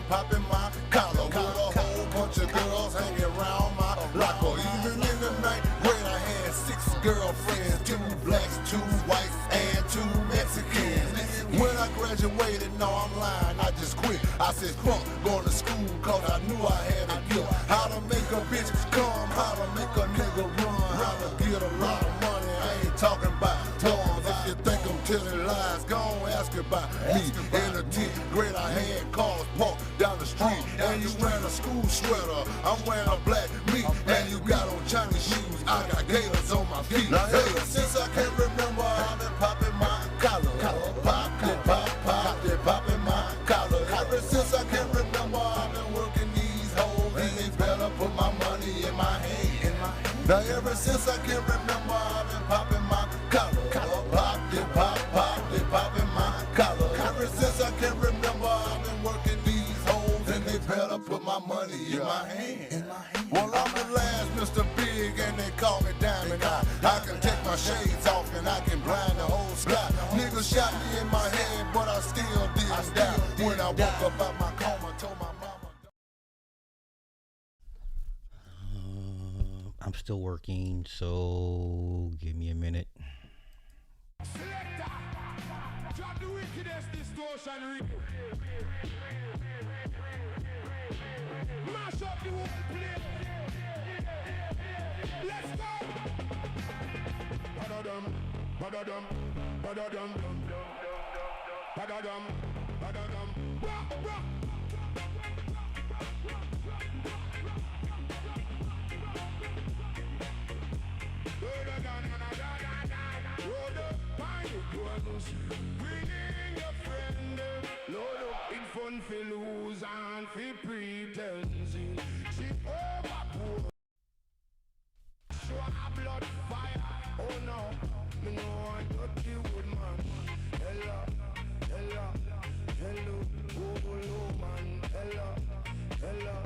popping my collar with a whole bunch of girls hanging around my locker. Even in the ninth grade, I had 6 girlfriends, 2 blacks, 2 whites, and 2 Mexicans. When I graduated, no, I'm lying, I just quit. I said, fuck going to school, cause I knew I had a gift. How to make a bitch come, how to make a nigga run, how to get a lot of money. I ain't talking about toys. If you think I'm telling lies, go on ask about me. In the 10th grade, I had cars parked down the street. And you wearing a school sweater, I'm wearing a black meat. And you got on Chinese shoes, I got gators on my feet. Now, ever since I can remember, I've been popping my collar. Popping my collar. Ever since I can remember, I've been working these hoes, and they better put my money in my hand. Now ever since I can remember, I've been popping my collar. Popping my collar. Ever since I can remember, I've been working these hoes, and they better put my money in my hand. Well, I'm the last Mr. Big, and they call me Diamond Eye. I can take my shades off, and I can blind the whole sky. Niggas shot me in my head, but I still didn't die. When I woke up out my coma, told my mama. I'm still working, so give me a minute. Drop the wickedest distortion. Mash up the whole place. Let's go. Badadum, badadum, badadum, badadum, badadum. Rock, rock. Bringing your friend, load up in fun for lose and for pretending. She overpour. Show her blood fire. Oh no, me know I got the woodman. Hello, hello, hello, oh hello man. Hello, hello,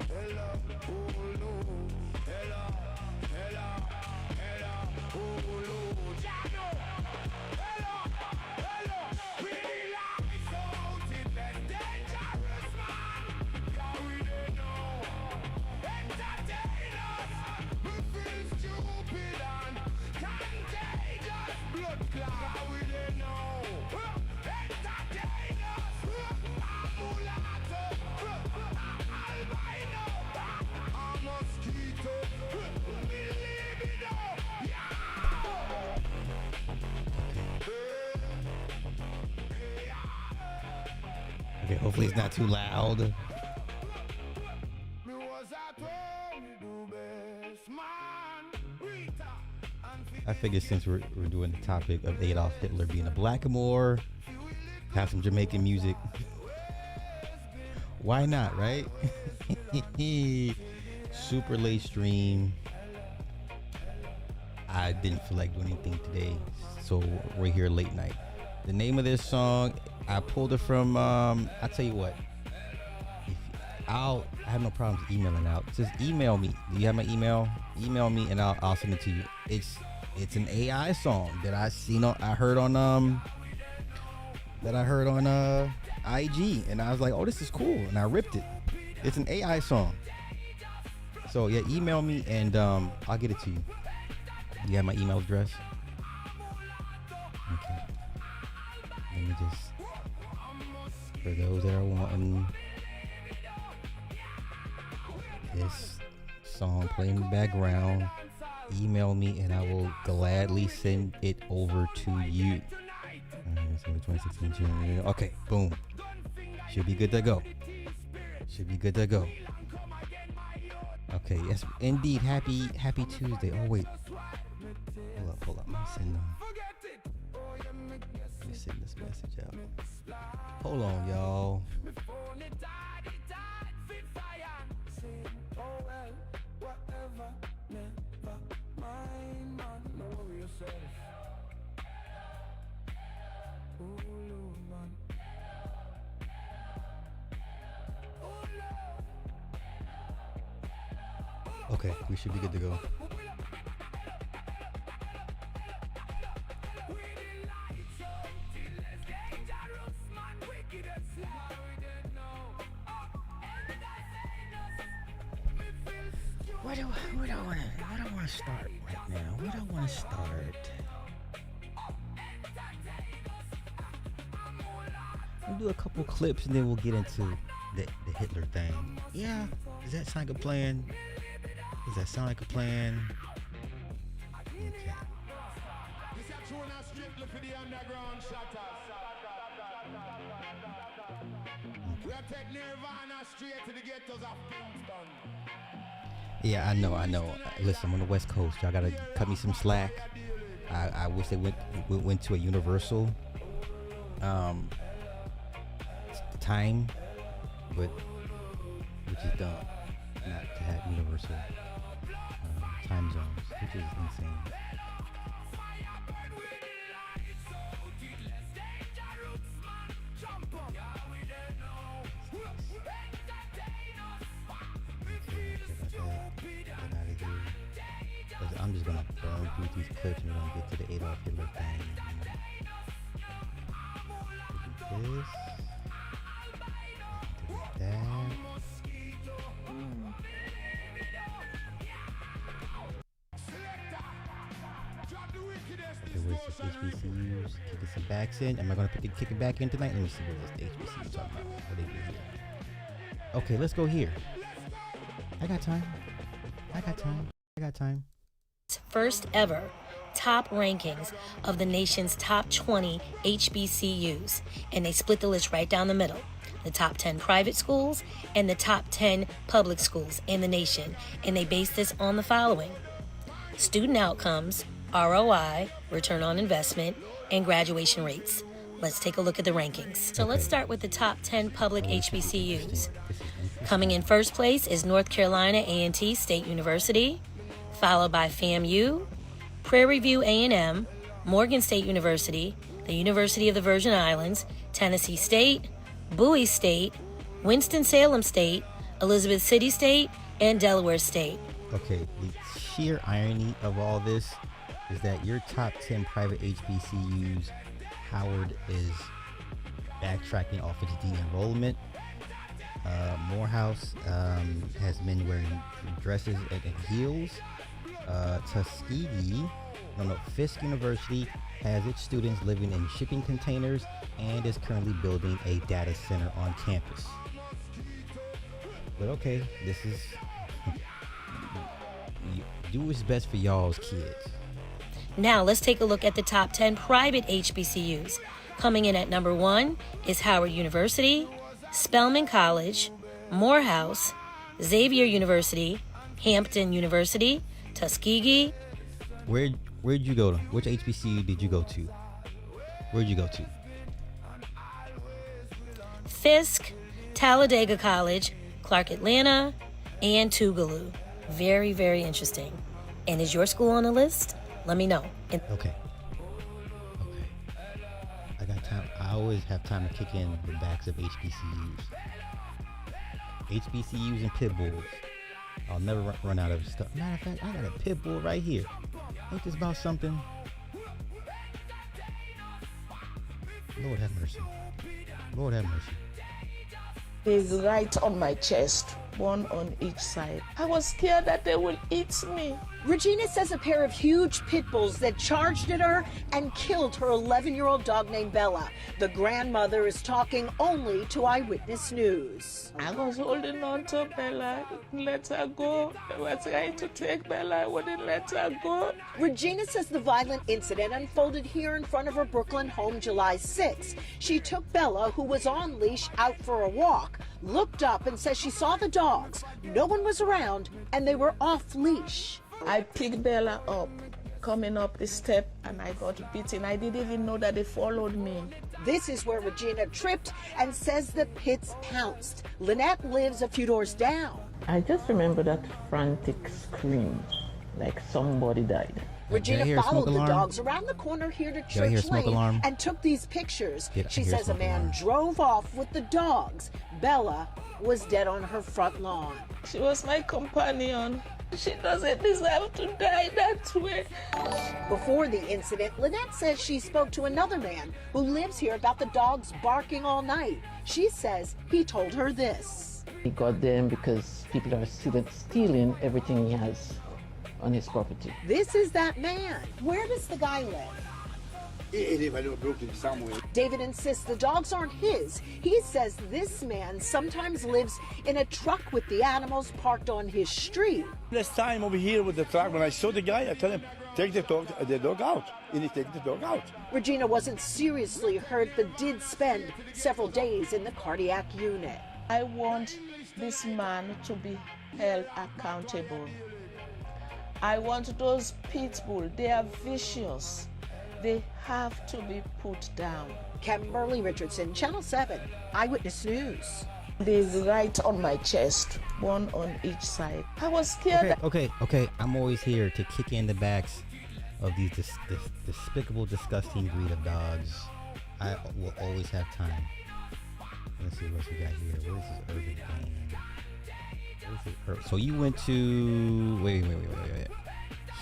hello, oh hello, hello, hello, hello, oh hello. Jano, hello, hello. We life out in the dangerous man. Yeah, we don't know. Entertain us. We feel stupid and contagious. Blood clot. Yeah, we don't know. Entertain us. Amulato. Albino. A mosquito. Libido. Yeah. Okay, hopefully it's not too loud. I figured since we're doing the topic of Adolf Hitler being a Blackamoor, have some Jamaican music. Why not, right? Super late stream. I didn't feel like doing anything today, so we're here late night. The name of this song, I pulled it from, I'll tell you what. I have no problems emailing out. Just email me. Do you have my email? Email me and I'll send it to you. It's an AI song that I heard on IG, and I was like, oh, this is cool, and I ripped it. It's an AI song. So yeah, email me and I'll get it to you. You have my email address? Okay. Let me just, for those that are wanting this song playing in the background, email me and I will gladly send it over to you. December 2016 June. Okay, boom. Should be good to go. Should be good to go. Okay, yes, indeed. Happy Tuesday. Oh wait. Hold up. Let me send this message out. Hold on, y'all. Okay, we should be good to go. Where do I want to start right now? Where do I want to start? We'll do a couple clips and then we'll get into the Hitler thing. Yeah, does that sound like a plan? Does that sound like a plan? Okay. Yeah, I know. Listen, I'm on the West Coast. Y'all gotta cut me some slack. I wish they went to a universal time, but which is dumb not to have universal time zones, which is insane. I'm just gonna burn through these clips and we're gonna get to the Adolf Hitler thing. Do this. Do that. Okay, where's this HBCUs? Kicking some backs in. Am I gonna kick it back in tonight? Let me see what this HBCU talking about. What they do here. Okay, let's go here. I got time. First ever top rankings of the nation's top 20 HBCUs, and they split the list right down the middle. The top 10 private schools and the top 10 public schools in the nation, and they base this on the following: student outcomes, ROI, return on investment, and graduation rates. Let's take a look at the rankings. So let's start with the top 10 public HBCUs. Coming in first place is North Carolina A&T State University, followed by FAMU, Prairie View A&M, Morgan State University, the University of the Virgin Islands, Tennessee State, Bowie State, Winston-Salem State, Elizabeth City State, and Delaware State. Okay, the sheer irony of all this is that your top 10 private HBCUs, Howard is backtracking off its de-enrollment. Morehouse has men wearing dresses and heels. Fisk University has its students living in shipping containers and is currently building a data center on campus. But okay, this is do what's best for y'all's kids. Now let's take a look at the top 10 private HBCUs. Coming in at number 1 is Howard University, Spelman College, Morehouse, Xavier University, Hampton University, Tuskegee. Where'd you go to? Which HBCU did you go to? Where'd you go to? Fisk, Talladega College, Clark Atlanta, and Tougaloo. Very, very interesting. And is your school on the list? Let me know. Okay. I got time. I always have time to kick in the backs of HBCUs. HBCUs and pit bulls. I'll never run out of stuff. Matter of fact, I got a pit bull right here. Ain't this about something? Lord have mercy. Lord have mercy. He's right on my chest, one on each side. I was scared that they would eat me. Regina says a pair of huge pit bulls that charged at her and killed her 11-year-old dog named Bella. The grandmother is talking only to Eyewitness News. I was holding on to Bella, let her go. I was trying to take Bella, I wouldn't let her go. Regina says the violent incident unfolded here in front of her Brooklyn home July 6. She took Bella, who was on leash, out for a walk, looked up and says she saw the dogs. No one was around and they were off leash. I picked Bella up, coming up the step, and I got beaten. I didn't even know that they followed me. This is where Regina tripped and says the pits pounced. Lynette lives a few doors down. I just remember that frantic scream, like somebody died. Regina followed the dogs around the corner here to Church Lane and took these pictures. She says a man drove off with the dogs. Bella was dead on her front lawn. She was my companion. She doesn't deserve to die that way. Before the incident, Lynette says she spoke to another man who lives here about the dogs barking all night. She says he told her this. He got them because people are stealing everything he has on his property. This is that man. Where does the guy live? He live in Brooklyn somewhere. David insists the dogs aren't his. He says this man sometimes lives in a truck with the animals parked on his street. Last time over here with the truck, when I saw the guy, I told him, take the dog out. And he take the dog out. Regina wasn't seriously hurt, but did spend several days in the cardiac unit. I want this man to be held accountable. I want those pit bull, they are vicious. They have to be put down. Kimberly Richardson, Channel 7, Eyewitness News. There's right on my chest, one on each side. I was scared. Okay. I'm always here to kick in the backs of these despicable, disgusting breed of dogs. I will always have time. Let's see what we got here. What is this urban thing? So you went to wait.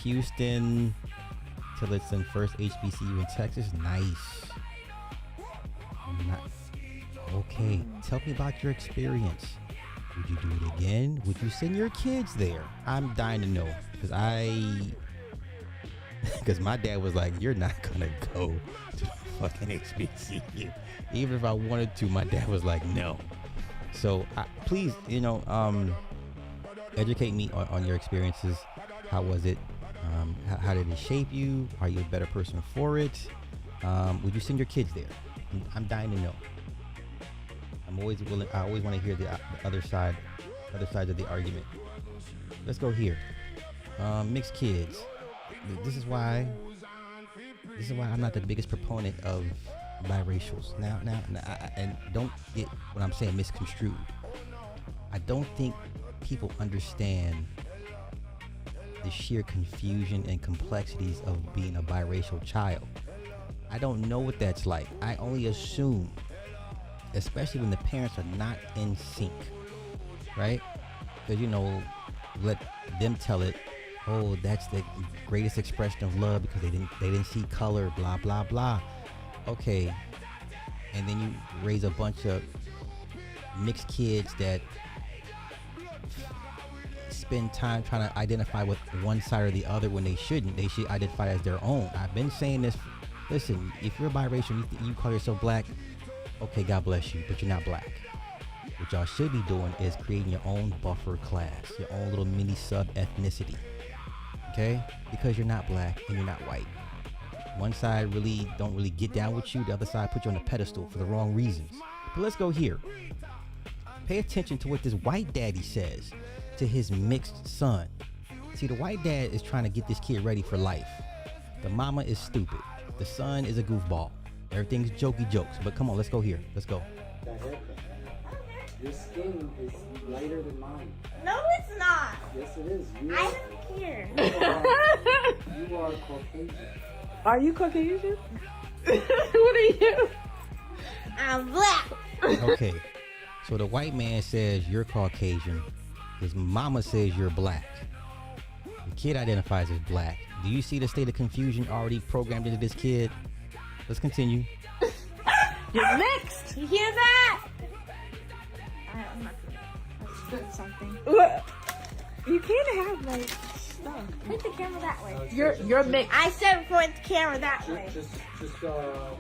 Houston, Tillotson, first HBCU in Texas. Nice. Okay, tell me about your experience. Would you do it again? Would you send your kids there? I'm dying to know because my dad was like, "You're not gonna go to the fucking HBCU." Even if I wanted to, my dad was like, "No." So please, educate me on your experiences. How was it? How did it shape you? Are you a better person for it? Would you send your kids there? I'm dying to know. I'm always willing. I always want to hear the other sides of the argument. Let's go here. Mixed kids. This is why I'm not the biggest proponent of biracials. Now, and don't get what I'm saying misconstrued. I don't think people understand the sheer confusion and complexities of being a biracial child. I don't know what that's like. I only assume, especially when the parents are not in sync, right? Because let them tell it. Oh, that's the greatest expression of love because they didn't see color. Blah blah blah. Okay, and then you raise a bunch of mixed kids that spend time trying to identify with one side or the other when they shouldn't. They should identify as their own. I've been saying this. Listen, if you're biracial, you call yourself black, okay, God bless you, but you're not black. What y'all should be doing is creating your own buffer class, your own little mini sub ethnicity, okay? Because you're not black and you're not white. One side don't really get down with you. The other side put you on a pedestal for the wrong reasons. But let's go here. Pay attention to what this white daddy says to his mixed son. See, the white dad is trying to get this kid ready for life. The mama is stupid. The son is a goofball. Everything's jokey jokes. But come on, let's go here. Let's go. That haircut. Your skin is lighter than mine. No, it's not. Yes, it is. I don't care. You are Caucasian. Are you Caucasian? What are you? I'm black. Okay. So the white man says you're Caucasian. His mama says you're black. The kid identifies as black. Do you see the state of confusion already programmed into this kid? Let's continue. You're mixed. You hear that? I'm not gonna. I spit something. What? You can't have like stuff. Point the camera that way. You're mixed. I said point the camera that way. Just fix it up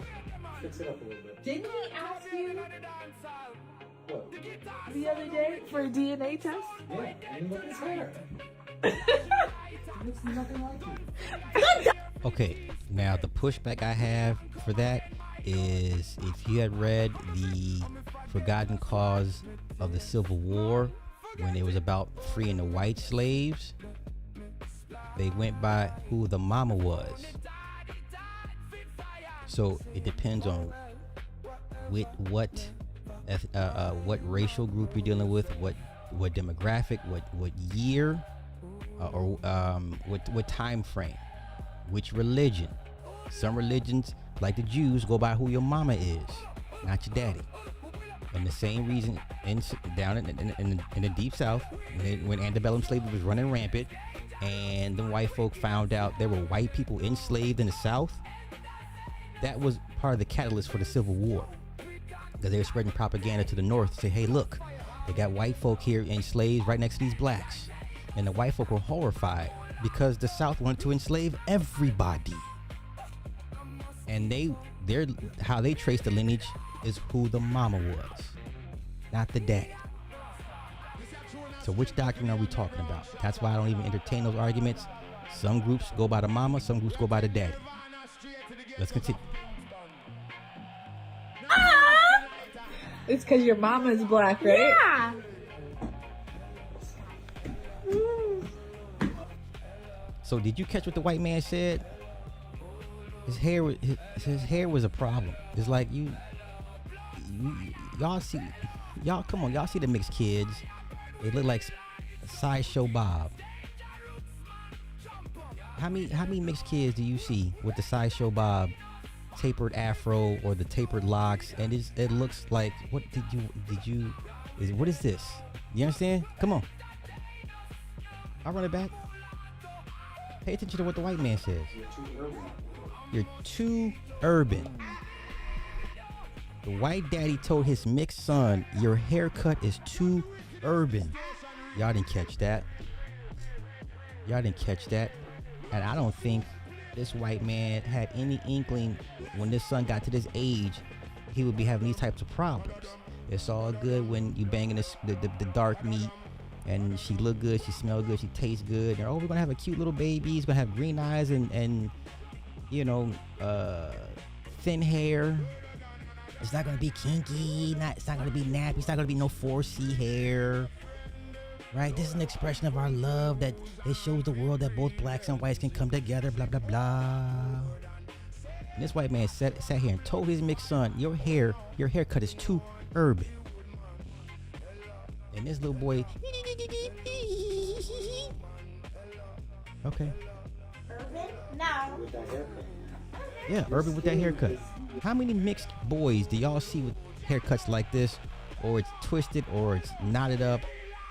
a little bit. Didn't he ask you What? the other day for a DNA test? Yeah, and look at his hair. It looks nothing like you. Okay, now the pushback I have for that is if you had read the Forgotten Cause of the Civil War, when it was about freeing the white slaves, they went by who the mama was. So it depends on what racial group you're dealing with, what demographic, what year, or what time frame, which religion. Some religions, like the Jews, go by who your mama is, not your daddy. And the same reason down in the deep south, when antebellum slavery was running rampant, and the white folk found out there were white people enslaved in the south, that was part of the catalyst for the Civil War, because they were spreading propaganda to the north to say, hey, look, They got white folk here enslaved right next to these blacks. And the white folk were horrified because the South wanted to enslave everybody. And how they trace the lineage is who the mama was, not the daddy. So which doctrine are we talking about? That's why I don't even entertain those arguments. Some groups go by the mama, some groups go by the daddy. Let's continue. It's because your mama is black, right? Yeah. So did you catch what the white man said? His hair was a problem. It's like y'all see the mixed kids. They look like Sideshow Bob. How many mixed kids do you see with the Sideshow Bob tapered afro or the tapered locks? And it looks like, what what is this? You understand? Come on. I'll run it back. Pay attention to what the white man says. You're too urban. The white daddy told his mixed son, your haircut is too urban. Y'all didn't catch that. And I don't think this white man had any inkling when this son got to this age, he would be having these types of problems. It's all good when you banging the dark meat and she look good, she smell good, she tastes good. And, we're going to have a cute little baby. He's going to have green eyes and thin hair. It's not going to be kinky. It's not going to be nappy. It's not going to be no 4C hair. Right? This is an expression of our love that it shows the world that both blacks and whites can come together, blah, blah, blah. And this white man sat here and told his mixed son, your haircut is too urban. And this little boy, okay. Urban? No. Yeah, urban with that haircut. How many mixed boys do y'all see with haircuts like this, or it's twisted, or it's knotted up,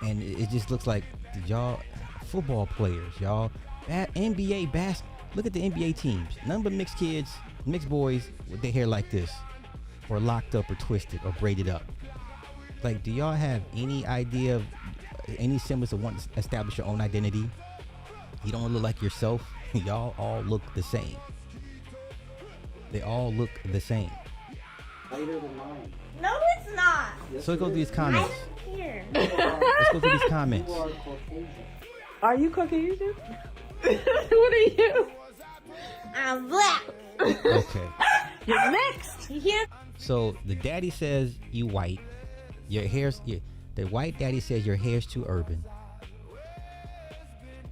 and it just looks like y'all football players, y'all NBA look at the NBA teams. None but mixed kids, mixed boys with their hair like this, or locked up, or twisted, or braided up. Like, do y'all have any idea of any semblance of wanting to establish your own identity? You don't look like yourself. Y'all all look the same. They all look the same. Lighter than mine. No, it's not. So let's go through these comments. I don't care. Let's go through these comments. You are Caucasian. Are you Caucasian? What are you? I'm black. Okay. You're mixed. You hear? So the daddy says you white. The white daddy says your hair's too urban.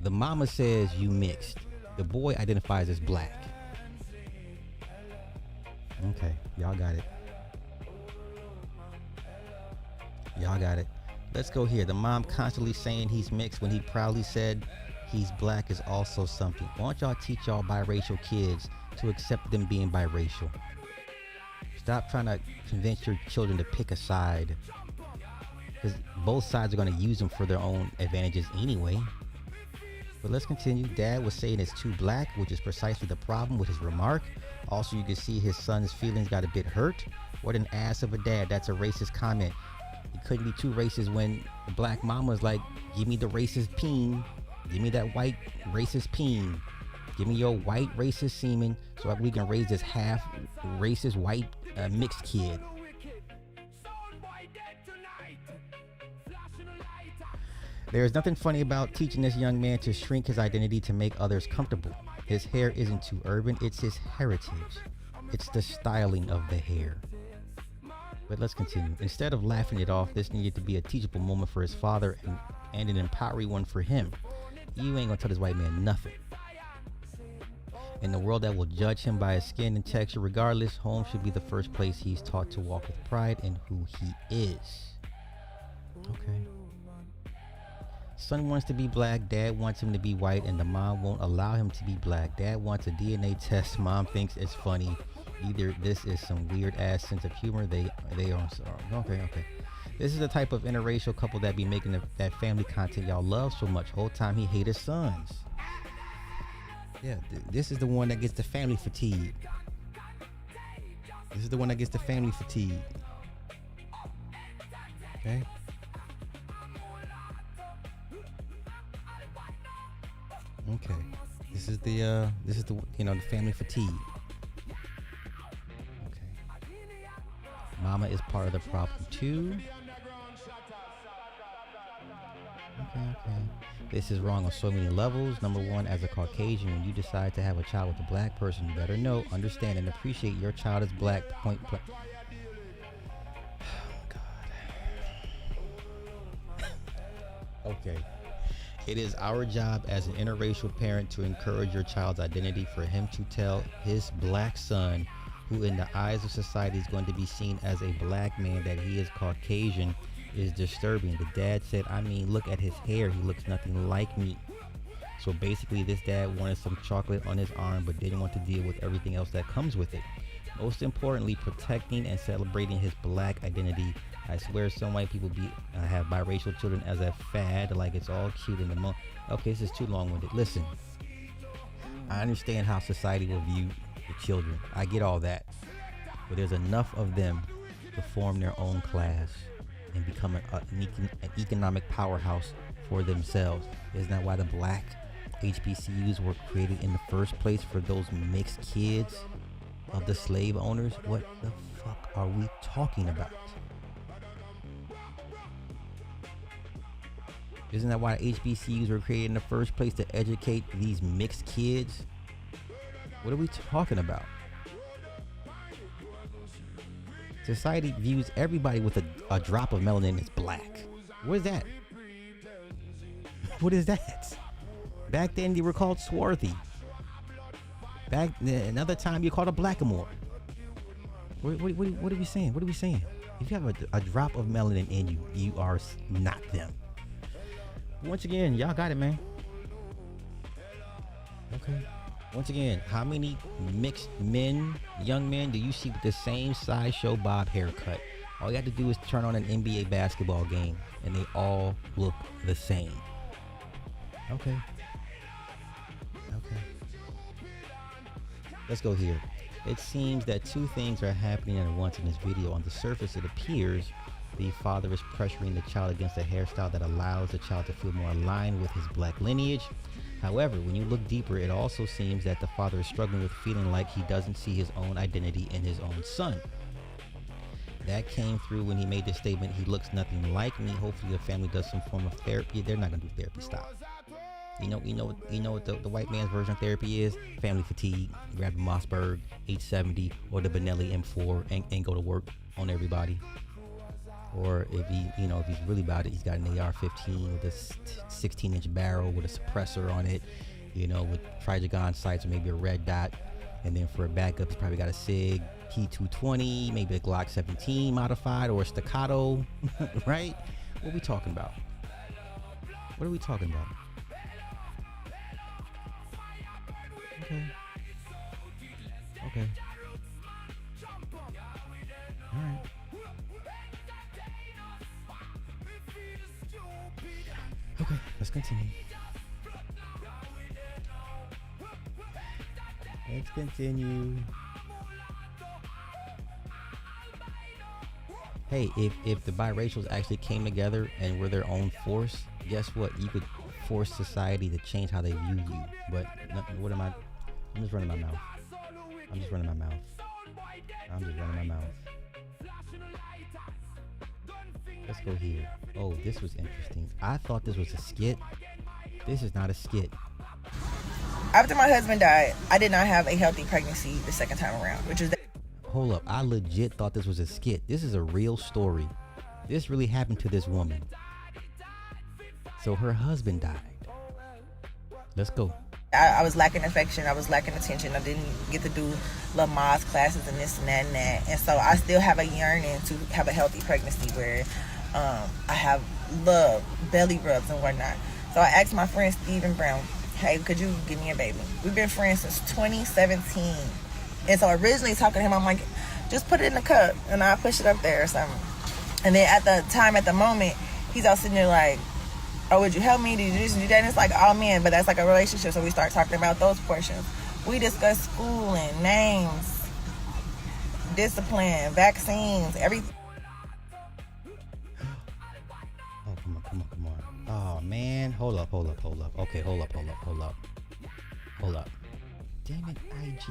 The mama says you mixed. The boy identifies as black. Okay, y'all got it. Let's go here. The mom constantly saying he's mixed when he proudly said he's black is also something. Why don't y'all teach y'all biracial kids to accept them being biracial? Stop trying to convince your children to pick a side, because both sides are going to use them for their own advantages anyway. But let's continue. Dad was saying it's too black, which is precisely the problem with his remark. Also, you can see his son's feelings got a bit hurt. What an ass of a dad. That's a racist comment. He couldn't be too racist when the black mama's like, give me the racist peen. Give me that white racist peen. Give me your white racist semen so that we can raise this half racist white mixed kid. There is nothing funny about teaching this young man to shrink his identity to make others comfortable. His hair isn't too urban, it's his heritage. It's the styling of the hair. But let's continue. Instead of laughing it off, this needed to be a teachable moment for his father and an empowering one for him. You ain't gonna tell this white man nothing. In the world that will judge him by his skin and texture regardless, home should be the first place he's taught to walk with pride in who he is. Okay. Son wants to be black, dad wants him to be white, and the mom won't allow him to be black. Dad wants a DNA test, mom thinks it's funny. Either this is some weird ass sense of humor, they are okay. This is the type of interracial couple that be making that family content y'all love so much. Whole time he hate his sons. Yeah, this is the one that gets the family fatigue. Okay. Okay. This is the the family fatigue. Okay. Mama is part of the problem too. Okay. This is wrong on so many levels. Number one, as a Caucasian, when you decide to have a child with a black person, you better know, understand, and appreciate your child is black. Point blank. Oh, God. Okay. It is our job as an interracial parent to encourage your child's identity, for him to tell his black son, who in the eyes of society is going to be seen as a black man, that he is Caucasian, is disturbing. The dad said, I mean, look at his hair. He looks nothing like me. So basically, this dad wanted some chocolate on his arm, but didn't want to deal with everything else that comes with it. Most importantly, protecting and celebrating his black identity. I swear some white people have biracial children as a fad, like it's all cute in the moment. Okay, this is too long-winded. Listen, I understand how society will view the children. I get all that. But there's enough of them to form their own class and become an economic powerhouse for themselves. Isn't that why the black HBCUs were created in the first place, for those mixed kids of the slave owners? What the fuck are we talking about? Isn't that why HBCUs were created in the first place, to educate these mixed kids? What are we talking about? Society views everybody with a drop of melanin as black. What is that? What is that? Back then, you were called swarthy. Back another time, you called a Blackamoor. What are we saying? What are we saying? If you have a drop of melanin in you, you are not them. Once again, y'all got it, man. Okay. Once again, how many mixed men, young men, do you see with the same sideshow bob haircut? All you have to do is turn on an NBA basketball game, and they all look the same. Okay. Let's go here. It seems that two things are happening at once in this video. On the surface, it appears the father is pressuring the child against a hairstyle that allows the child to feel more aligned with his black lineage. However, when you look deeper, it also seems that the father is struggling with feeling like he doesn't see his own identity in his own son. That came through when he made the statement, he looks nothing like me. Hopefully the family does some form of therapy. They're not gonna do therapy. Stop. You know what the white man's version of therapy is? Family fatigue. Grab a Mossberg 870 or the Benelli M4 and go to work on everybody. Or if he's really about it, he's got an AR-15 with a 16-inch barrel with a suppressor on it, with Trigon sights or maybe a red dot. And then for a backup, he's probably got a SIG P220, maybe a Glock 17 modified or a staccato, right? What are we talking about? What are we talking about? Okay. All right. Okay, let's continue. Hey, if the biracials actually came together and were their own force, guess what? You could force society to change how they view you. But what am I? I'm just running my mouth. Let's go here. Oh, this was interesting. I thought this was a skit. This is not a skit. After my husband died, I did not have a healthy pregnancy the second time around, which is Hold up. I legit thought this was a skit. This is a real story. This really happened to this woman. So her husband died. Let's go. I was lacking affection. I was lacking attention. I didn't get to do Lamaze classes and this and that and that. And so I still have a yearning to have a healthy pregnancy where I have love, belly rubs and whatnot. So I asked my friend Stephen Brown, hey, could you give me a baby? We've been friends since 2017. And so originally talking to him, I'm like, just put it in the cup and I'll push it up there or something. And then at the moment, he's all sitting there like, oh, would you help me? Did you do this and do that? And it's like all men, but that's like a relationship. So we start talking about those portions. We discuss schooling, names, discipline, vaccines, everything. Oh, come on. Come on, come on. Oh man, hold up. Okay, hold up. Damn it, IG.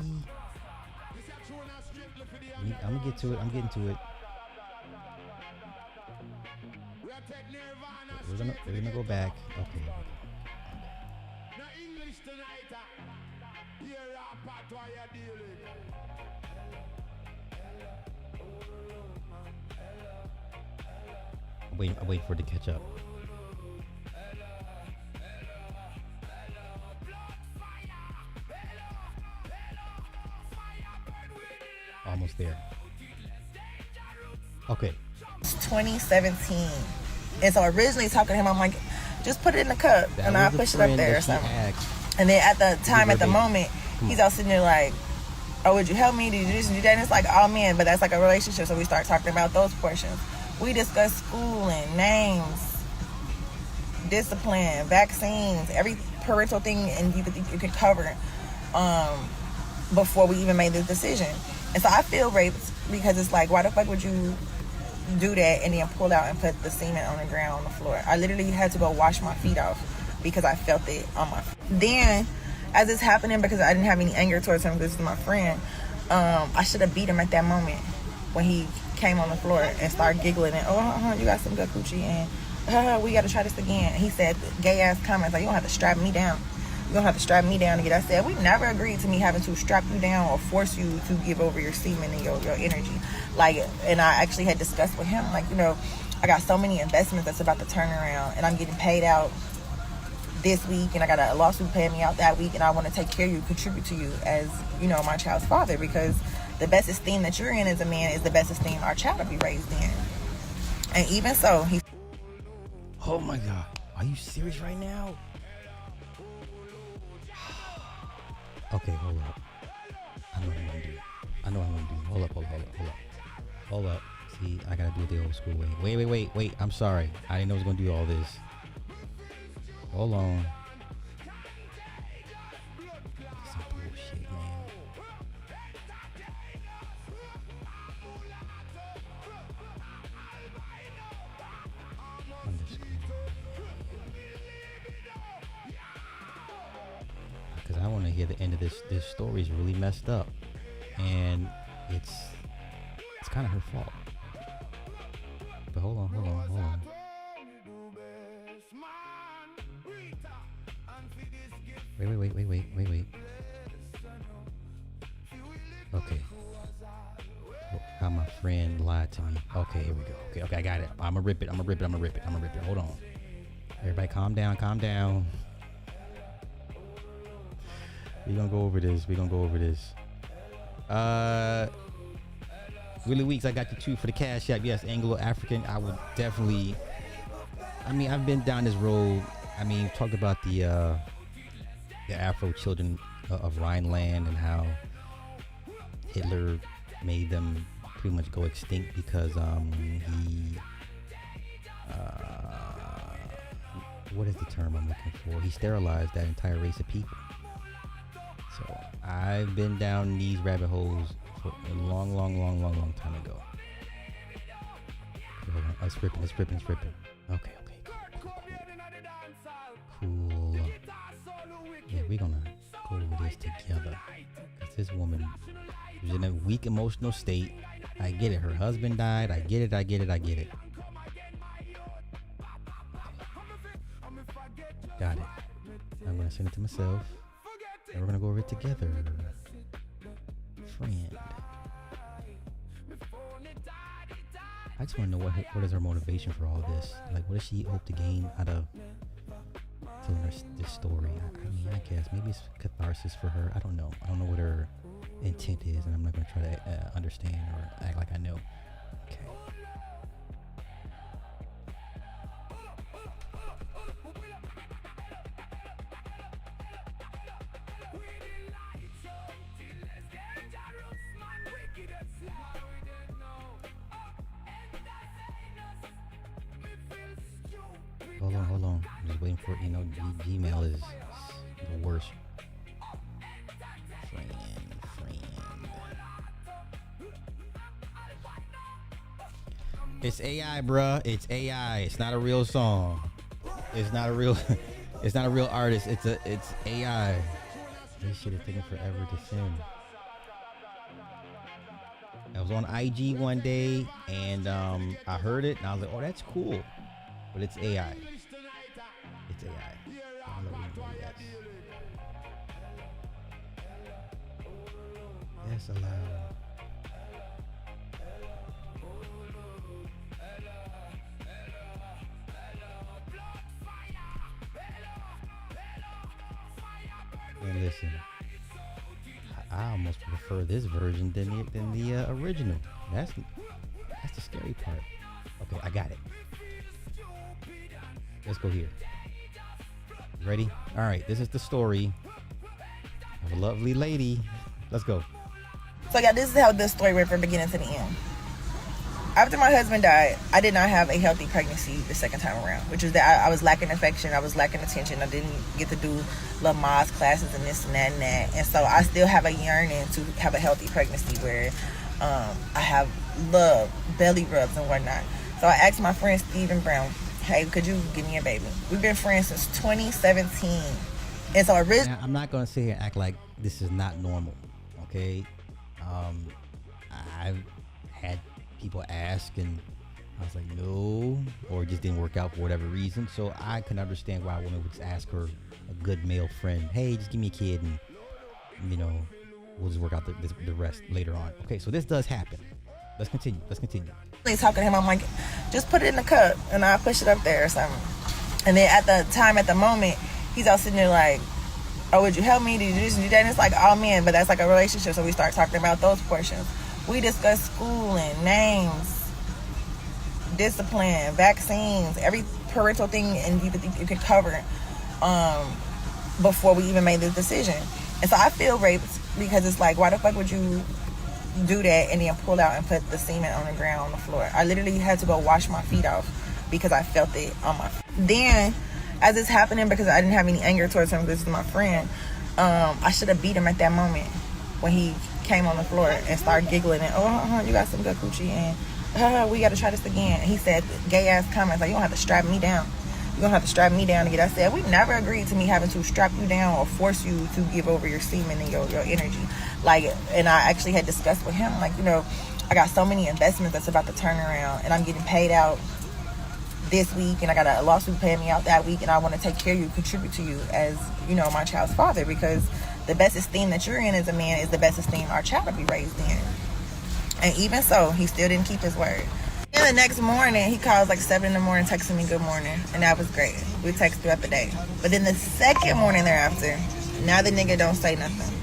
I'm gonna get to it. I'm getting to it. We're gonna go back. Okay. I'm waiting for it to catch up. Almost there. Okay. It's 2017. And so originally talking to him, I'm like, just put it in the cup and I'll push it up there or something. And then at the time, at the moment, he's all sitting there like, oh, would you help me? Did you do this and do that? And it's like, oh man, but that's like a relationship. So we start talking about those portions. We discuss schooling, names, discipline, vaccines, every parental thing and you could cover before we even made this decision. And so I feel raped because it's like, why the fuck would you do that and then pull out and put the semen on the ground on the floor? I literally had to go wash my feet off because I felt it on my feet. Then, as it's happening, because I didn't have any anger towards him, this is my friend, I should have beat him at that moment when he came on the floor and started giggling and, you got some good coochie and we got to try this again. He said gay ass comments like, you don't have to strap me down. You don't have to strap me down to get. I said, we never agreed to me having to strap you down or force you to give over your semen and your energy. Like, and I actually had discussed with him, like, I got so many investments that's about to turn around and I'm getting paid out this week and I got a lawsuit paying me out that week and I want to take care of you, contribute to you as, my child's father, because the best esteem that you're in as a man is the best esteem our child will be raised in. And even so, he... Oh my God. Are you serious right now? Okay, hold up. I know what I'm gonna do. Hold up. See, I gotta do it the old school way. Wait. I'm sorry. I didn't know I was gonna do all this. Hold on. Some bullshit, man. Because I want to hear the end of this. This story is really messed up, and it's kind of her fault. But hold on. Wait. Okay. How my friend lied to me. Okay, here we go. Okay, I got it. I'm gonna rip it. Hold on. Everybody calm down. We're gonna go over this. Willie Weeks, I got the two for the Cash App. Yes, Anglo-African. I would definitely... I've been down this road. Talked about the Afro children of Rhineland and how Hitler made them pretty much go extinct because he... what is the term I'm looking for? He sterilized that entire race of people. So I've been down these rabbit holes for a long time ago. It's ripping. Okay. Cool. Yeah, we're gonna go over this together. Because this woman was in a weak emotional state. I get it. Her husband died. I get it. Got it. I'm gonna send it to myself. And we're gonna go over it together. Friend. I just want to know what is her motivation for all this. Like, what does she hope to gain out of telling us this story? I guess maybe it's catharsis for her. I don't know what her intent is, and I'm not gonna try to understand or act like I know. Okay. Hold on. I'm just waiting for it. Gmail is the worst. Friend. It's AI, bruh. It's AI. It's not a real song. It's not a real. It's not a real artist. It's AI. This shit is taking forever to send. I was on IG one day and I heard it and I was like, oh, that's cool, but it's AI. It's AI. Yes. Yes, allowed. And listen, I almost prefer this version than the original. That's the scary part. Okay, I got it. Let's go here. Ready? All right, this is the story of a lovely lady. Let's go. So yeah, this is how this story went from beginning to the end. After my husband died, I did not have a healthy pregnancy the second time around, which is that I was lacking affection, I was lacking attention, I didn't get to do little Ma's classes and this and that and that. And so I still have a yearning to have a healthy pregnancy where I have love, belly rubs and whatnot. So I asked my friend Stephen Brown, hey, could you give me a baby? We've been friends since 2017. And so now, I'm not going to sit here and act like this is not normal, okay? I've had people ask and I was like, no, or it just didn't work out for whatever reason. So I can understand why a woman would just ask her, a good male friend, hey, just give me a kid and, you know, we'll just work out the rest later on. Okay, so this does happen. Let's continue. Talking to him, I'm like, just put it in the cup and I'll push it up there or something. And then at the moment, he's all sitting there like, oh, would you help me? Did you do this and do that? And it's like, oh man, but that's like a relationship. So we start talking about those portions. We discuss schooling, names, discipline, vaccines, every parental thing and you could cover before we even made this decision. And so I feel raped because it's like, why the fuck would you do that and then pull out and put the semen on the ground on the floor? I literally had to go wash my feet off because I felt it on my feet. Then as it's happening, because I didn't have any anger towards him, this is my friend, I should have beat him at that moment when he came on the floor and started giggling and, oh, you got some good coochie and we got to try this again. And he said gay ass comments like, you don't have to strap me down. You're gonna have to strap me down to get. I said, we never agreed to me having to strap you down or force you to give over your semen and your energy. Like, and I actually had discussed with him, like, you know, I got so many investments that's about to turn around and I'm getting paid out this week and I got a lawsuit paying me out that week and I want to take care of you, contribute to you as, you know, my child's father, because the best esteem that you're in as a man is the best esteem our child will be raised in. And even so, he still didn't keep his word. And the next morning, he calls like 7 in the morning, texting me good morning. And that was great. We text throughout the day. But then the second morning thereafter, now the nigga don't say nothing.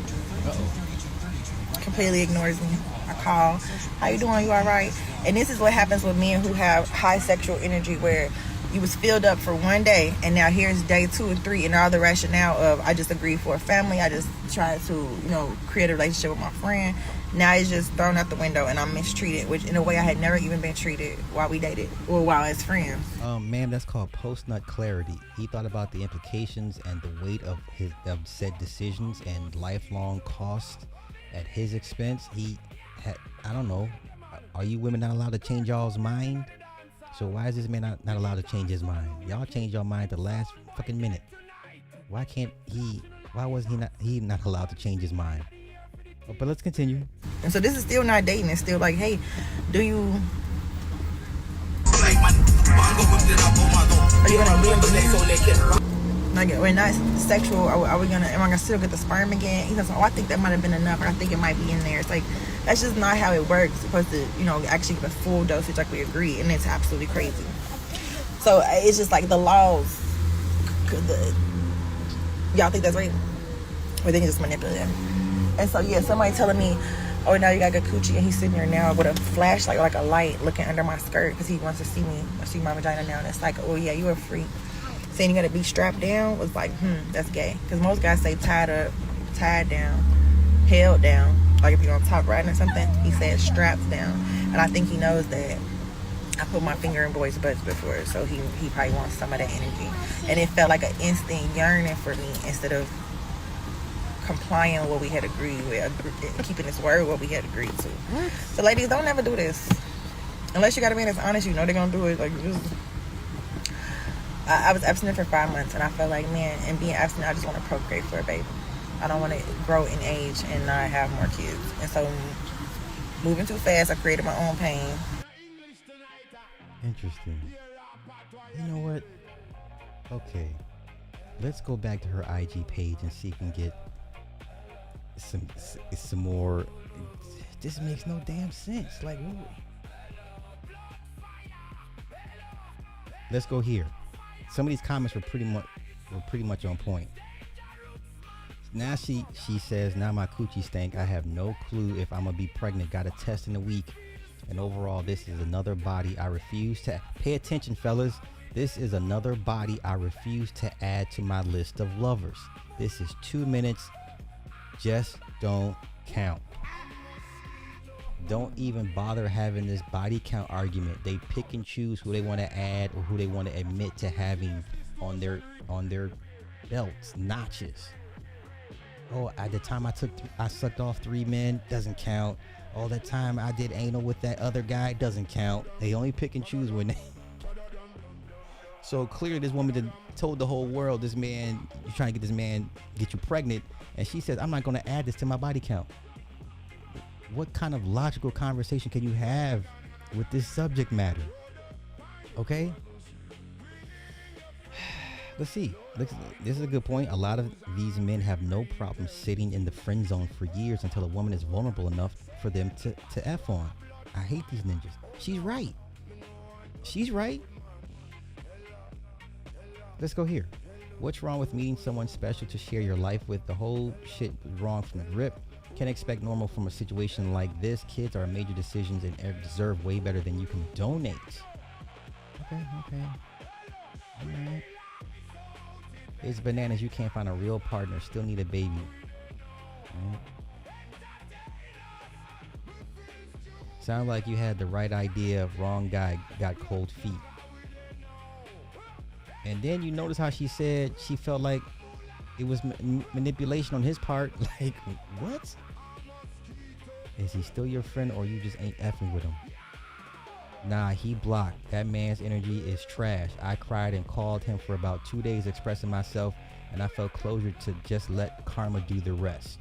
Completely ignores me. I call, how you doing? You all right? And this is what happens with men who have high sexual energy, where you was filled up for one day and now here's day 2 and 3 and all the rationale of I just agreed for a family, I just tried to, you know, create a relationship with my friend. Now it's just thrown out the window and I'm mistreated, which in a way I had never even been treated while we dated or while as friends. Ma'am, that's called post-nut clarity. He thought about the implications and the weight of said decisions and lifelong cost at his expense. He had, I don't know, are you women not allowed to change y'all's mind? So why is this man not allowed to change his mind? Y'all change your mind the last fucking minute. Why was he not allowed to change his mind? Oh, but let's continue. And so this is still not dating. It's still like, hey, are you gonna be in the like, we're not sexual, am I gonna still get the sperm again? He says, oh, I think that might have been enough, or I think it might be in there. It's like, that's just not how it works. It's supposed to, you know, actually get a full dosage like we agreed, and it's absolutely crazy. So it's just like the laws, y'all think that's right? Or they can just manipulate it. And so yeah, somebody telling me, oh, now you got good coochie, and he's sitting there now with a flashlight or like a light looking under my skirt because he wants to see me, see my vagina now. And it's like, oh yeah, you a freak. Saying you gotta be strapped down was like, that's gay. Because most guys say tied up, tied down, held down. Like if you're on top riding or something, he said strapped down. And I think he knows that I put my finger in boys' butts before, so he probably wants some of that energy. And it felt like an instant yearning for me instead of complying with what we had agreed with, keeping his word, what we had agreed to. So ladies, don't ever do this. unless you got a man that's honest, you know they're gonna do it. Like, just, I was abstinent for 5 months, and I felt like, man, and being abstinent, I just want to procreate for a baby. I don't want to grow in age and not have more kids. And so, moving too fast, I created my own pain. Interesting. You know what? Okay. Let's go back to her IG page and see if we can get some more. This makes no damn sense. Like, what? Let's go here. Some of these comments were pretty much on point. Now she says, now my coochie stank. I have no clue if I'm gonna be pregnant. Got a test in a week, and overall, this is another body I refuse to pay attention, fellas. This is another body I refuse to add to my list of lovers. This is 2 minutes. Just don't count. Don't even bother having this body count argument. They pick and choose who they want to add or who they want to admit to having on their belts, notches. Oh, at the time I sucked off 3 men, doesn't count. All that time I did anal with that other guy, doesn't count. They only pick and choose when they. So clearly this woman told the whole world, this man, you're trying to get this man, get you pregnant, and she says, I'm not going to add this to my body count. What kind of logical conversation can you have with this subject matter? Okay? Let's see. This is a good point. A lot of these men have no problem sitting in the friend zone for years until a woman is vulnerable enough for them to F on. I hate these ninjas. She's right. She's right. Let's go here. What's wrong with meeting someone special to share your life with? The whole shit was wrong from the rip. Can't expect normal from a situation like this. Kids are major decisions and deserve way better than you can donate. Okay. All right. It's bananas. You can't find a real partner. Still need a baby. Right. Sound like you had the right idea. Wrong guy. Got cold feet. And then you notice how she said she felt like it was manipulation on his part. Like, what? Is he still your friend or you just ain't effing with him? Nah, he blocked. That man's energy is trash. I cried and called him for about 2 days expressing myself, and I felt closure to just let karma do the rest.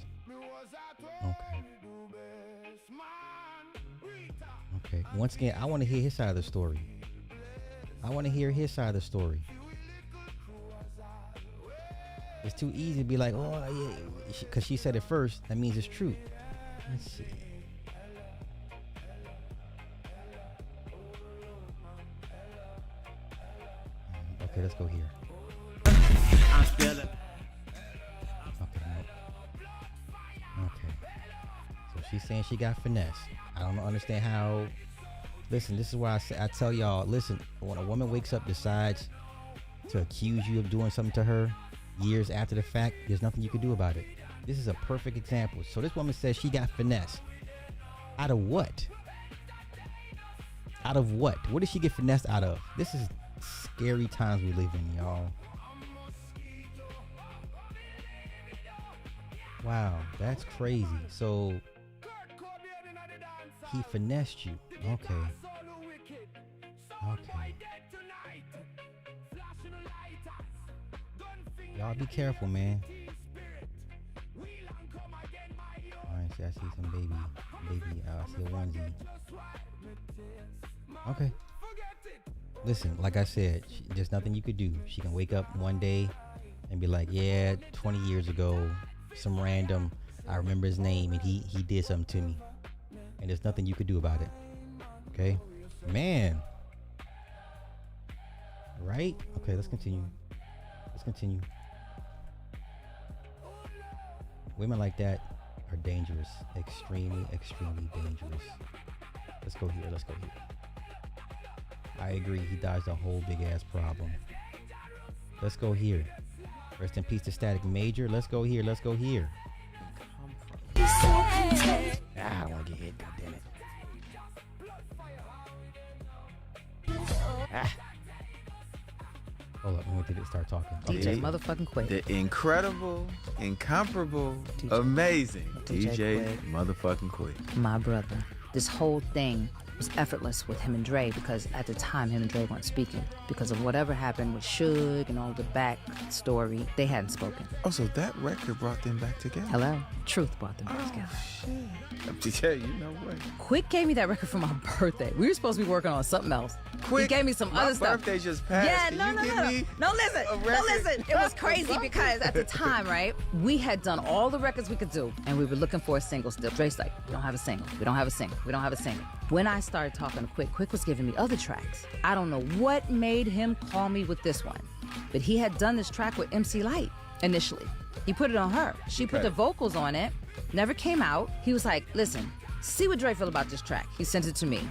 Okay. Once again, I want to hear his side of the story. It's too easy to be like, oh, yeah, because she said it first. That means it's true. Let's see. Okay, let's go here. Okay. So she's saying she got finessed. I don't understand how. Listen, this is why I tell y'all, listen, when a woman wakes up, decides to accuse you of doing something to her years after the fact, there's nothing you can do about it. This is a perfect example. So this woman says she got finessed. Out of what? Out of what? What did she get finessed out of? This is scary times we live in, y'all. Wow, that's crazy. So he finessed you. Okay. Y'all be careful, man. Alright, see, I see some baby, I see a onesie. Okay. Listen, like I said, there's nothing you could do. She can wake up one day and be like, yeah, 20 years ago, some random, I remember his name and he did something to me. And there's nothing you could do about it. Okay? Man. Right? Okay, let's continue. Women like that are dangerous. Extremely, extremely dangerous. Let's go here. I agree. He dodged a whole big ass problem. Let's go here. Rest in peace to Static Major. Let's go here. I don't want to get hit. God damn it. Hold up. I'm going to start talking. DJ motherfucking Quick. The incredible, incomparable, DJ. amazing DJ DJ motherfucking Quick. My brother. This whole thing was effortless with him and Dre because at the time him and Dre weren't speaking because of whatever happened with Suge and all the back story. They hadn't spoken. Oh, so that record brought them back together. Hello? Truth brought them back together. Shit. Yeah, you know what? Quick gave me that record for my birthday. We were supposed to be working on something else. Quick, he gave me some other stuff. My birthday just passed. Yeah, Can no, you no, give no. me No, listen. a No, record? listen. It was crazy because at the time, right, we had done all the records we could do, and we were looking for a single still. Dre's like, we don't have a single. We don't have a single. We don't have a single. When I started talking to Quick was giving me other tracks. I don't know what made him call me with this one, but he had done this track with MC Lyte initially. He put it on her. She put the vocals on it. Never came out. He was like, listen, see what Dre feel about this track. He sent it to me.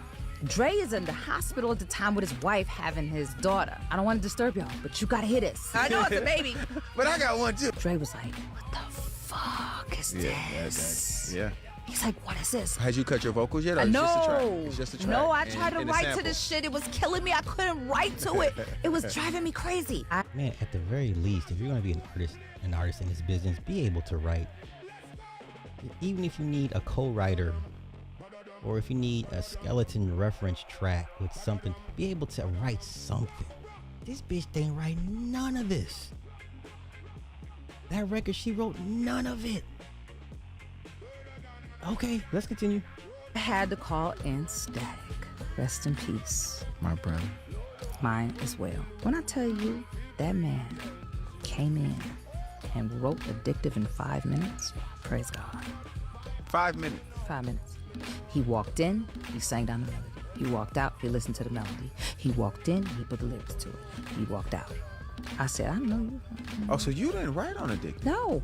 Dre is in the hospital at the time with his wife having his daughter. I don't want to disturb y'all, but you gotta hear this. I know it's a baby. But I got one too. Dre was like, what the fuck is this? Yeah. He's like, what is this? Had you cut your vocals yet? Or it's No. just a track? It's just a track. No, I tried to and a write to sample. this shit. It was killing me. I couldn't write to it. It was driving me crazy. Man, at the very least, if you're gonna be an artist in this business, be able to write. Even if you need a co-writer, or if you need a skeleton reference track with something, be able to write something. This bitch didn't write none of this. That record, she wrote none of it. Okay, let's continue. I had to call in Static. Rest in peace. My brother. Mine as well. When I tell you that man came in and wrote Addictive in 5 minutes, praise God. 5 minutes. 5 minutes. He walked in, he sang down the melody. He walked out, he listened to the melody. He walked in, he put the lyrics to it. He walked out. I said, I know you. Oh, so you didn't write on Addicted? No.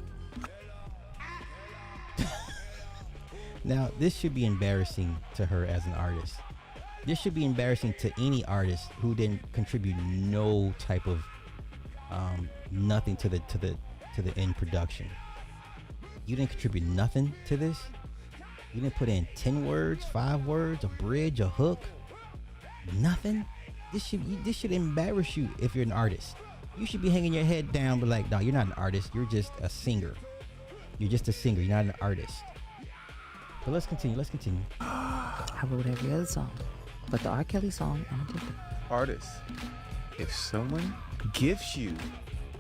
Now, this should be embarrassing to her as an artist. This should be embarrassing to any artist who didn't contribute no type of nothing to the end production. You didn't contribute nothing to this. You didn't put in 10 words, 5 words, a bridge, a hook, nothing. This should embarrass you if you're an artist. You should be hanging your head down, but like, no, you're not an artist. You're just a singer. You're just a singer. You're not an artist. But let's continue. I wrote every other song, but the R. Kelly song, I'm addicted. Artist, if someone gives you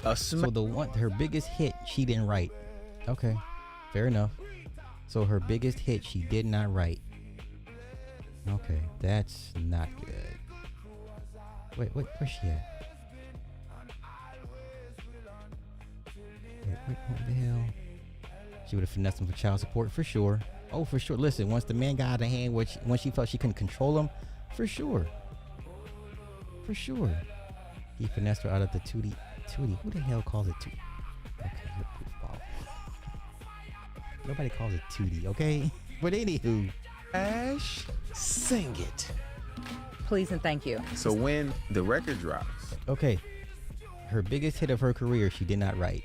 a So her biggest hit, she didn't write. Okay, fair enough. So her biggest hit, she did not write. Okay, that's not good. Wait, where's she at? Wait, what the hell? She would have finessed him for child support, for sure. Oh, for sure. Listen, once the man got out of hand, once she felt she couldn't control him, for sure. For sure. He finessed her out of the Tootie. Who the hell calls it Tootie? Okay, you're a goofball. Nobody calls it Tootie, okay? But anywho. Ash, sing it. Please and thank you. So when the record drops. Okay. Her biggest hit of her career, she did not write.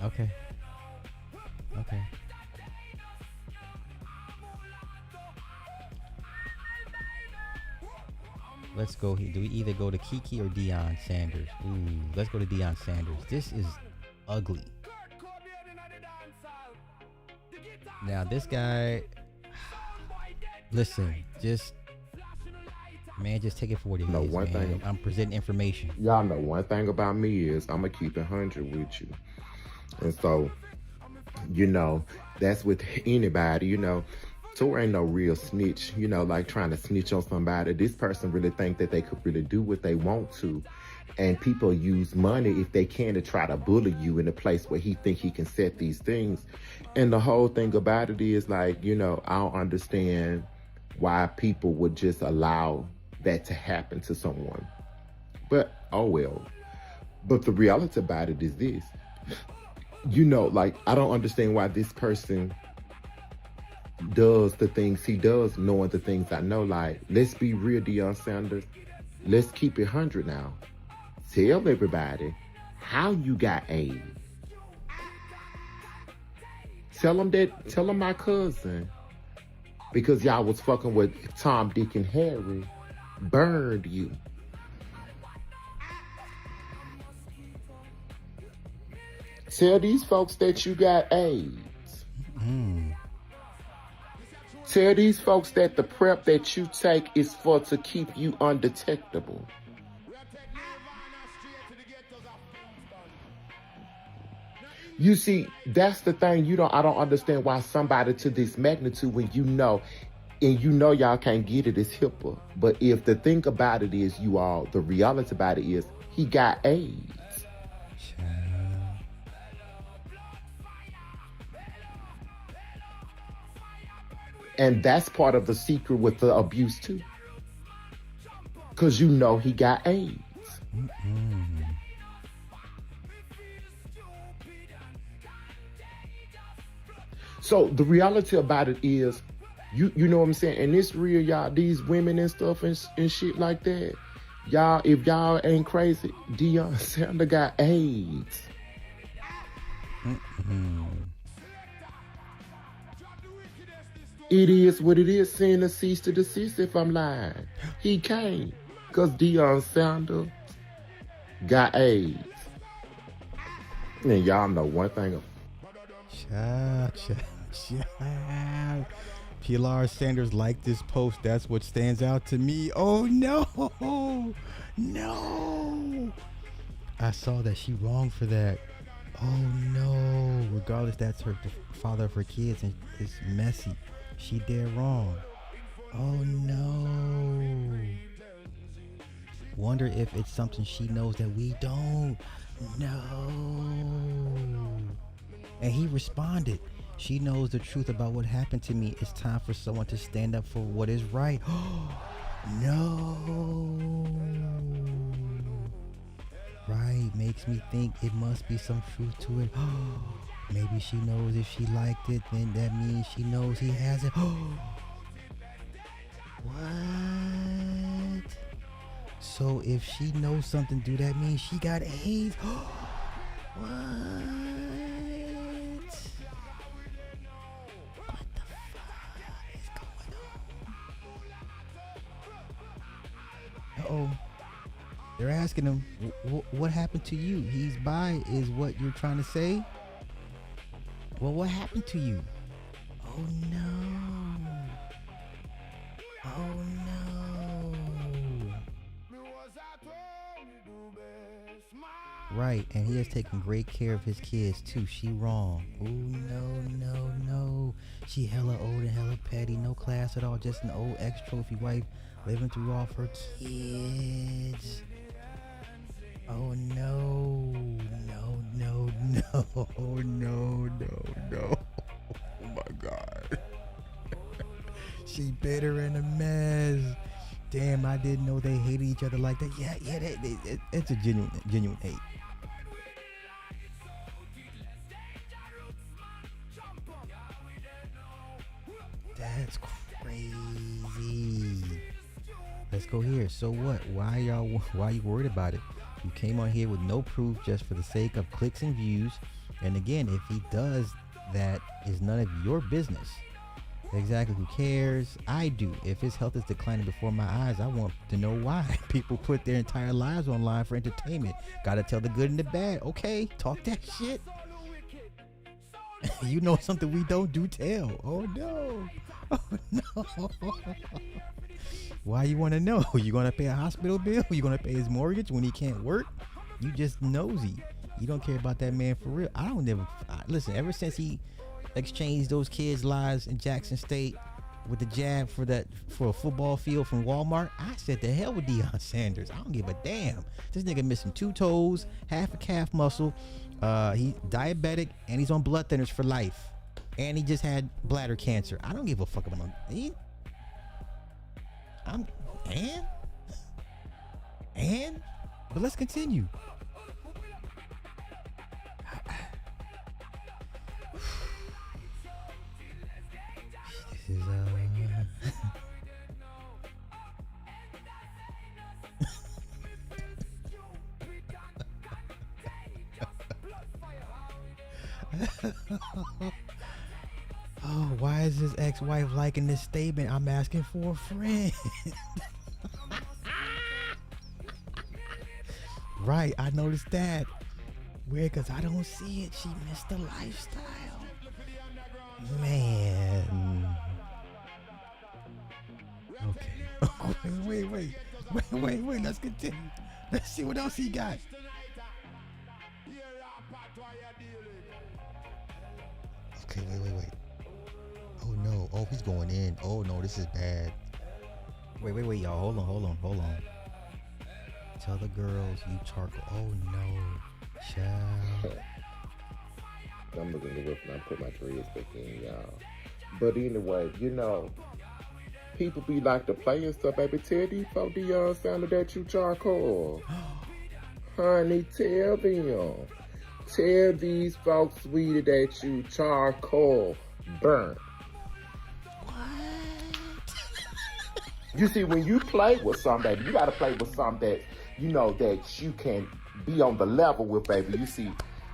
Okay. Let's go here. Do we either go to Kiki or Deion Sanders? Ooh, let's go to Deion Sanders. This is ugly. Now this guy, listen, just take it for what it is, one man. thing. I'm presenting information. Y'all know one thing about me is I'm going to keep it 100 with you. And so, that's with anybody, Tour ain't no real snitch, like trying to snitch on somebody. This person really think that they could really do what they want to. And people use money if they can to try to bully you in a place where he think he can set these things. And the whole thing about it is like, I don't understand why people would just allow that to happen to someone. But, oh well. But the reality about it is this. I don't understand why this person does the things he does, knowing the things I know. Like, let's be real, Deion Sanders. Let's keep it 100 now. Tell everybody how you got AIDS. Tell them my cousin, because y'all was fucking with Tom, Dick, and Harry, burned you. Tell these folks that you got AIDS. Tell these folks that the prep that you take is for to keep you undetectable. You see, that's the thing. I don't understand why somebody to this magnitude, when you know, and you know y'all can't get it, is HIPAA. But if the thing about it is, the reality about it is, he got AIDS. And that's part of the secret with the abuse too. Because you know he got AIDS. So the reality about it is, you know what I'm saying? And it's real, y'all. These women and stuff and shit like that. Y'all, if y'all ain't crazy, Deion Sanders got AIDS. It is what it is. Sin to cease to desist if I'm lying. He can't. Because Deion Sanders got AIDS. And y'all know one thing. Pilar Sanders liked this post. That's what stands out to me. Oh no. No. I saw that she wrong for that. Oh no. Regardless, that's the father of her kids, and it's messy. She did wrong. Oh no. Wonder if it's something she knows that we don't. No. And he responded, she knows the truth about what happened to me. It's time for someone to stand up for what is right. No. Right, makes me think it must be some truth to it. Maybe she knows if she liked it, then that means she knows he has it. What? So if she knows something, do that mean she got AIDS? What? What the fuck is going on? Uh-oh. They're asking him, what happened to you? He's bi, is what you're trying to say? Well, what happened to you? Oh no. Oh no. Right, and he has taken great care of his kids too. She wrong. Oh no. She hella old and hella petty. No class at all. Just an old ex-trophy wife living through all of her kids. Oh no. Oh my God. She bitter and a mess. Damn, I didn't know they hated each other like that. Yeah, it's a genuine hate. That's crazy. Let's go here. So what? Why are you worried about it? You came on here with no proof just for the sake of clicks and views. And again, if he does that, is none of your business. Exactly, who cares? I do. If his health is declining before my eyes, I want to know why. People put their entire lives online for entertainment. Gotta tell the good and the bad. Okay, talk that shit. You know something we don't do, tell. Oh no. Why you want to know? You gonna pay a hospital bill? You gonna pay his mortgage when he can't work? You just nosy. You don't care about that man for real. Listen, ever since he exchanged those kids' lives in Jackson State with the jab for a football field from Walmart, I said the hell with Deion Sanders. I don't give a damn. This nigga missing 2 toes, half a calf muscle. He's diabetic and he's on blood thinners for life. And he just had bladder cancer. I don't give a fuck about him. But let's continue. This is Oh, why is his ex-wife liking this statement? I'm asking for a friend. Right, I noticed that. Weird, because I don't see it. She missed the lifestyle. Man. Wait. Let's continue. Let's see what else he got. Okay, wait. Oh no. Oh, he's going in. Oh no, this is bad. Wait, y'all. Hold on. Tell the girls you charcoal. Oh no. Child. I'm looking at the whip and I put my dreads back in, y'all. But anyway, you know, people be like to play and stuff, baby. Tell these folks Dion sounded that you charcoal. Honey, tell them. Tell these folks, sweetie, that you charcoal burnt. You see, when you play with something, baby, you got to play with something that, you know, that you can be on the level with, baby. You see,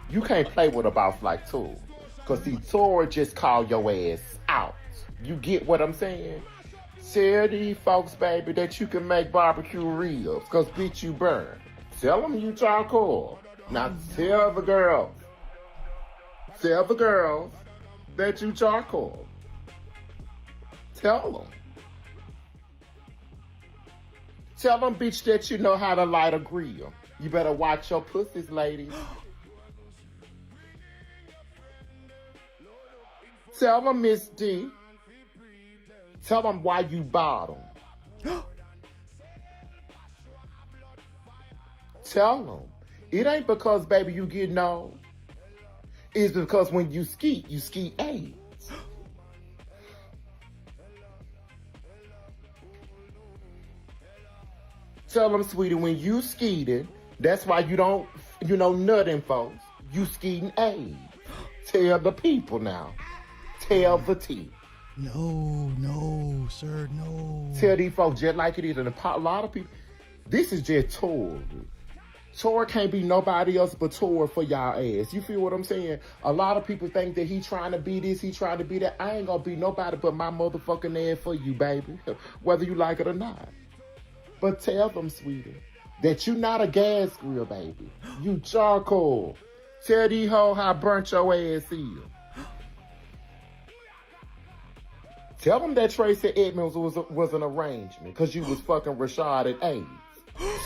you can't play with a boss like Tor. Because, see, Tor just call your ass out. You get what I'm saying? Tell these folks, baby, that you can make barbecue ribs. Because, bitch, you burn. Tell them you charcoal. Now, tell the girls that you charcoal. Tell them. Tell them, bitch, that you know how to light a grill. You better watch your pussies, ladies. Tell them, Miss D. Tell them why you bottom. Tell them. It ain't because, baby, you getting old. It's because when you skeet AIDS. Tell them, sweetie, when you skeeting, that's why you don't, nutting folks. You skeeting AIDS. Tell the people now. Tell the tea. No, sir, no. Tell these folks just like it is. And a lot of people, this is just Tor. Tor can't be nobody else but Tor for y'all ass. You feel what I'm saying? A lot of people think that he trying to be this, he trying to be that. I ain't gonna be nobody but my motherfucking ass for you, baby. Whether you like it or not. But tell them, sweetie, that you not a gas grill, baby. You charcoal. Tell these hoes how burnt your ass is. Tell them that Tracy Edmonds was an arrangement because you was fucking Rashad at AIDS.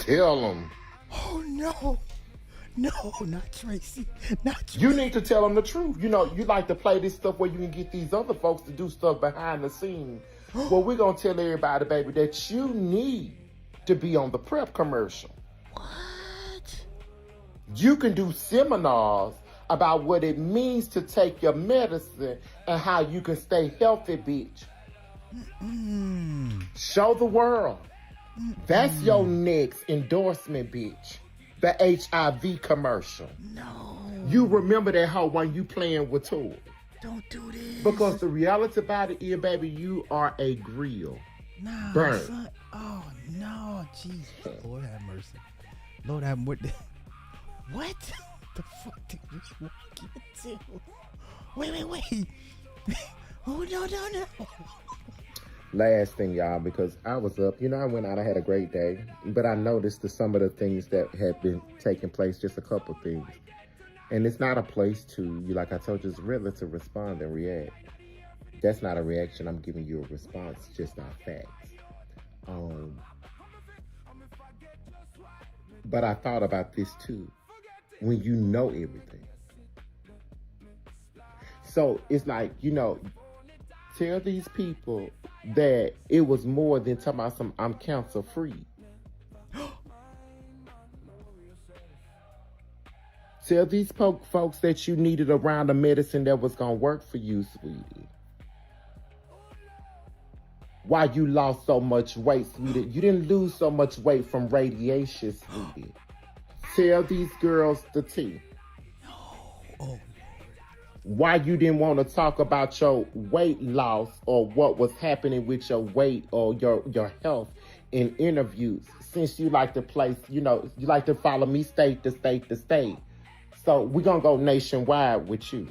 Tell them. Oh, no. No, not Tracy. Not Tracy. You need to tell them the truth. You know, you like to play this stuff where you can get these other folks to do stuff behind the scenes. Well, we're going to tell everybody, baby, that you need to be on the prep commercial. What? You can do seminars about what it means to take your medicine and how you can stay healthy, bitch. Show the world. That's your next endorsement, bitch. The HIV commercial. No. You remember that hoe when you playing with Tor. Don't do this. Because the reality about it is, baby, you are a grill. Nah, burn. Son. Oh, no. Jesus. Lord have mercy. Lord have mercy. What? The fuck did you walk into? Wait. Oh, no. Last thing, y'all, because I was up, I went out, I had a great day, but I noticed some of the things that had been taking place, just a couple things. And it's not a place to, like I told you, it's really to respond and react. That's not a reaction, I'm giving you a response, just not facts. But I thought about this too. When you know everything. So it's like, tell these people that it was more than talking about I'm cancer free. Tell these folks that you needed around the medicine that was going to work for you, sweetie. Why you lost so much weight, sweetie. You didn't lose so much weight from radiation, sweetie. Tell these girls the tea. No. Oh. Why you didn't want to talk about your weight loss or what was happening with your weight or your health in interviews, since you like to place, you like to follow me state to state to state. So we're going to go nationwide with you.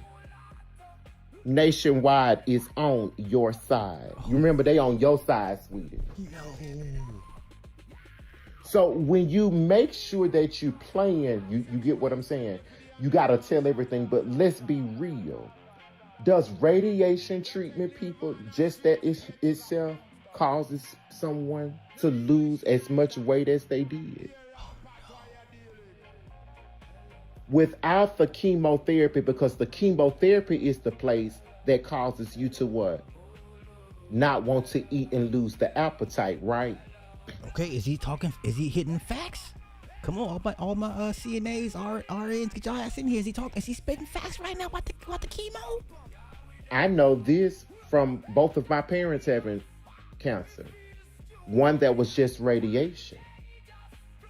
Nationwide is on your side. You remember they on your side, sweetie. No. So when you make sure that you playing, you get what I'm saying? You got to tell everything, but let's be real. Does radiation treatment, people, just that itself causes someone to lose as much weight as they did. Without the chemotherapy, because the chemotherapy is the place that causes you to what? Not want to eat and lose the appetite, right? Okay, is he hitting facts? Come on, all my CNAs, RNs, get y'all ass in here. Is he spitting facts right now about the chemo? I know this from both of my parents having cancer. One that was just radiation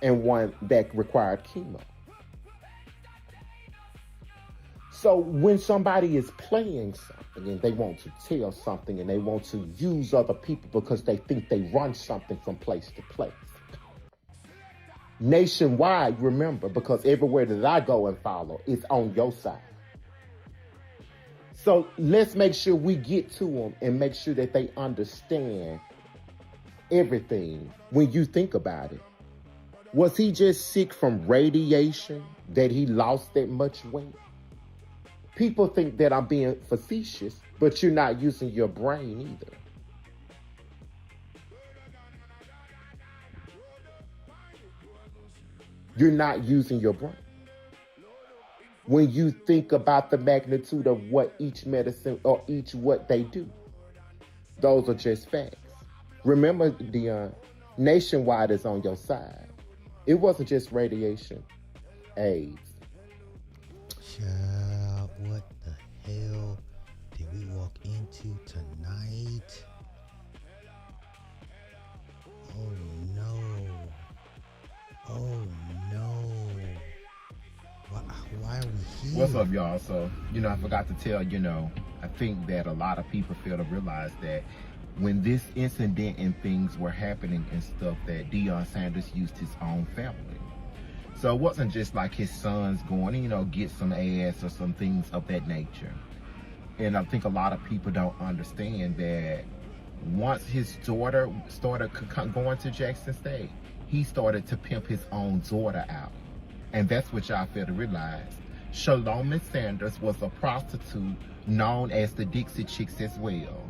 and one that required chemo. So when somebody is playing something and they want to tell something and they want to use other people because they think they run something from place to place. Nationwide, remember, because everywhere that I go and follow, it's on your side. So let's make sure we get to them and make sure that they understand everything when you think about it. Was he just sick from radiation that he lost that much weight? People think that I'm being facetious, but you're not using your brain either. You're not using your brain. When you think about the magnitude of what each medicine or each what they do, those are just facts. Remember, Dion, Nationwide is on your side. It wasn't just radiation, AIDS. Child, what the hell did we walk into tonight? Oh no. Oh no. Why are we here? What's up, y'all? So, I forgot to tell, I think that a lot of people fail to realize that when this incident and things were happening and stuff, that Deion Sanders used his own family. So it wasn't just like his sons going to, get some ass or some things of that nature. And I think a lot of people don't understand that once his daughter started going to Jackson State, he started to pimp his own daughter out. And that's what y'all fail to realize. Shaloma Sanders was a prostitute known as the Dixie Chicks as well.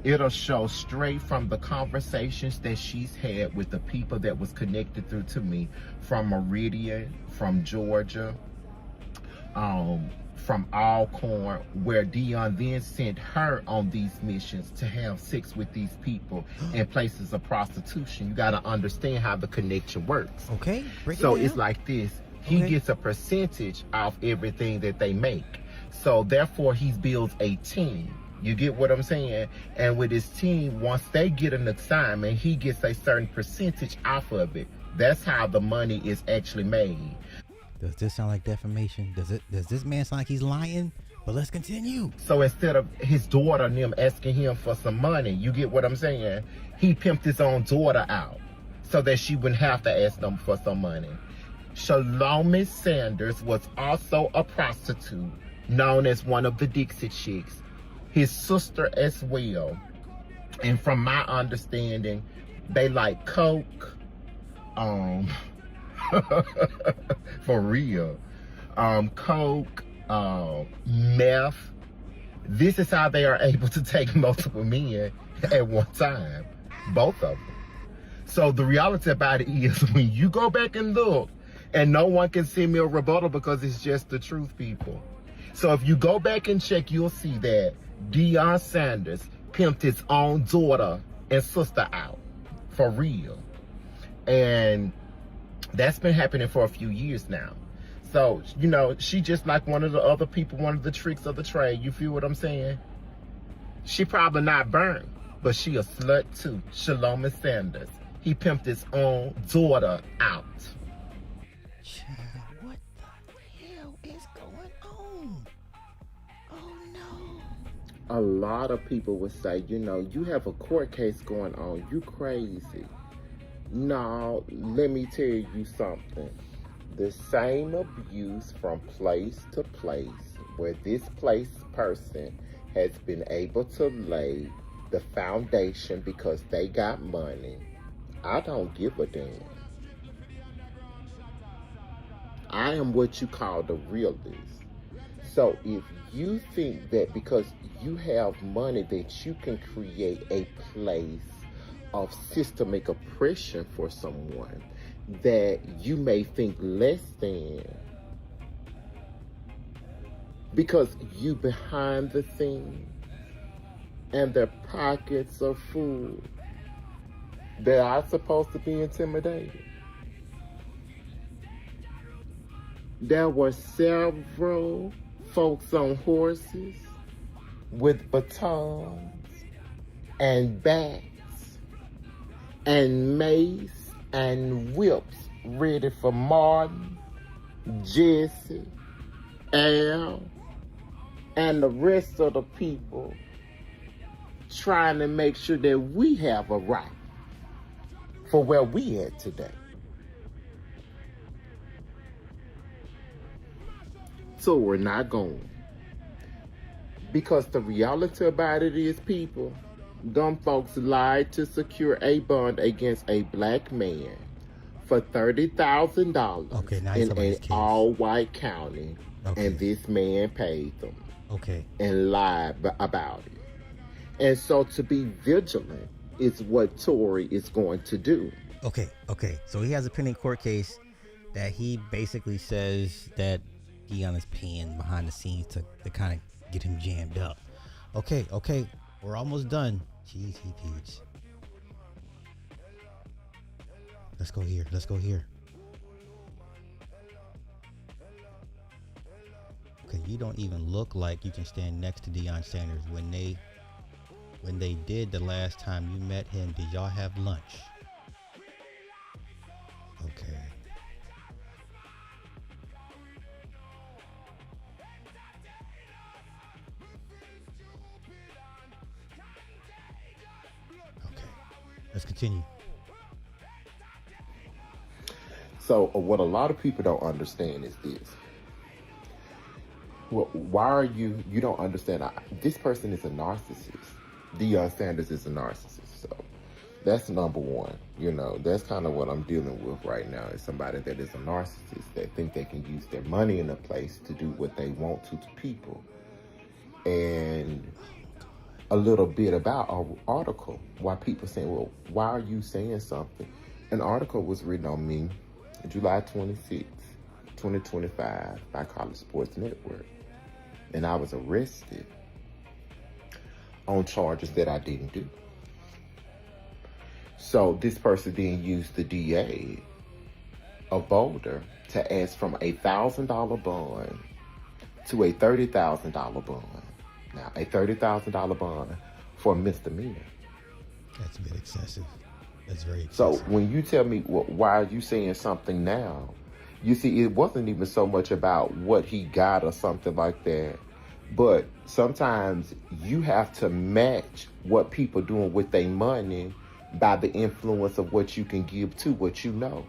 It'll show straight from the conversations that she's had with the people that was connected through to me from Meridian, from Georgia, from Alcorn, where Deion then sent her on these missions to have sex with these people in places of prostitution. You got to understand how the connection works. Okay. So it's like this. He gets a percentage of everything that they make. So therefore, he builds a team. You get what I'm saying? And with his team, once they get an assignment, he gets a certain percentage off of it. That's how the money is actually made. Does this sound like defamation? Does this man sound like he's lying? But let's continue. So instead of his daughter and them asking him for some money, you get what I'm saying? He pimped his own daughter out so that she wouldn't have to ask them for some money. Shaloma Sanders was also a prostitute known as one of the Dixie Chicks. His sister as well. And from my understanding, they like coke, for real, coke, meth. This is how they are able to take multiple men at one time, both of them. So the reality about it is, when you go back and look, and no one can send me a rebuttal because it's just the truth, people. So if you go back and check, you'll see that Deion Sanders pimped his own daughter and sister out, for real. And that's been happening for a few years now. So, she just like one of the other people, one of the tricks of the trade. You feel what I'm saying? She probably not burned, but she a slut too. Shaloma Sanders. He pimped his own daughter out. Child, what the hell is going on? Oh no. A lot of people would say, you have a court case going on. You crazy. No, let me tell you something. The same abuse from place to place, where this person has been able to lay the foundation because they got money. I don't give a damn. I am what you call the realist. So if you think that because you have money that you can create a place of systemic oppression for someone that you may think less than because you behind the scenes and their pockets are full, they are supposed to be intimidated. There were several folks on horses with batons and bats and mace and whips ready for Martin, Jesse, Al, and the rest of the people trying to make sure that we have a right for where we at today. So we're not going. Because the reality about it is, people, them folks lied to secure a bond against a black man for $30,000 in an all-white county, and this man paid them. And lied about it. And so to be vigilant is what Tory is going to do. Okay. So he has a pending court case that he basically says that Dion is paying behind the scenes to kind of get him jammed up. Okay. We're almost done. Jeez, Peach. Let's go here. Okay, you don't even look like you can stand next to Deion Sanders. When they did the last time you met him, did y'all have lunch? Okay. Let's continue. So what a lot of people don't understand is this. Well, why are you don't understand. This person is a narcissist. Deion Sanders is a narcissist. So that's number one. That's kind of what I'm dealing with right now, is somebody that is a narcissist that think they can use their money in a place to do what they want to people. And a little bit about an article, why people saying, well, why are you saying something? An article was written on me July 26, 2025 by College Sports Network. And I was arrested on charges that I didn't do. So this person then used the DA of Boulder to ask from a $1,000 bond to a $30,000 bond. Now, a $30,000 bond for a misdemeanor. That's a bit excessive. That's very excessive. So when you tell me, well, why are you saying something now? You see, it wasn't even so much about what he got or something like that. But sometimes you have to match what people doing with their money by the influence of what you can give to what you know.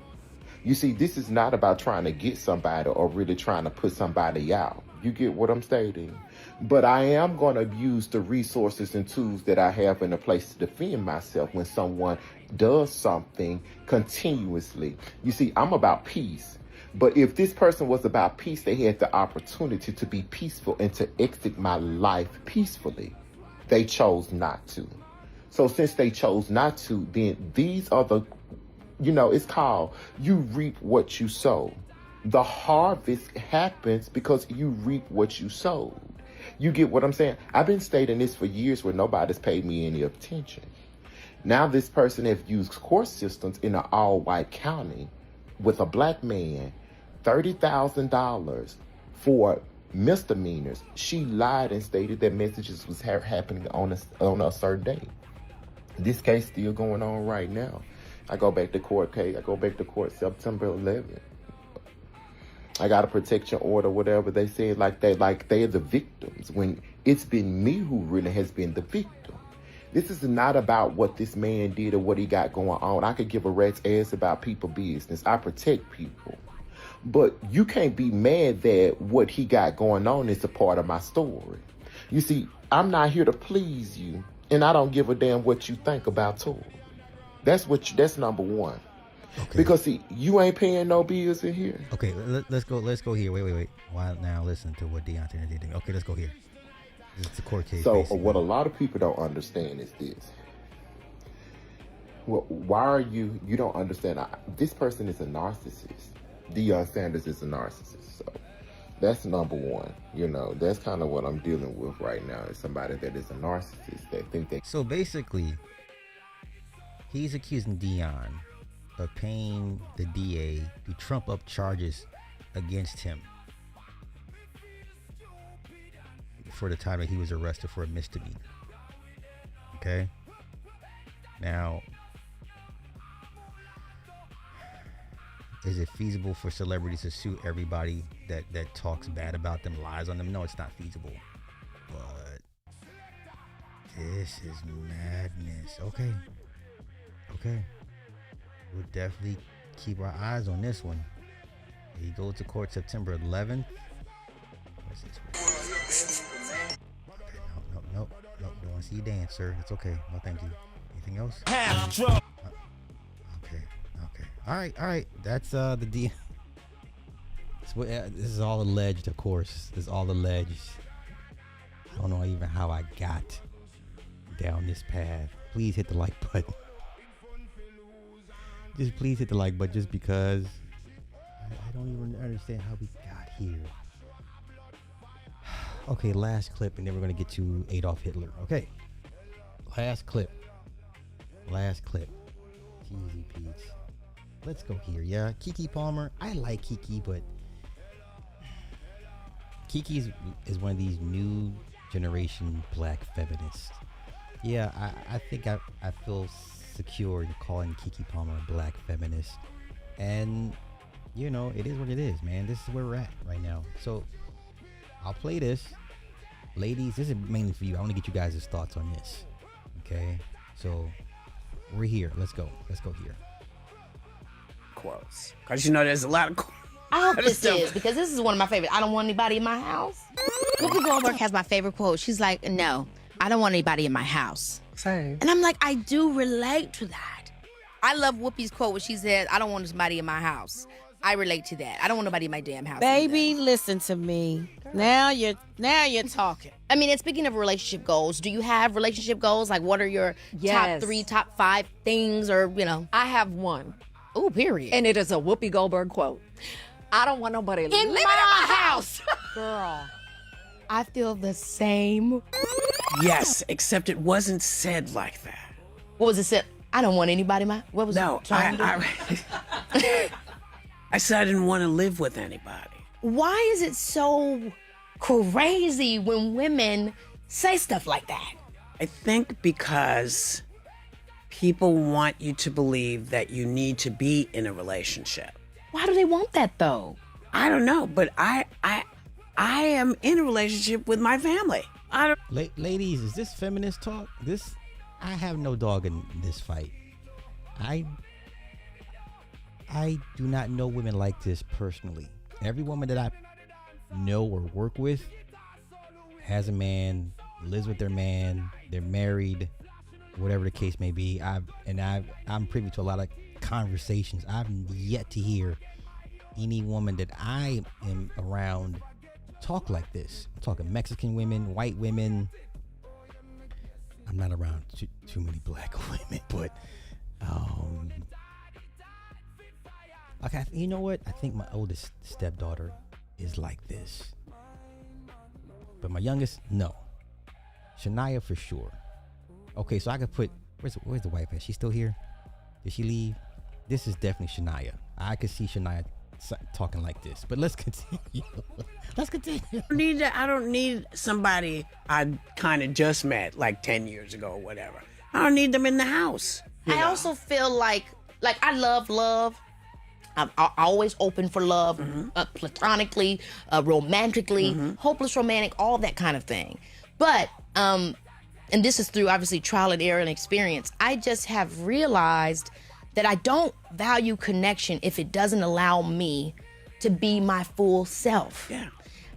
You see, this is not about trying to get somebody or really trying to put somebody out. You get what I'm stating? But I am going to use the resources and tools that I have in a place to defend myself when someone does something continuously. You see, I'm about peace. But if this person was about peace, they had the opportunity to be peaceful and to exit my life peacefully. They chose not to. So since they chose not to, then these are the, it's called, you reap what you sow. The harvest happens because you reap what you sowed. You get what I'm saying? I've been stating this for years where nobody's paid me any attention. Now this person has used court systems in an all-white county with a black man, $30,000 for misdemeanors. She lied and stated that messages was happening on a certain day. This case still going on right now. I go back to court September 11th. I got a protection order, whatever they said, like they're the victims, when it's been me who really has been the victim. This is not about what this man did or what he got going on. I could give a rat's ass about people business. I protect people. But you can't be mad that what he got going on is a part of my story. You see, I'm not here to please you, and I don't give a damn what you think about Tory. That's number one. Okay. Because see, you ain't paying no bills in here. Okay, let's go here. Wait. Why now? Listen to what Deion Sanders did. Okay, let's go here. It's a court case. So basically. What a lot of people don't understand is this. Well, why are you don't understand. This person is a narcissist. Deion Sanders is a narcissist. So that's number one. You know, that's kind of what I'm dealing with right now, is somebody that is a narcissist that think they... So basically, he's accusing Deion of paying the DA to trump up charges against him for the time that he was arrested for a misdemeanor. Okay? Now, is it feasible for celebrities to sue everybody that talks bad about them, lies on them? No, it's not feasible. But this is madness. Okay. We'll definitely keep our eyes on this one. He goes to court September 11th. What's this? Okay, no. Don't want to see you dance, sir. It's okay. No, thank you. Anything else? Okay. All right. That's the D. This is all alleged, of course. This is all alleged. I don't know even how I got down this path. Please hit the like button. Just please hit the like button, just because I don't even understand how we got here. Okay, last clip, and then we're gonna get to Adolf Hitler. Okay, last clip. Easy Pete's. Let's go here. Yeah, Keke Palmer. I like Keke, but Keke is one of these new generation black feminists. Yeah, I think I feel secure in calling Keke Palmer a black feminist. And, you know, it is what it is, man. This is where we're at right now. So, I'll play this. Ladies, this is mainly for you. I want to get you guys' thoughts on this. Okay? So, we're here. Let's go here. Quotes. Because, you know, there's a lot of quotes. I hope this is, because this is one of my favorites. I don't want anybody in my house. Whoopi Goldberg has my favorite quote. She's like, no, I don't want anybody in my house. Same. And I'm like, I do relate to that. I love Whoopi's quote when she said, I don't want somebody in my house. I relate to that. I don't want nobody in my damn house. Baby, listen to me. Now you're talking. I mean, and speaking of relationship goals, do you have relationship goals? Like, what are your top 3, top 5 things, or, you know? I have one. Ooh, period. And it is a Whoopi Goldberg quote. I don't want nobody living in my house. Girl, I feel the same. Yes, except it wasn't said like that. What was it said? I don't want anybody in my... What was no, it? I said I didn't want to live with anybody. Why is it so crazy when women say stuff like that? I think because people want you to believe that you need to be in a relationship. Why do they want that, though? I don't know, but I am in a relationship with my family. Ladies, is this feminist talk? I have no dog in this fight. I do not know women like this personally. Every woman that I know or work with has a man, lives with their man, they're married, whatever the case may be. I'm privy to a lot of conversations. I've yet to hear any woman that I am around talk like this. I'm talking Mexican women, white women. I'm not around too many black women, but okay, you know what? I think my oldest stepdaughter is like this, but my youngest, no. Shania for sure. Okay, so I could put where's the wife at? She's still here? Did she leave? This is definitely Shania. I could see Shania talking like this, but let's continue. I don't need somebody I kind of just met like 10 years ago or whatever. I don't need them in the house. I also feel like I love love. I'm always open for love, platonically, romantically, hopeless romantic, all that kind of thing. But, and this is through obviously trial and error and experience, I just have realized that I don't value connection if it doesn't allow me to be my full self. Yeah.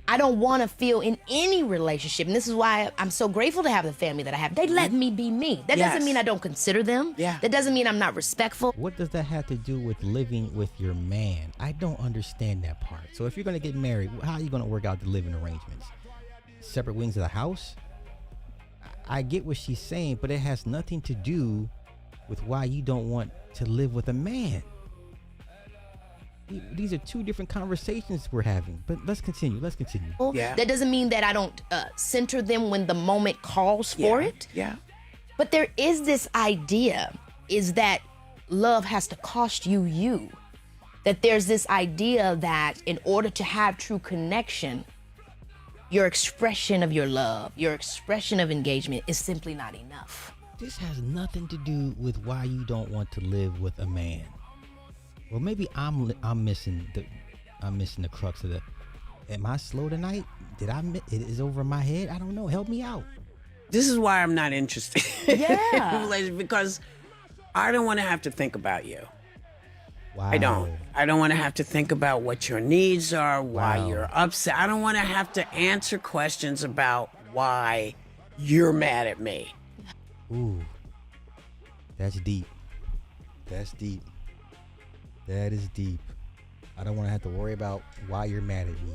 I don't want to feel in any relationship, and this is why I'm so grateful to have the family that I have. They let me be me. That doesn't mean I don't consider them. Yeah. That doesn't mean I'm not respectful. What does that have to do with living with your man? I don't understand that part. So if you're going to get married, how are you going to work out the living arrangements? Separate wings of the house? I get what she's saying, but it has nothing to do with why you don't want to live with a man. These are two different conversations we're having, but let's continue. That doesn't mean that I don't center them when the moment calls for it. Yeah. But there is this idea is that love has to cost you. That there's this idea that in order to have true connection, your expression of your love, your expression of engagement is simply not enough. This has nothing to do with why you don't want to live with a man. Well, maybe I'm missing the crux of the. Am I slow tonight? It is over my head? I don't know. Help me out. This is why I'm not interested. Yeah. Because I don't want to have to think about you. Wow. I don't want to have to think about what your needs are, why you're upset. I don't want to have to answer questions about why you're mad at me. Ooh. That's deep. That is deep. I don't want to have to worry about why you're mad at me.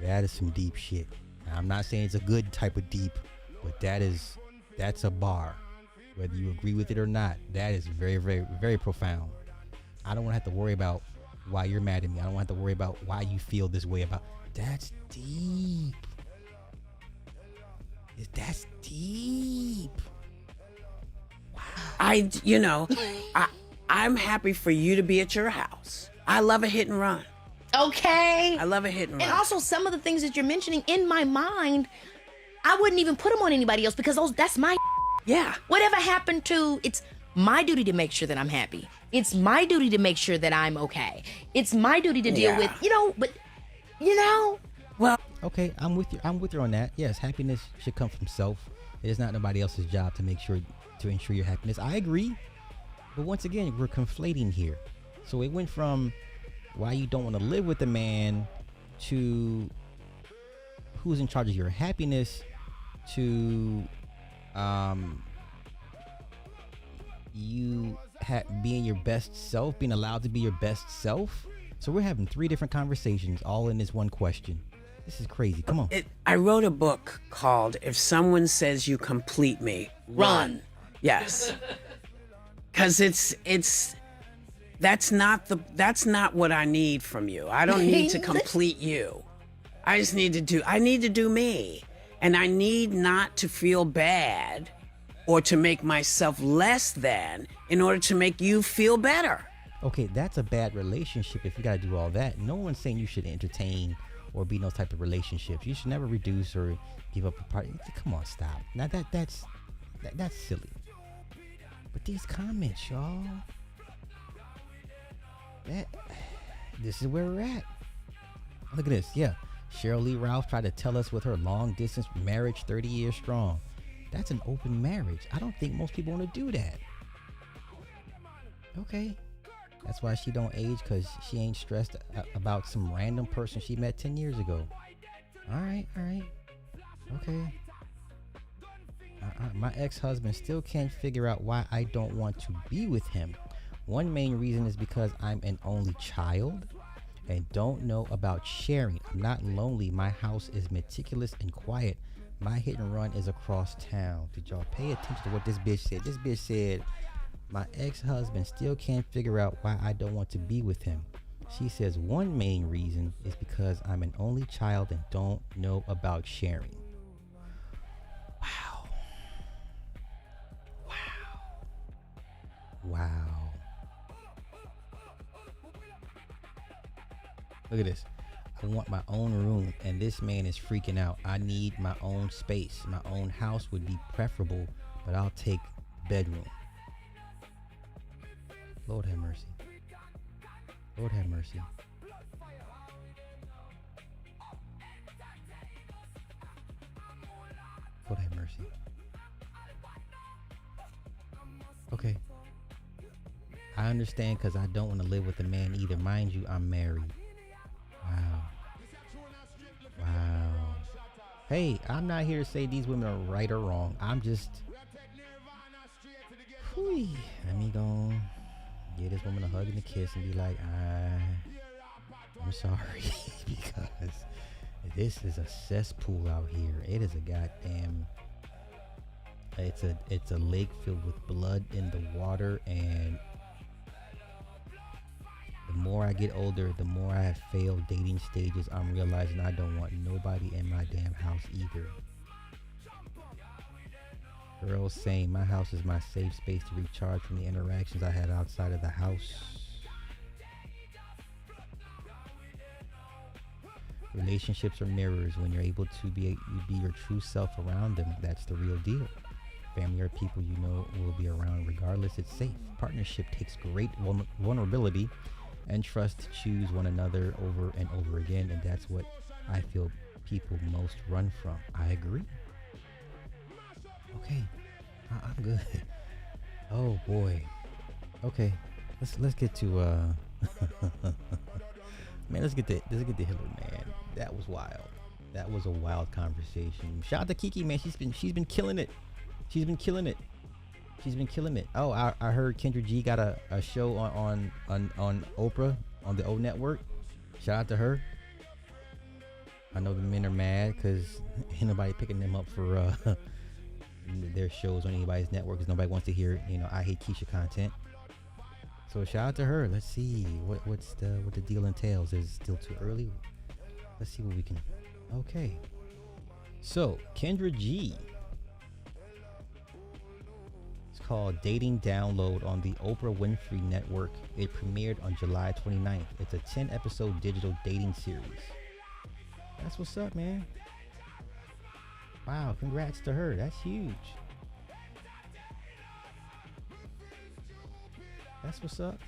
That is some deep shit. Now, I'm not saying it's a good type of deep, but that's a bar. Whether you agree with it or not, that is very, very, very profound. I don't want to have to worry about why you're mad at me. I don't want to have to worry about why you feel this way about. That's deep. That's deep. I'm happy for you to be at your house. I love a hit and run. Okay. I love a hit and run. And also some of the things that you're mentioning in my mind, I wouldn't even put them on anybody else because that's my. Yeah. Whatever happened to, it's my duty to make sure that I'm happy. It's my duty to make sure that I'm okay. It's my duty to deal with, Well, okay, I'm with you on that. Yes, happiness should come from self. It is not nobody else's job to ensure your happiness. I agree. But once again, we're conflating here. So it went from why you don't want to live with a man to who's in charge of your happiness to you being your best self, being allowed to be your best self. So we're having 3 different conversations all in this one question. This is crazy. Come on. I wrote a book called If Someone Says You Complete Me, Run. Yes. Because that's not what I need from you. I don't need to complete you. I need to do me. And I need not to feel bad or to make myself less than in order to make you feel better. Okay, that's a bad relationship if you got to do all that. No one's saying you should entertain or be no type of relationships. You should never reduce or give up a part. Come on, stop. Now that's silly. But these comments, y'all. This is where we're at. Look at this. Yeah. Cheryl Lee Ralph tried to tell us with her long distance marriage 30 years strong. That's an open marriage. I don't think most people want to do that. Okay. That's why she don't age, because she ain't stressed about some random person she met 10 years ago. All right. Okay. My ex-husband still can't figure out why I don't want to be with him. One main reason is because I'm an only child and don't know about sharing. I'm not lonely. My house is meticulous and quiet. My hit and run is across town. Did y'all pay attention to what this bitch said? This bitch said, my ex-husband still can't figure out why I don't want to be with him. She says one main reason is because I'm an only child and don't know about sharing. Wow. Look at this. I want my own room, and this man is freaking out. I need my own space. My own house would be preferable, but I'll take bedroom. Lord have mercy. Lord have mercy. Lord have mercy. Okay. I understand, because I don't want to live with a man either. Mind you, I'm married. Wow. Hey, I'm not here to say these women are right or wrong. I'm just... Let me go give this woman a hug and a kiss and be like, I'm sorry. Because this is a cesspool out here. It is a goddamn... It's a lake filled with blood in the water, and the more I get older, the more I have failed dating stages, I'm realizing I don't want nobody in my damn house either. Girls saying my house is my safe space to recharge from the interactions I had outside of the house. Relationships are mirrors. When you're able to be your true self around them, that's the real deal. Family are people you know will be around regardless. It's safe. Partnership takes great vulnerability and trust to choose one another over and over again, and that's what I feel people most run from. I agree. Okay, I'm good. Oh boy. Okay, let's get to man. Let's get to Hillary, man. That was wild. That was a wild conversation. Shout out to Kiki, man. She's been killing it. She's been killing it. Oh, I heard Kendra G got a show on Oprah on the O Network. Shout out to her. I know the men are mad because ain't nobody picking them up for their shows on anybody's network because nobody wants to hear, I Hate Keisha content. So shout out to her. Let's see what the deal entails. Is it still too early? Let's see what we can. Okay. So Kendra G. It's called Dating Download on the Oprah Winfrey Network. It premiered on July 29th. It's a 10-episode digital dating series. That's what's up, man. Wow, congrats to her. That's huge. That's what's up.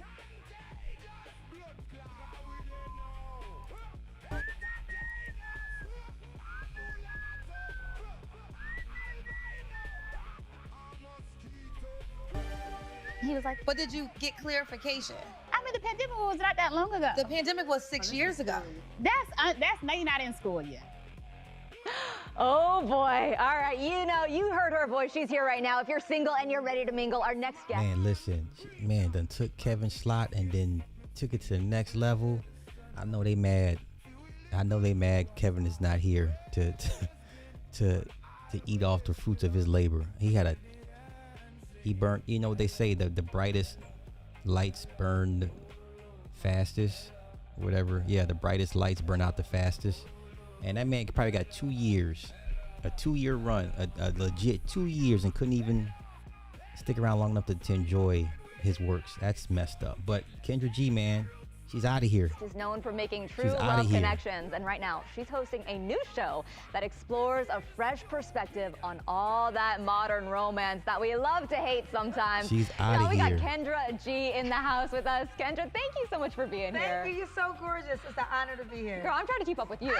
He was like, but did you get clarification? I mean, the pandemic was not that long ago. The pandemic was 6 years ago. That's now you're not in school yet. Oh boy. All right. You heard her voice. She's here right now. If you're single and you're ready to mingle, our next guest. Man, listen. Man, done took Kevin's slot and then took it to the next level. I know they mad. Kevin is not here to eat off the fruits of his labor. He burnt, what they say, the brightest lights burn the fastest, whatever. Yeah, the brightest lights burn out the fastest. And that man probably got 2 years, a 2-year run, a legit 2 years, and couldn't even stick around long enough to enjoy his works. That's messed up. But Kendra G, man, she's out of here. She's known for making true love connections, and right now she's hosting a new show that explores a fresh perspective on all that modern romance that we love to hate sometimes. She's out of here. We got Kendra G in the house with us. Kendra, thank you so much for being here. Thank you. You're so gorgeous. It's an honor to be here. Girl, I'm trying to keep up with you.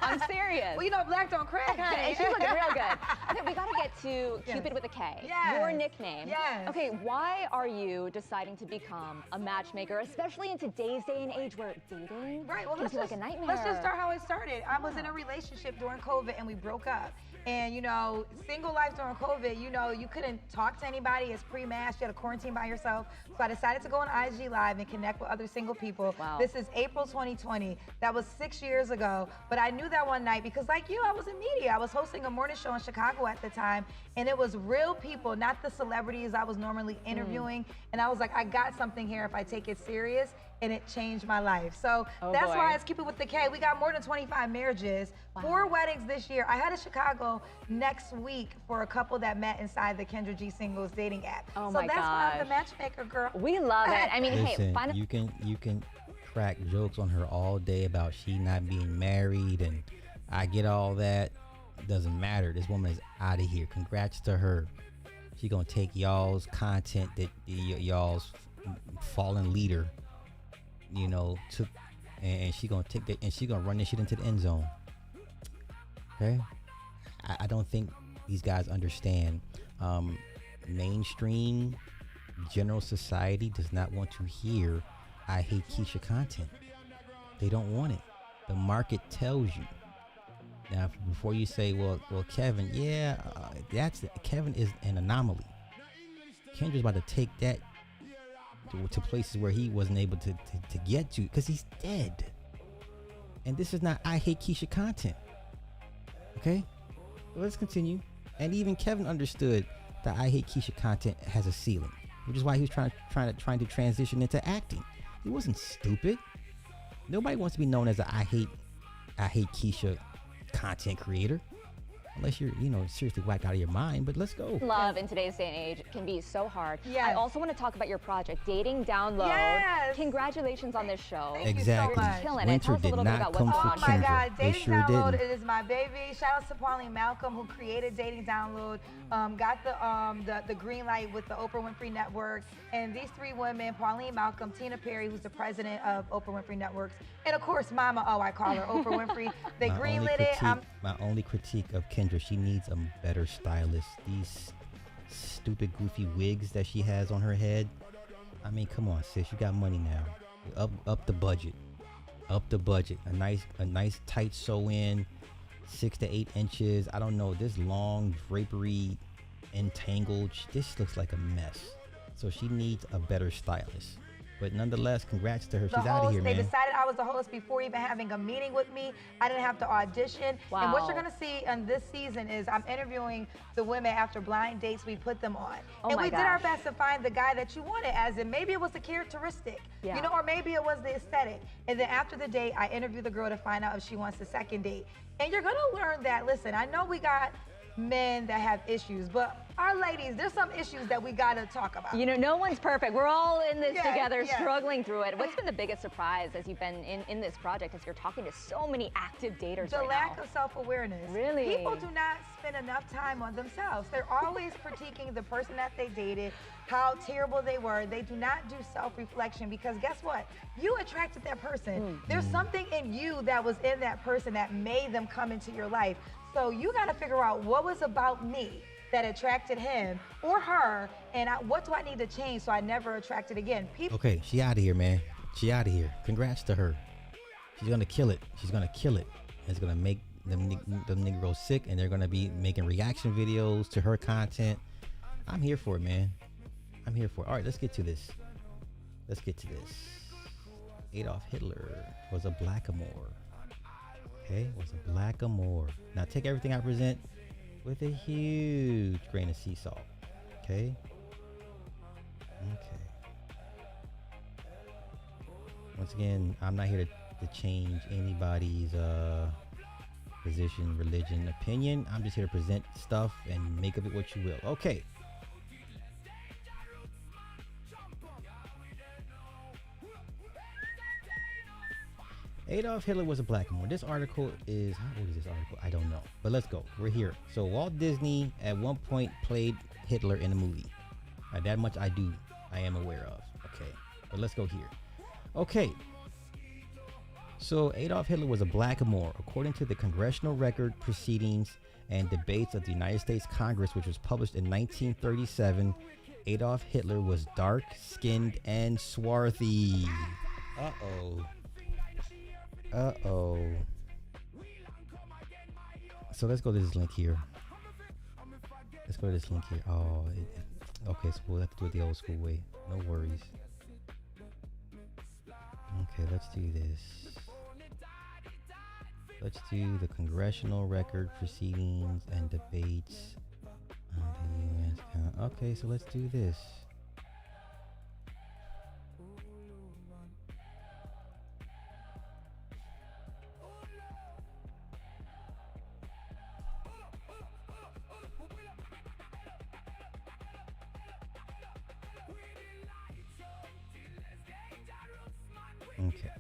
I'm serious. Well, black don't crack, honey. And she's looking real good. Okay, we gotta get to Cupid with a K. Yes. Your nickname. Yes. Okay, why are you deciding to become a matchmaker, especially in today's day and age where dating can feel like a nightmare? Let's just start how it started. I was in a relationship during COVID and we broke up. And single life during COVID, you couldn't talk to anybody. It's pre-mass. You had to quarantine by yourself. So I decided to go on IG Live and connect with other single people. Wow. This is April 2020. That was 6 years ago. But I knew that one night because like you, I was in media. I was hosting a morning show in Chicago at the time. And it was real people, not the celebrities I was normally interviewing. And I was like, I got something here if I take it serious. And it changed my life. So that's why it's Cupid with the K. We got more than 25 marriages, 4 weddings this year. I head to Chicago next week for a couple that met inside the Kendra G Singles dating app. Oh so my that's why I'm the gosh. matchmaker, girl. We love it. I mean, Listen, hey, you can crack jokes on her all day about she not being married, and I get all that. It doesn't matter. This woman is out of here. Congrats to her. She gonna take y'all's content that y'all's fallen leader took, and she gonna take that and she gonna run this shit into the end zone. Okay, I don't think these guys understand. Mainstream general society does not want to hear I Hate Keisha content. They don't want it. The market tells you. Now, before you say, well, Kevin, Kevin is an anomaly. Kendra's about to take that to places where he wasn't able to get to because he's dead. And this is not I Hate Keisha content. Okay, well, let's continue. And even Kevin understood that I Hate Keisha content has a ceiling, which is why he was trying to transition into acting. He wasn't stupid. Nobody wants to be known as a I Hate Keisha content creator. Unless you're, seriously whacked out of your mind, but let's go. Love in today's day and age can be so hard. Yes. I also want to talk about your project, Dating Download. Yes. Congratulations on this show. Exactly. You're killing it. Winter Tell us a did little bit not about come what's for on. Oh my Kendra. God, They Dating sure Download didn't. is my baby. Shout out to Pauline Malcolm who created Dating Download. Got the green light with the Oprah Winfrey Network. And these three women, Pauline Malcolm, Tina Perry, who's the president of Oprah Winfrey Networks, and of course Mama O, I call her, Oprah Winfrey. They greenlit it. My only critique of Kendra, she needs a better stylist. These stupid goofy wigs that she has on her head. I mean, come on, sis, you got money now. Up the budget. Up the budget. A nice tight sew in, 6 to 8 inches. I don't know, this long drapery entangled. This looks like a mess. So she needs a better stylist. But nonetheless, congrats to her. She's out of here, man. They decided I was the host before even having a meeting with me. I didn't have to audition. Wow. And what you're gonna see in this season is I'm interviewing the women after blind dates we put them on. Oh and my we did our gosh. best to find the guy that you wanted, as in maybe it was the characteristic, Yeah. or maybe it was the aesthetic. And then after the date, I interview the girl to find out if she wants the second date. And you're gonna learn that, listen, I know we got men that have issues, but our ladies, there's some issues that we gotta talk about. No one's perfect. We're all in this Yes, together, yes. struggling through it. What's been the biggest surprise as you've been in this project, as you're talking to so many active daters The right lack now? of self-awareness. Really? People do not spend enough time on themselves. They're always critiquing the person that they dated, how terrible they were. They do not do self-reflection because guess what? You attracted that person. There's something in you that was in that person that made them come into your life. So you got to figure out what was about me that attracted him or her, and what do I need to change so I never attract it again? Okay, she out of here, man. She out of here. Congrats to her. She's gonna kill it. She's gonna kill it. It's gonna make them Negroes sick, and they're gonna be making reaction videos to her content. I'm here for it, man. I'm here for it. All right, let's get to this. Adolf Hitler was a Blackamoor. Okay, was a Blackamoor. Now take everything I present with a huge grain of sea salt. Okay. Once again, I'm not here to change anybody's position, religion, opinion. I'm just here to present stuff and make of it what you will. Okay. Adolf Hitler was a Blackamoor. This article is, how old is this article? I don't know. But let's go. We're here. So Walt Disney at one point played Hitler in a movie. That much I am aware of. Okay. But let's go here. Okay. So Adolf Hitler was a Blackamoor. According to the Congressional Record Proceedings and Debates of the United States Congress, which was published in 1937, Adolf Hitler was dark-skinned and swarthy. Uh-oh. So let's go to this link here. Oh, okay, so we'll have to do it the old school way. No worries. Okay, let's do this. Let's do the Congressional Record Proceedings and Debates of the U.S. Okay, so let's do this. Okay.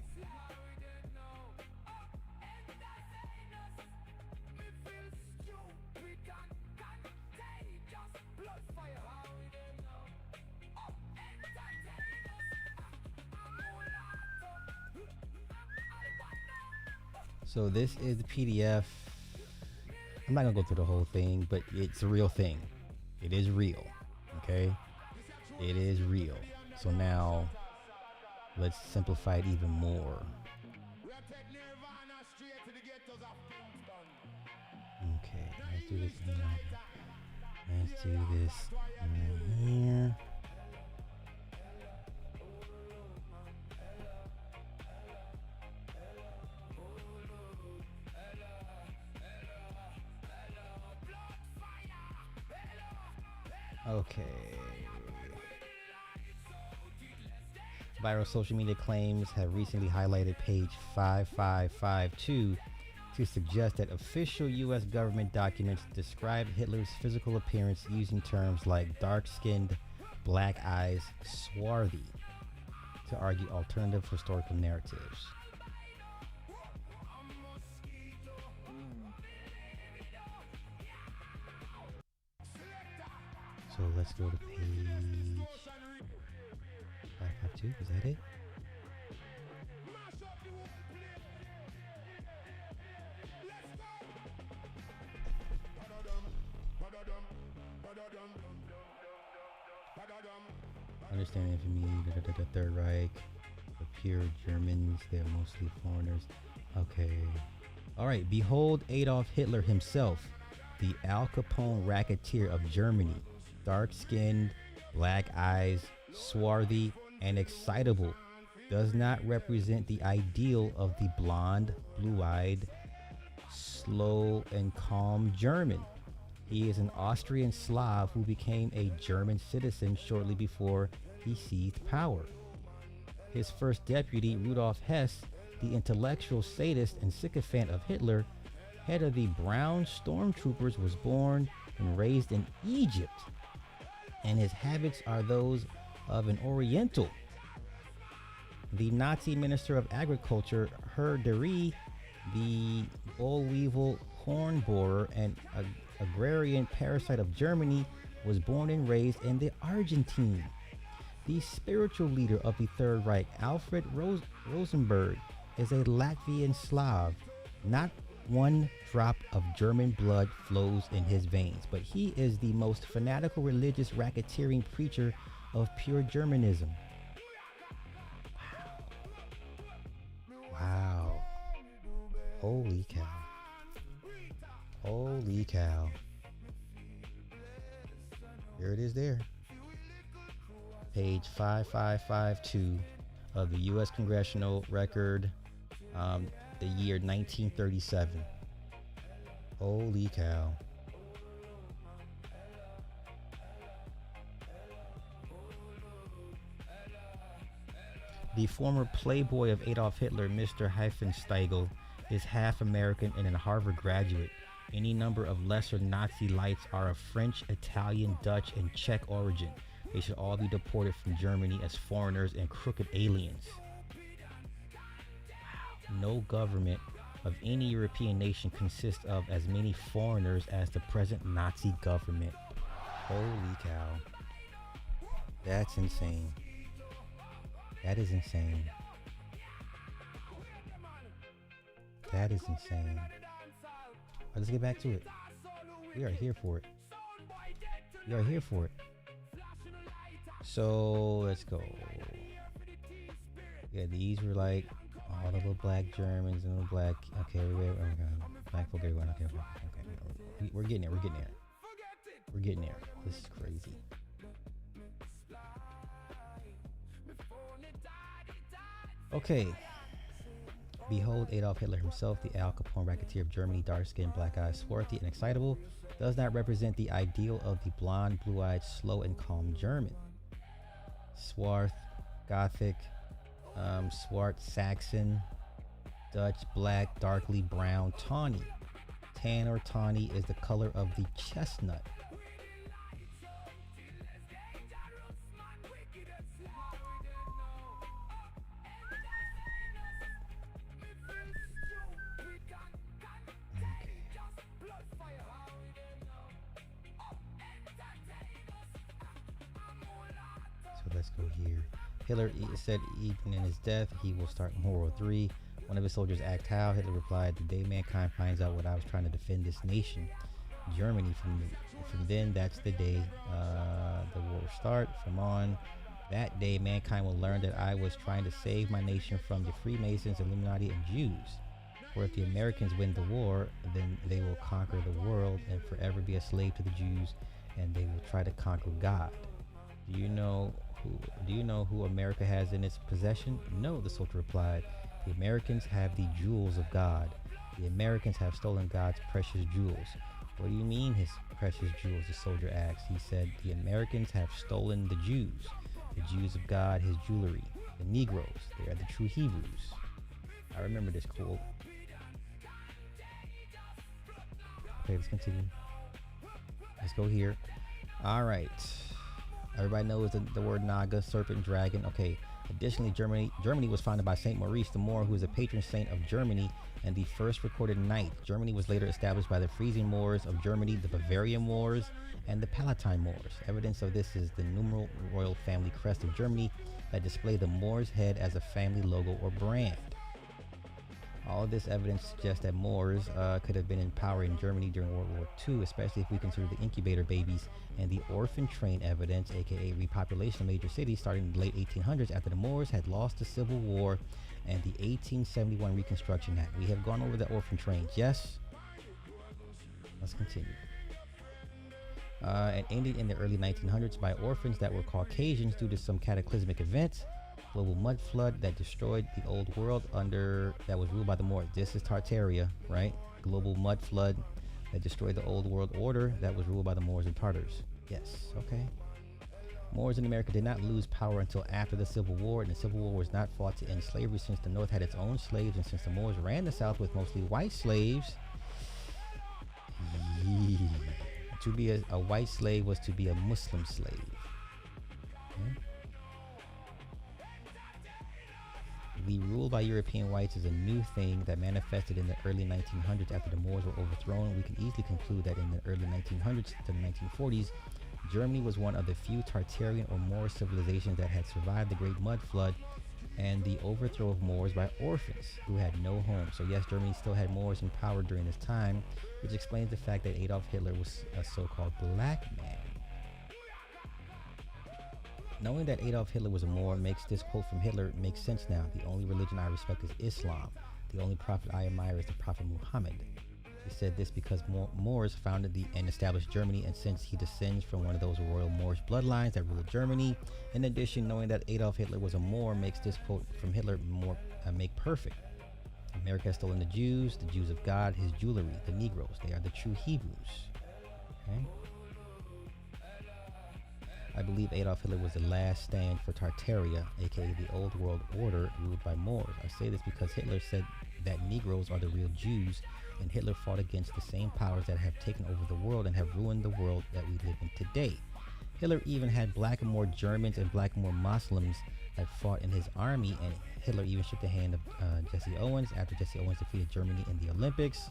So this is the PDF. I'm not gonna go through the whole thing, but it's a real thing. It is real. Okay? It is real. So now let's simplify it even more. Okay, let's do this here. Let's do this here. Okay. Viral social media claims have recently highlighted page 5552 to suggest that official U.S. government documents describe Hitler's physical appearance using terms like dark-skinned, black eyes, swarthy, to argue alternative historical narratives. So let's go to page 552. Is that it? Understanding infamy, the Third Reich, the pure Germans, they're mostly foreigners. Okay. All right. Behold Adolf Hitler himself, the Al Capone racketeer of Germany. Dark-skinned, black eyes, swarthy, and excitable. Does not represent the ideal of the blonde, blue-eyed, slow, and calm German. He is an Austrian Slav who became a German citizen shortly before he seized power. His first deputy, Rudolf Hess, the intellectual sadist and sycophant of Hitler, head of the Brown Stormtroopers, was born and raised in Egypt, and his habits are those of an Oriental. The Nazi Minister of Agriculture, Herr Deri, the boll-weevil horn-borer and agrarian parasite of Germany, was born and raised in the Argentine. The spiritual leader of the Third Reich, Alfred Rosenberg, is a Latvian Slav. Not one drop of German blood flows in his veins, but he is the most fanatical religious racketeering preacher of pure Germanism. Wow. Holy cow. Holy cow. Here it is there. Page 5552 of the U.S. Congressional Record, the year 1937. Holy cow. The former playboy of Adolf Hitler, Mr. Stiegel, is half American and a Harvard graduate. Any number of lesser Nazi lights are of French, Italian, Dutch, and Czech origin. They should all be deported from Germany as foreigners and crooked aliens. No government of any European nation consists of as many foreigners as the present Nazi government. Holy cow. That's insane. That is insane. That is insane. But let's get back to it. We are here for it. We are here for it. So let's go. Yeah, these were like all the little black Germans and the black. Okay, black folk everyone. Okay. We're getting there. We're getting there. We're getting there. This is crazy. Okay. Behold Adolf Hitler himself, the Al Capone racketeer of Germany, dark-skinned, black-eyed, swarthy, and excitable, does not represent the ideal of the blonde, blue-eyed, slow, and calm German. Swarth, Gothic, Swart, Saxon, Dutch, black, darkly brown, tawny. Tan or tawny is the color of the chestnut. Let's go here. Hitler said even in his death, he will start World War III. One of his soldiers asked how. Hitler replied, "The day mankind finds out what I was trying to defend this nation, Germany, from then, that's the day the war will start. From on that day, mankind will learn that I was trying to save my nation from the Freemasons, Illuminati, and Jews. For if the Americans win the war, then they will conquer the world and forever be a slave to the Jews, and they will try to conquer God. Do you know who America has in its possession? No," the soldier replied. "The Americans have the jewels of God. The Americans have stolen God's precious jewels. What do you mean his precious jewels? The soldier asked. He said, the Americans have stolen the Jews of God, his jewelry. The Negroes, they are the true Hebrews. I remember this quote. Okay, let's continue. Let's go here. All right. Everybody knows the word Naga, serpent, dragon. Okay. Additionally, Germany was founded by Saint Maurice the Moor, who is a patron saint of Germany and the first recorded knight. Germany was later established by the Frisian Moors of Germany, the Bavarian Moors, and the Palatine Moors. Evidence of this is the numeral royal family crest of Germany that display the Moor's head as a family logo or brand. All of this evidence suggests that Moors could have been in power in Germany during World War II, especially if we consider the incubator babies and the orphan train evidence, aka repopulation of major cities starting in the late 1800s after the Moors had lost the Civil War and the 1871 Reconstruction Act. We have gone over the orphan trains, yes? Let's continue. And ended in the early 1900s by orphans that were Caucasians due to some cataclysmic events. Global mud flood that destroyed the old world that was ruled by the Moors. This is Tartaria, right? Global mud flood that destroyed the old world order that was ruled by the Moors and Tartars. Yes, okay. Moors in America did not lose power until after the Civil War, and the Civil War was not fought to end slavery since the North had its own slaves, and since the Moors ran the South with mostly white slaves. To be a white slave was to be a Muslim slave. Okay? The rule by European whites is a new thing that manifested in the early 1900s after the Moors were overthrown. We can easily conclude that in the early 1900s to the 1940s, Germany was one of the few Tartarian or Moor civilizations that had survived the Great Mud Flood and the overthrow of Moors by orphans who had no home. So yes, Germany still had Moors in power during this time, which explains the fact that Adolf Hitler was a so-called black man. Knowing that Adolf Hitler was a Moor makes this quote from Hitler make sense now. The only religion I respect is Islam. The only prophet I admire is the Prophet Muhammad. He said this because Moors founded and established Germany, and since he descends from one of those royal Moorish bloodlines that ruled Germany. In addition, knowing that Adolf Hitler was a Moor makes this quote from Hitler make perfect. America has stolen the Jews of God, his jewelry, the Negroes. They are the true Hebrews. Okay? I believe Adolf Hitler was the last stand for Tartaria, aka the old world order ruled by Moors. I say this because Hitler said that Negroes are the real Jews, and Hitler fought against the same powers that have taken over the world and have ruined the world that we live in today. Hitler even had Blackamoor Germans and Blackamoor Muslims that fought in his army, and Hitler even shook the hand of Jesse Owens after Jesse Owens defeated Germany in the Olympics.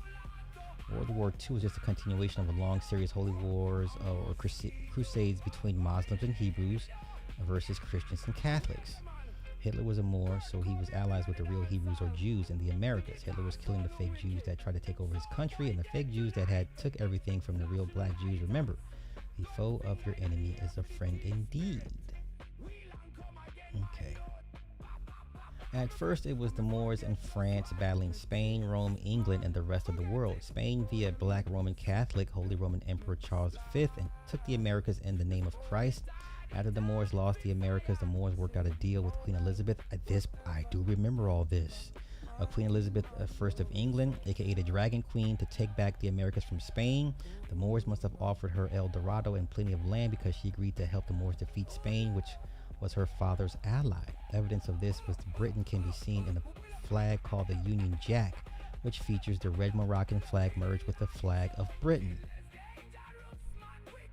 World War II was just a continuation of a long series of holy wars or crusades between Muslims and Hebrews versus Christians and Catholics. Hitler was a Moor, so he was allies with the real Hebrews or Jews in the Americas. Hitler was killing the fake Jews that tried to take over his country and the fake Jews that took everything from the real black Jews. Remember, the foe of your enemy is a friend indeed. Okay. At first, it was the Moors in France battling Spain, Rome, England, and the rest of the world. Spain via Black Roman Catholic, Holy Roman Emperor Charles V, and took the Americas in the name of Christ. After the Moors lost the Americas, the Moors worked out a deal with Queen Elizabeth. I do remember all this. Queen Elizabeth I of England, aka the Dragon Queen, to take back the Americas from Spain. The Moors must have offered her El Dorado and plenty of land because she agreed to help the Moors defeat Spain, which was her father's ally. Evidence of this was Britain can be seen in a flag called the Union Jack, which features the red Moroccan flag merged with the flag of Britain.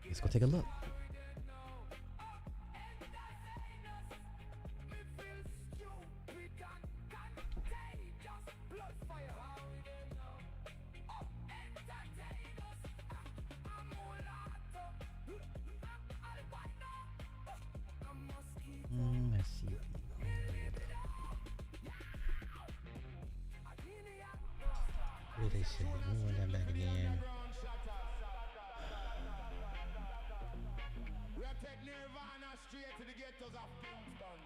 Let's go take a look. Let's see. What did they say? We want that back again. We'll take Nirvana straight to the ghettos of Kingston.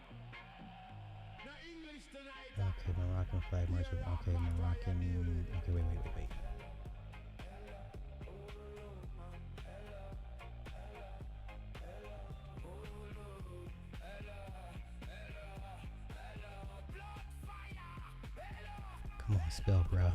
No English tonight. Okay, Moroccan flag merged with Moroccan. Okay, wait. Come on, spell, bro.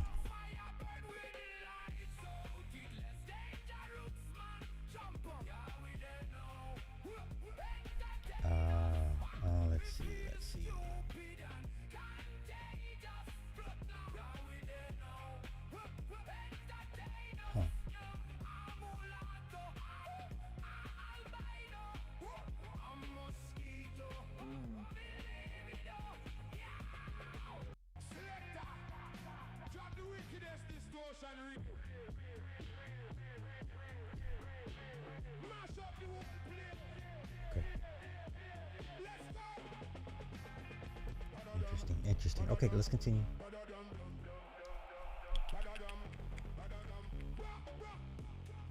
Interesting. Okay, let's continue.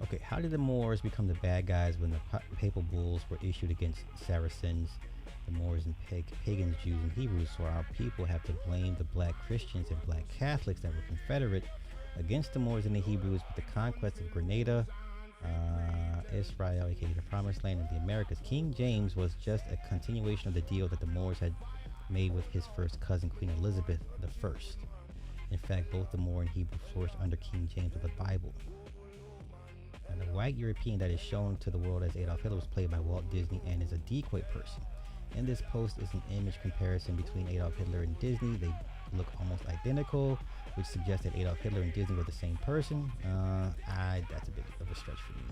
Okay, how did the Moors become the bad guys when the papal bulls were issued against Saracens, the Moors and pagans, Jews, and Hebrews? So our people have to blame the black Christians and black Catholics that were Confederate against the Moors and the Hebrews with the conquest of Grenada, Israel, aka the Promised Land, and the Americas. King James was just a continuation of the deal that the Moors had made with his first cousin, Queen Elizabeth I. In fact, both the Moor and Hebrew flourished under King James of the Bible. And the white European that is shown to the world as Adolf Hitler was played by Walt Disney and is a decoy person. In this post is an image comparison between Adolf Hitler and Disney. They look almost identical, which suggests that Adolf Hitler and Disney were the same person. That's a bit of a stretch for me.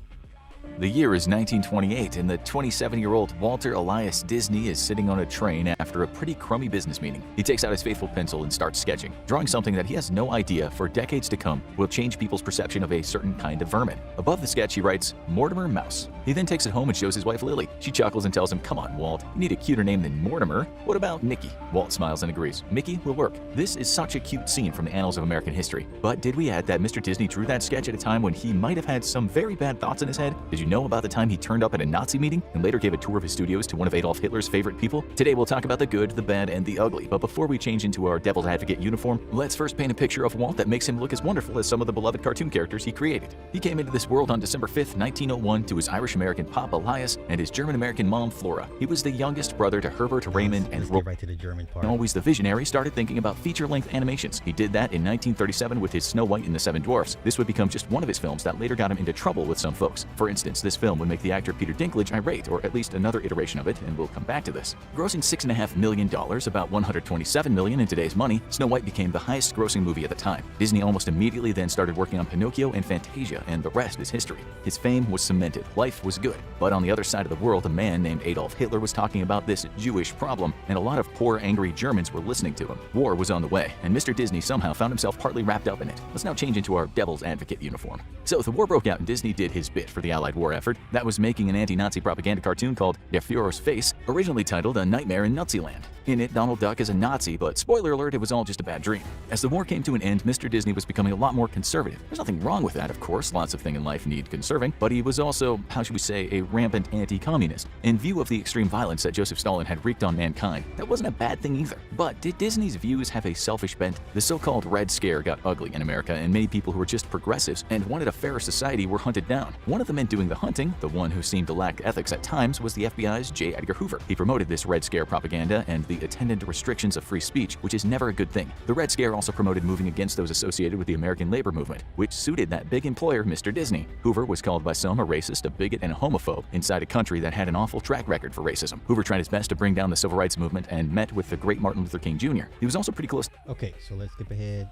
The year is 1928, and the 27-year-old Walter Elias Disney is sitting on a train after a pretty crummy business meeting. He takes out his faithful pencil and starts sketching, drawing something that he has no idea for decades to come will change people's perception of a certain kind of vermin. Above the sketch, he writes, Mortimer Mouse. He then takes it home and shows his wife Lily. She chuckles and tells him, come on, Walt, you need a cuter name than Mortimer. What about Mickey? Walt smiles and agrees. Mickey will work. This is such a cute scene from the annals of American history. But did we add that Mr. Disney drew that sketch at a time when he might have had some very bad thoughts in his head? Did you know about the time he turned up at a Nazi meeting and later gave a tour of his studios to one of Adolf Hitler's favorite people? Today we'll talk about the good, the bad, and the ugly. But before we change into our devil's advocate uniform, let's first paint a picture of Walt that makes him look as wonderful as some of the beloved cartoon characters he created. He came into this world on December 5th, 1901 to his Irish-American pop Elias and his German-American mom Flora. He was the youngest brother to Herbert, Raymond, and Roy. Right to the German part. Always the visionary, started thinking about feature-length animations. He did that in 1937 with his Snow White and the Seven Dwarfs. This would become just one of his films that later got him into trouble with some folks. For instance, this film would make the actor Peter Dinklage irate, or at least another iteration of it, and we'll come back to this. Grossing $6.5 million, about $127 million in today's money, Snow White became the highest-grossing movie at the time. Disney almost immediately then started working on Pinocchio and Fantasia, and the rest is history. His fame was cemented. Life was good. But on the other side of the world, a man named Adolf Hitler was talking about this Jewish problem, and a lot of poor, angry Germans were listening to him. War was on the way, and Mr. Disney somehow found himself partly wrapped up in it. Let's now change into our devil's advocate uniform. So the war broke out, and Disney did his bit for the Allied war effort. That was making an anti-Nazi propaganda cartoon called Der Führer's Face, originally titled A Nightmare in Naziland. In it, Donald Duck is a Nazi, but spoiler alert, it was all just a bad dream. As the war came to an end, Mr. Disney was becoming a lot more conservative. There's nothing wrong with that, of course. Lots of things in life need conserving, but he was also, how should we say, a rampant anti-communist. In view of the extreme violence that Joseph Stalin had wreaked on mankind, that wasn't a bad thing either. But did Disney's views have a selfish bent? The so-called Red Scare got ugly in America, and many people who were just progressives and wanted a fairer society were hunted down. One of the men doing the hunting, the one who seemed to lack ethics at times, was the FBI's J. Edgar Hoover. He promoted this Red Scare propaganda and the attendant restrictions of free speech, which is never a good thing. The Red Scare also promoted moving against those associated with the American labor movement, which suited that big employer, Mr. Disney. Hoover was called by some a racist, a bigot, and a homophobe inside a country that had an awful track record for racism. Hoover tried his best to bring down the civil rights movement and met with the great Martin Luther King Jr. He was also pretty close. Okay, so let's skip ahead.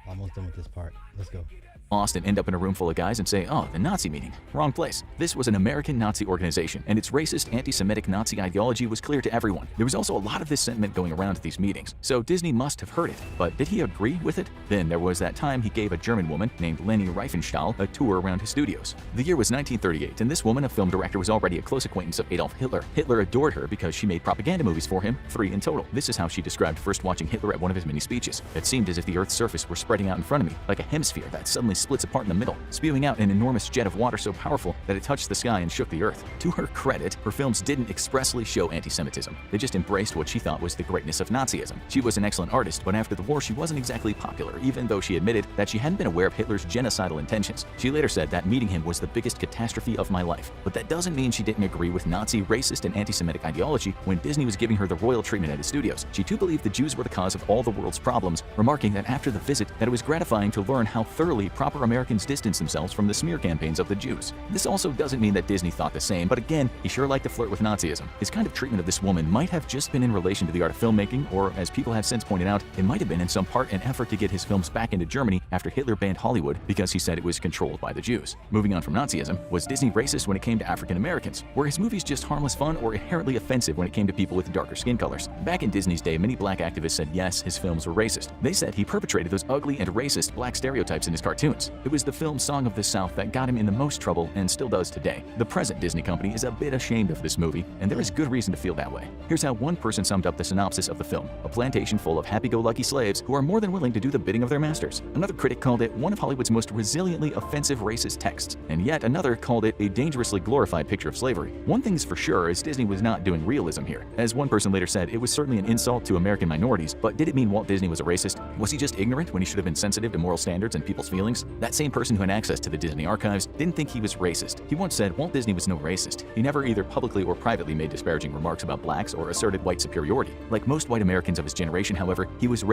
Almost done with this part. Let's go. And end up in a room full of guys and say, oh, the Nazi meeting. Wrong place. This was an American Nazi organization, and its racist, anti-Semitic Nazi ideology was clear to everyone. There was also a lot of this sentiment going around at these meetings, so Disney must have heard it. But did he agree with it? Then there was that time he gave a German woman named Leni Riefenstahl a tour around his studios. The year was 1938, and this woman, a film director, was already a close acquaintance of Adolf Hitler. Hitler adored her because she made propaganda movies for him, 3 in total. This is how she described first watching Hitler at one of his many speeches. It seemed as if the Earth's surface were spreading out in front of me, like a hemisphere that suddenly splits apart in the middle, spewing out an enormous jet of water so powerful that it touched the sky and shook the earth. To her credit, her films didn't expressly show anti-Semitism. They just embraced what she thought was the greatness of Nazism. She was an excellent artist, but after the war she wasn't exactly popular, even though she admitted that she hadn't been aware of Hitler's genocidal intentions. She later said that meeting him was the biggest catastrophe of my life. But that doesn't mean she didn't agree with Nazi, racist, and anti-Semitic ideology when Disney was giving her the royal treatment at his studios. She too believed the Jews were the cause of all the world's problems, remarking that after the visit that it was gratifying to learn how thoroughly proper Americans distance themselves from the smear campaigns of the Jews. This also doesn't mean that Disney thought the same, but again, he sure liked to flirt with Nazism. His kind of treatment of this woman might have just been in relation to the art of filmmaking, or as people have since pointed out, it might have been in some part an effort to get his films back into Germany after Hitler banned Hollywood because he said it was controlled by the Jews. Moving on from Nazism, was Disney racist when it came to African Americans? Were his movies just harmless fun or inherently offensive when it came to people with darker skin colors? Back in Disney's day, many black activists said yes, his films were racist. They said he perpetrated those ugly ugly and racist black stereotypes in his cartoons. It was the film Song of the South that got him in the most trouble and still does today. The present Disney company is a bit ashamed of this movie, and there is good reason to feel that way. Here's how one person summed up the synopsis of the film: a plantation full of happy-go-lucky slaves who are more than willing to do the bidding of their masters. Another critic called it one of Hollywood's most resiliently offensive racist texts, and yet another called it a dangerously glorified picture of slavery. One thing is for sure is Disney was not doing realism here. As one person later said, it was certainly an insult to American minorities, but did it mean Walt Disney was a racist? Was he just ignorant when he should have been sensitive to moral standards and people's feelings? That same person who had access to the Disney archives didn't think he was racist. He once said Walt Disney was no racist. He never either publicly or privately made disparaging remarks about blacks or asserted white superiority. Like most white Americans of his generation, however, he was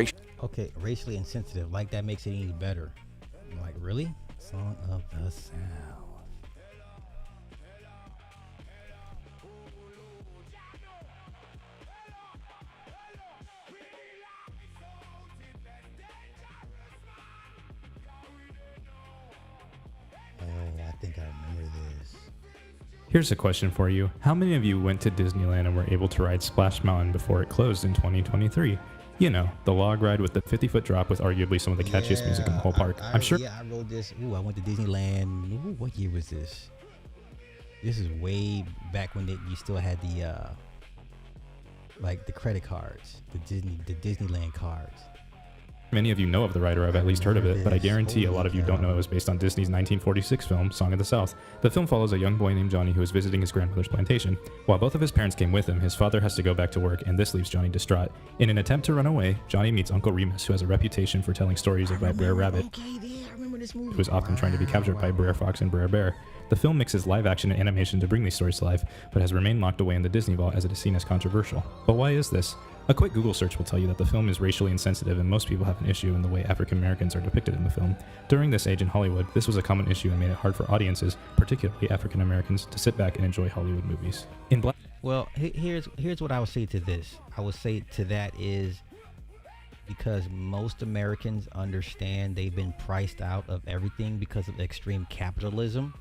Okay, racially insensitive. Like that makes it any better. I'm like, really? Song of the South. I think I remember this. Here's a question for you. How many of you went to Disneyland and were able to ride Splash Mountain before it closed in 2023? You know, the log ride with the 50-foot drop with arguably some of the catchiest music in the whole park. I'm sure. Yeah, I rode this. Ooh, I went to Disneyland. Ooh, what year was this? This is way back when you still had the like the credit cards, the Disneyland cards. Many of you know of the ride or have at least heard of it, but I guarantee a lot of you don't know it was based on Disney's 1946 film, Song of the South. The film follows a young boy named Johnny who is visiting his grandmother's plantation. While both of his parents came with him, his father has to go back to work, and this leaves Johnny distraught. In an attempt to run away, Johnny meets Uncle Remus, who has a reputation for telling stories about Brer Rabbit, who is often trying to be captured by Brer Fox and Brer Bear. The film mixes live action and animation to bring these stories to life, but has remained locked away in the Disney vault as it is seen as controversial. But why is this? A quick Google search will tell you that the film is racially insensitive and most people have an issue in the way African Americans are depicted in the film. During this age in Hollywood, this was a common issue and made it hard for audiences, particularly African Americans, to sit back and enjoy Hollywood movies. Well, here's what I would say to this. I would say to that is because most Americans understand they've been priced out of everything because of extreme capitalism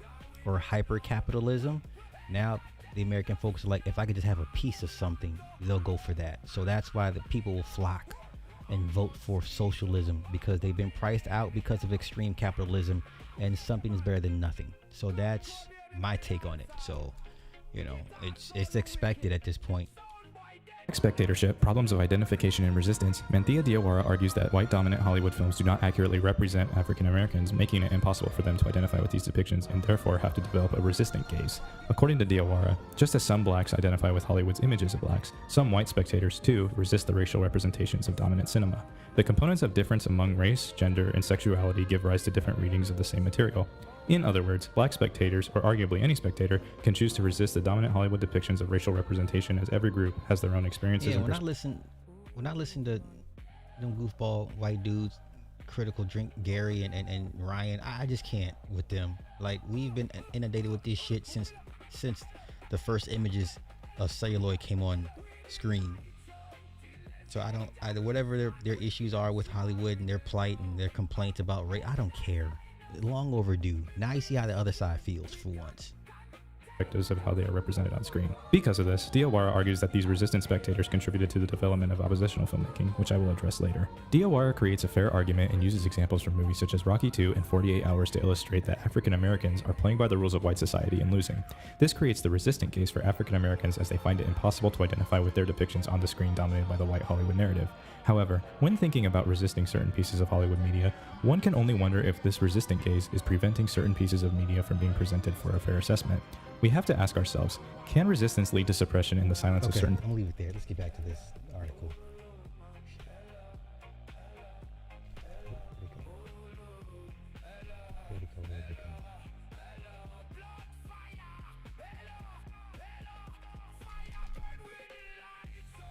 or hyper capitalism. Now the American folks are like, if I could just have a piece of something, they'll go for that. So that's why the people will flock and vote for socialism, because they've been priced out because of extreme capitalism, and something is better than nothing. So that's my take on it. So, you know, it's expected at this point. Spectatorship, problems of identification and resistance. Manthea Diawara argues that white dominant Hollywood films do not accurately represent African Americans, making it impossible for them to identify with these depictions and therefore have to develop a resistant gaze. According to Diawara, just as some blacks identify with Hollywood's images of blacks, some white spectators too resist the racial representations of dominant cinema. The components of difference among race, gender, and sexuality give rise to different readings of the same material. In other words, black spectators, or arguably any spectator, can choose to resist the dominant Hollywood depictions of racial representation, as every group has their own experiences. Yeah, and when I listen to them goofball white dudes, critical drink Gary and Ryan, I just can't with them. Like, we've been inundated with this shit since the first images of celluloid came on screen. So whatever their issues are with Hollywood and their plight and their complaints about race, I don't care. Long overdue. Now you see how the other side feels for once. Perspectives of how they are represented on screen. Because of this, Diawara argues that these resistant spectators contributed to the development of oppositional filmmaking, which I will address later. Diawara creates a fair argument and uses examples from movies such as Rocky II and 48 Hours to illustrate that African Americans are playing by the rules of white society and losing. This creates the resistant case for African Americans, as they find it impossible to identify with their depictions on the screen dominated by the white Hollywood narrative. However, when thinking about resisting certain pieces of Hollywood media, one can only wonder if this resistant gaze is preventing certain pieces of media from being presented for a fair assessment. We have to ask ourselves, can resistance lead to suppression in the silence of certain... I'm gonna leave it there. Let's get back to this article.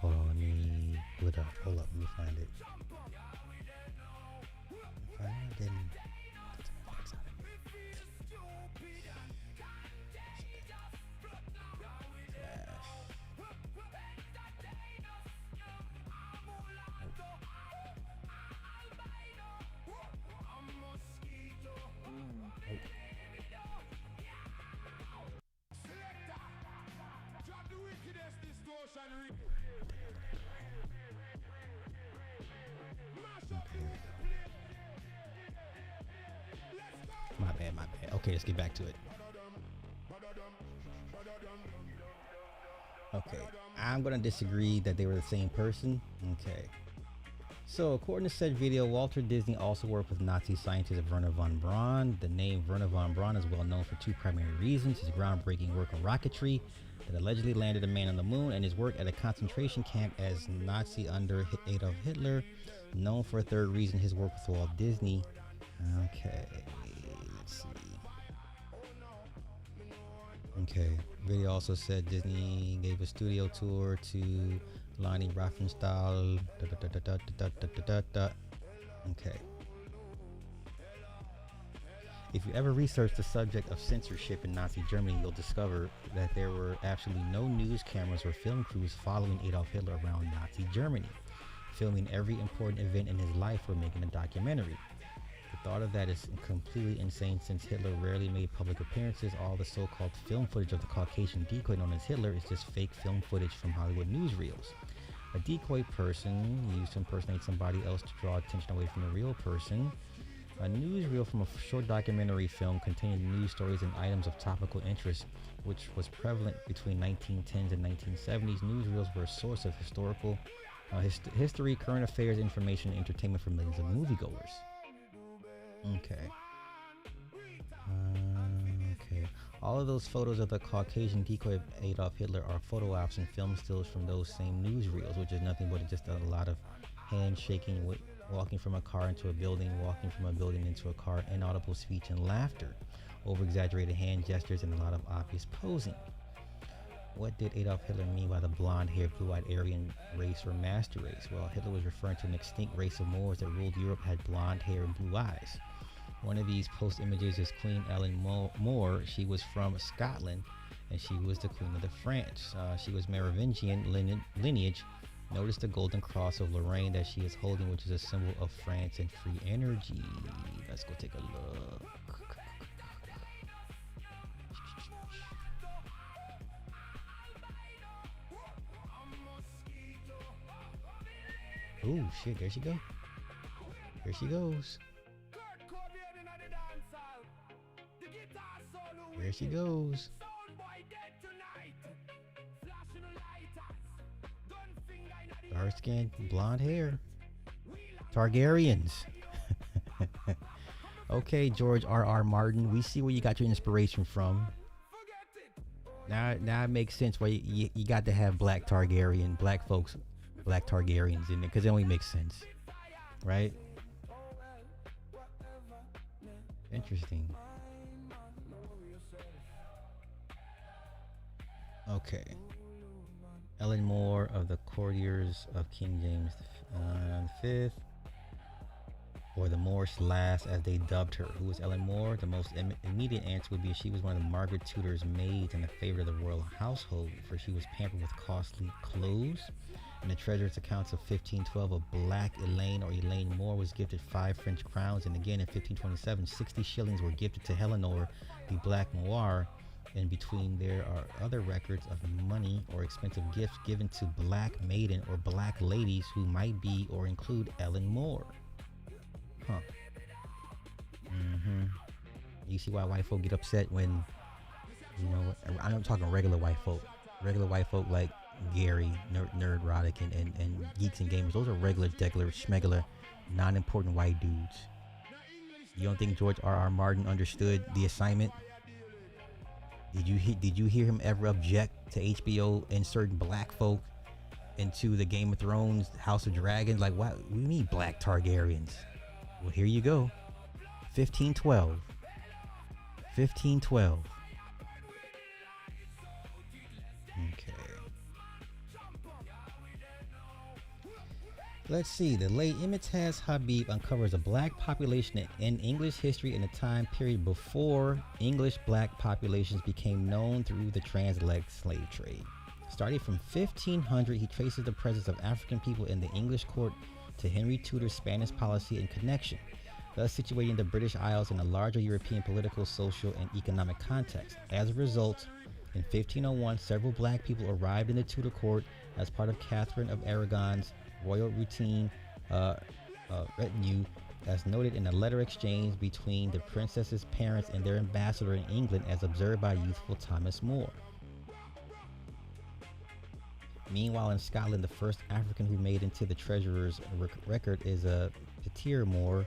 Hold on, let me pull it up. Hold up, let me find it. my bad. Okay, let's get back to it. Okay, I'm gonna disagree that they were the same person. Okay. So, according to said video, Walter Disney also worked with Nazi scientist Werner von Braun. The name Werner von Braun is well known for two primary reasons: his groundbreaking work on rocketry that allegedly landed a man on the moon, and his work at a concentration camp as Nazi under Adolf Hitler. Known for a third reason, his work with Walt Disney. Okay, let's see. Okay, video also said Disney gave a studio tour to Lani Riefenstahl. Okay. If you ever research the subject of censorship in Nazi Germany, you'll discover that there were absolutely no news cameras or film crews following Adolf Hitler around Nazi Germany, filming every important event in his life or making a documentary. The thought of that is completely insane, since Hitler rarely made public appearances. All the so-called film footage of the Caucasian decoy known as Hitler is just fake film footage from Hollywood newsreels. A decoy person used to impersonate somebody else to draw attention away from the real person. A newsreel from a short documentary film containing news stories and items of topical interest, which was prevalent between 1910s and 1970s. Newsreels were a source of historical history, current affairs, information, and entertainment for millions of moviegoers. Okay. Okay. All of those photos of the Caucasian decoy of Adolf Hitler are photo ops and film stills from those same newsreels, which is nothing but just a lot of handshaking, walking from a car into a building, walking from a building into a car, inaudible speech and laughter, over-exaggerated hand gestures, and a lot of obvious posing. What did Adolf Hitler mean by the blonde-haired, blue-eyed Aryan race or master race? Well, Hitler was referring to an extinct race of Moors that ruled Europe, had blonde hair and blue eyes. One of these post images is Queen Ellen More. She was from Scotland, and she was the Queen of the French. She was Merovingian lineage. Notice the golden cross of Lorraine that she is holding, which is a symbol of France and free energy. Let's go take a look. Oh shit, there she go. There she goes. There she goes. Dark skin, blonde hair. Targaryens. Okay, George R.R. Martin, we see where you got your inspiration from. Now it makes sense why you got to have black Targaryens in there, because it only makes sense, right? Interesting. Okay. Ellen More of the courtiers of King James V, or the Moorish lass as they dubbed her. Who was Ellen More? The most immediate answer would be she was one of the Margaret Tudor's maids and a favorite of the royal household, for she was pampered with costly clothes. In the treasurer's accounts of 1512, a black Elaine or Elaine More was gifted 5 French crowns, and again in 1527, 60 shillings were gifted to Eleanor the Blackamoor. In between, there are other records of money or expensive gifts given to black maiden or black ladies who might be or include Ellen More. Huh. You see why white folk get upset when, you know, I'm talking regular white folk. Regular white folk like Gary, Nerd Roddick, and Geeks and Gamers. Those are regular, schmegular, non-important white dudes. You don't think George R.R. Martin understood the assignment? Did you hear him ever object to HBO inserting black folk into the Game of Thrones, House of Dragons? Like, what do you mean black Targaryens? Well, here you go. 1512. 1512. Okay. Let's see. The late Imtiaz Habib uncovers a black population in English history in a time period before English black populations became known through the trans-Atlantic slave trade. Starting from 1500, he traces the presence of African people in the English court to Henry Tudor's Spanish policy and connection, thus situating the British Isles in a larger European political, social, and economic context. As a result, in 1501, several black people arrived in the Tudor court as part of Catherine of Aragon's royal retinue as noted in a letter exchange between the princess's parents and their ambassador in England as observed by youthful Thomas More. Meanwhile, in Scotland, the first African who made into the treasurer's record is Peter More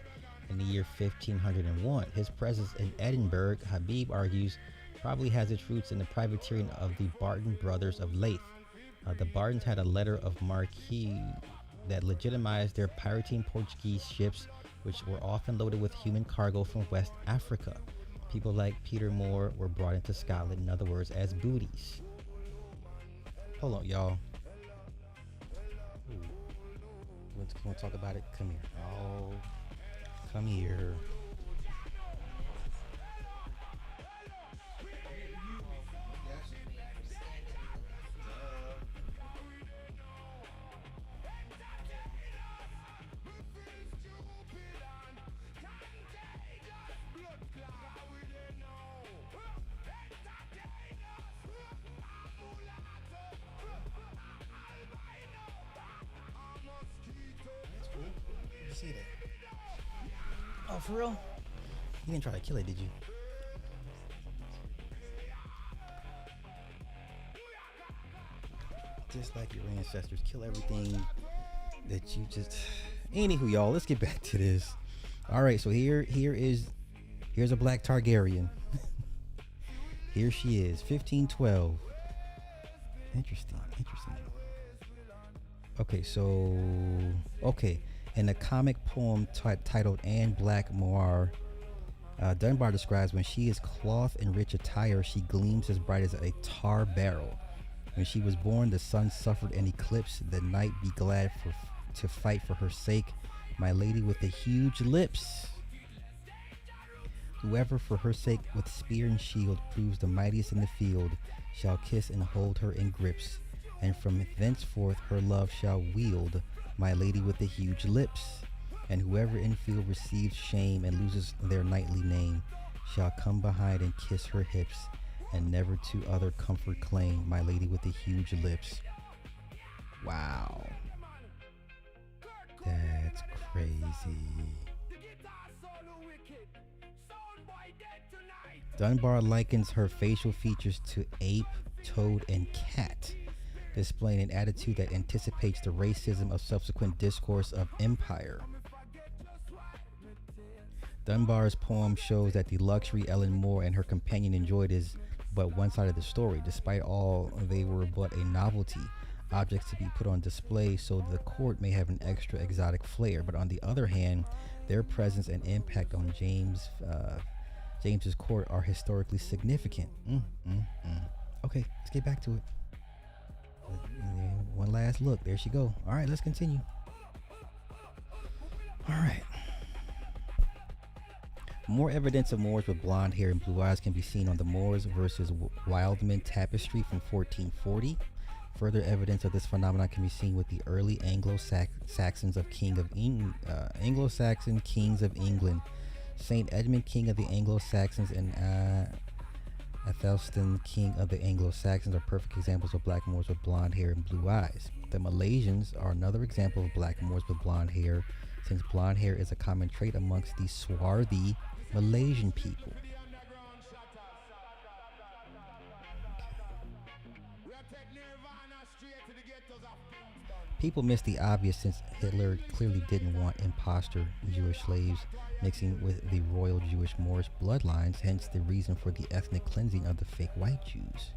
in the year 1501. His presence in Edinburgh, Habib argues, probably has its roots in the privateering of the Barton brothers of Leith. The Bartons had a letter of marque that legitimized their pirating Portuguese ships, which were often loaded with human cargo from West Africa. People like Peter More were brought into Scotland, in other words, as booties. Hold on, y'all. You want to talk about it? Come here. Oh, come here. See that? Oh, for real? You didn't try to kill it, did you? Just like your ancestors, kill everything that you just. Anywho, y'all, let's get back to this. All right, so here's a black Targaryen. Here she is, 1512. Interesting. Okay. In a comic poem titled Anne Blackamoor, Dunbar describes when she is clothed in rich attire, she gleams as bright as a tar barrel. When she was born, the sun suffered an eclipse. The night be glad to fight for her sake, my lady with the huge lips. Whoever for her sake with spear and shield proves the mightiest in the field shall kiss and hold her in grips, and from thenceforth her love shall wield, my lady with the huge lips. And whoever in field receives shame and loses their knightly name shall come behind and kiss her hips, and never to other comfort claim, my lady with the huge lips. Wow. That's crazy. Dunbar likens her facial features to ape, toad, and cat, displaying an attitude that anticipates the racism of subsequent discourse of empire. Dunbar's poem shows that the luxury Ellen More and her companion enjoyed is but one side of the story. Despite all, they were but a novelty, objects to be put on display so the court may have an extra exotic flair. But on the other hand, their presence and impact on James's court are historically significant. Okay, let's get back to it. One last look. There she go. All right, let's continue. All right. More evidence of Moors with blonde hair and blue eyes can be seen on the Moors versus Wildman tapestry from 1440. Further evidence of this phenomenon can be seen with the early Anglo-Saxons Anglo-Saxon kings of England. Saint Edmund, king of the Anglo-Saxons, and Athelstan, king of the Anglo-Saxons, are perfect examples of black Moors with blonde hair and blue eyes. The Malaysians are another example of black Moors with blonde hair, since blonde hair is a common trait amongst the swarthy Malaysian people. People miss the obvious, since Hitler clearly didn't want imposter Jewish slaves mixing with the royal Jewish Moorish bloodlines, hence the reason for the ethnic cleansing of the fake white Jews.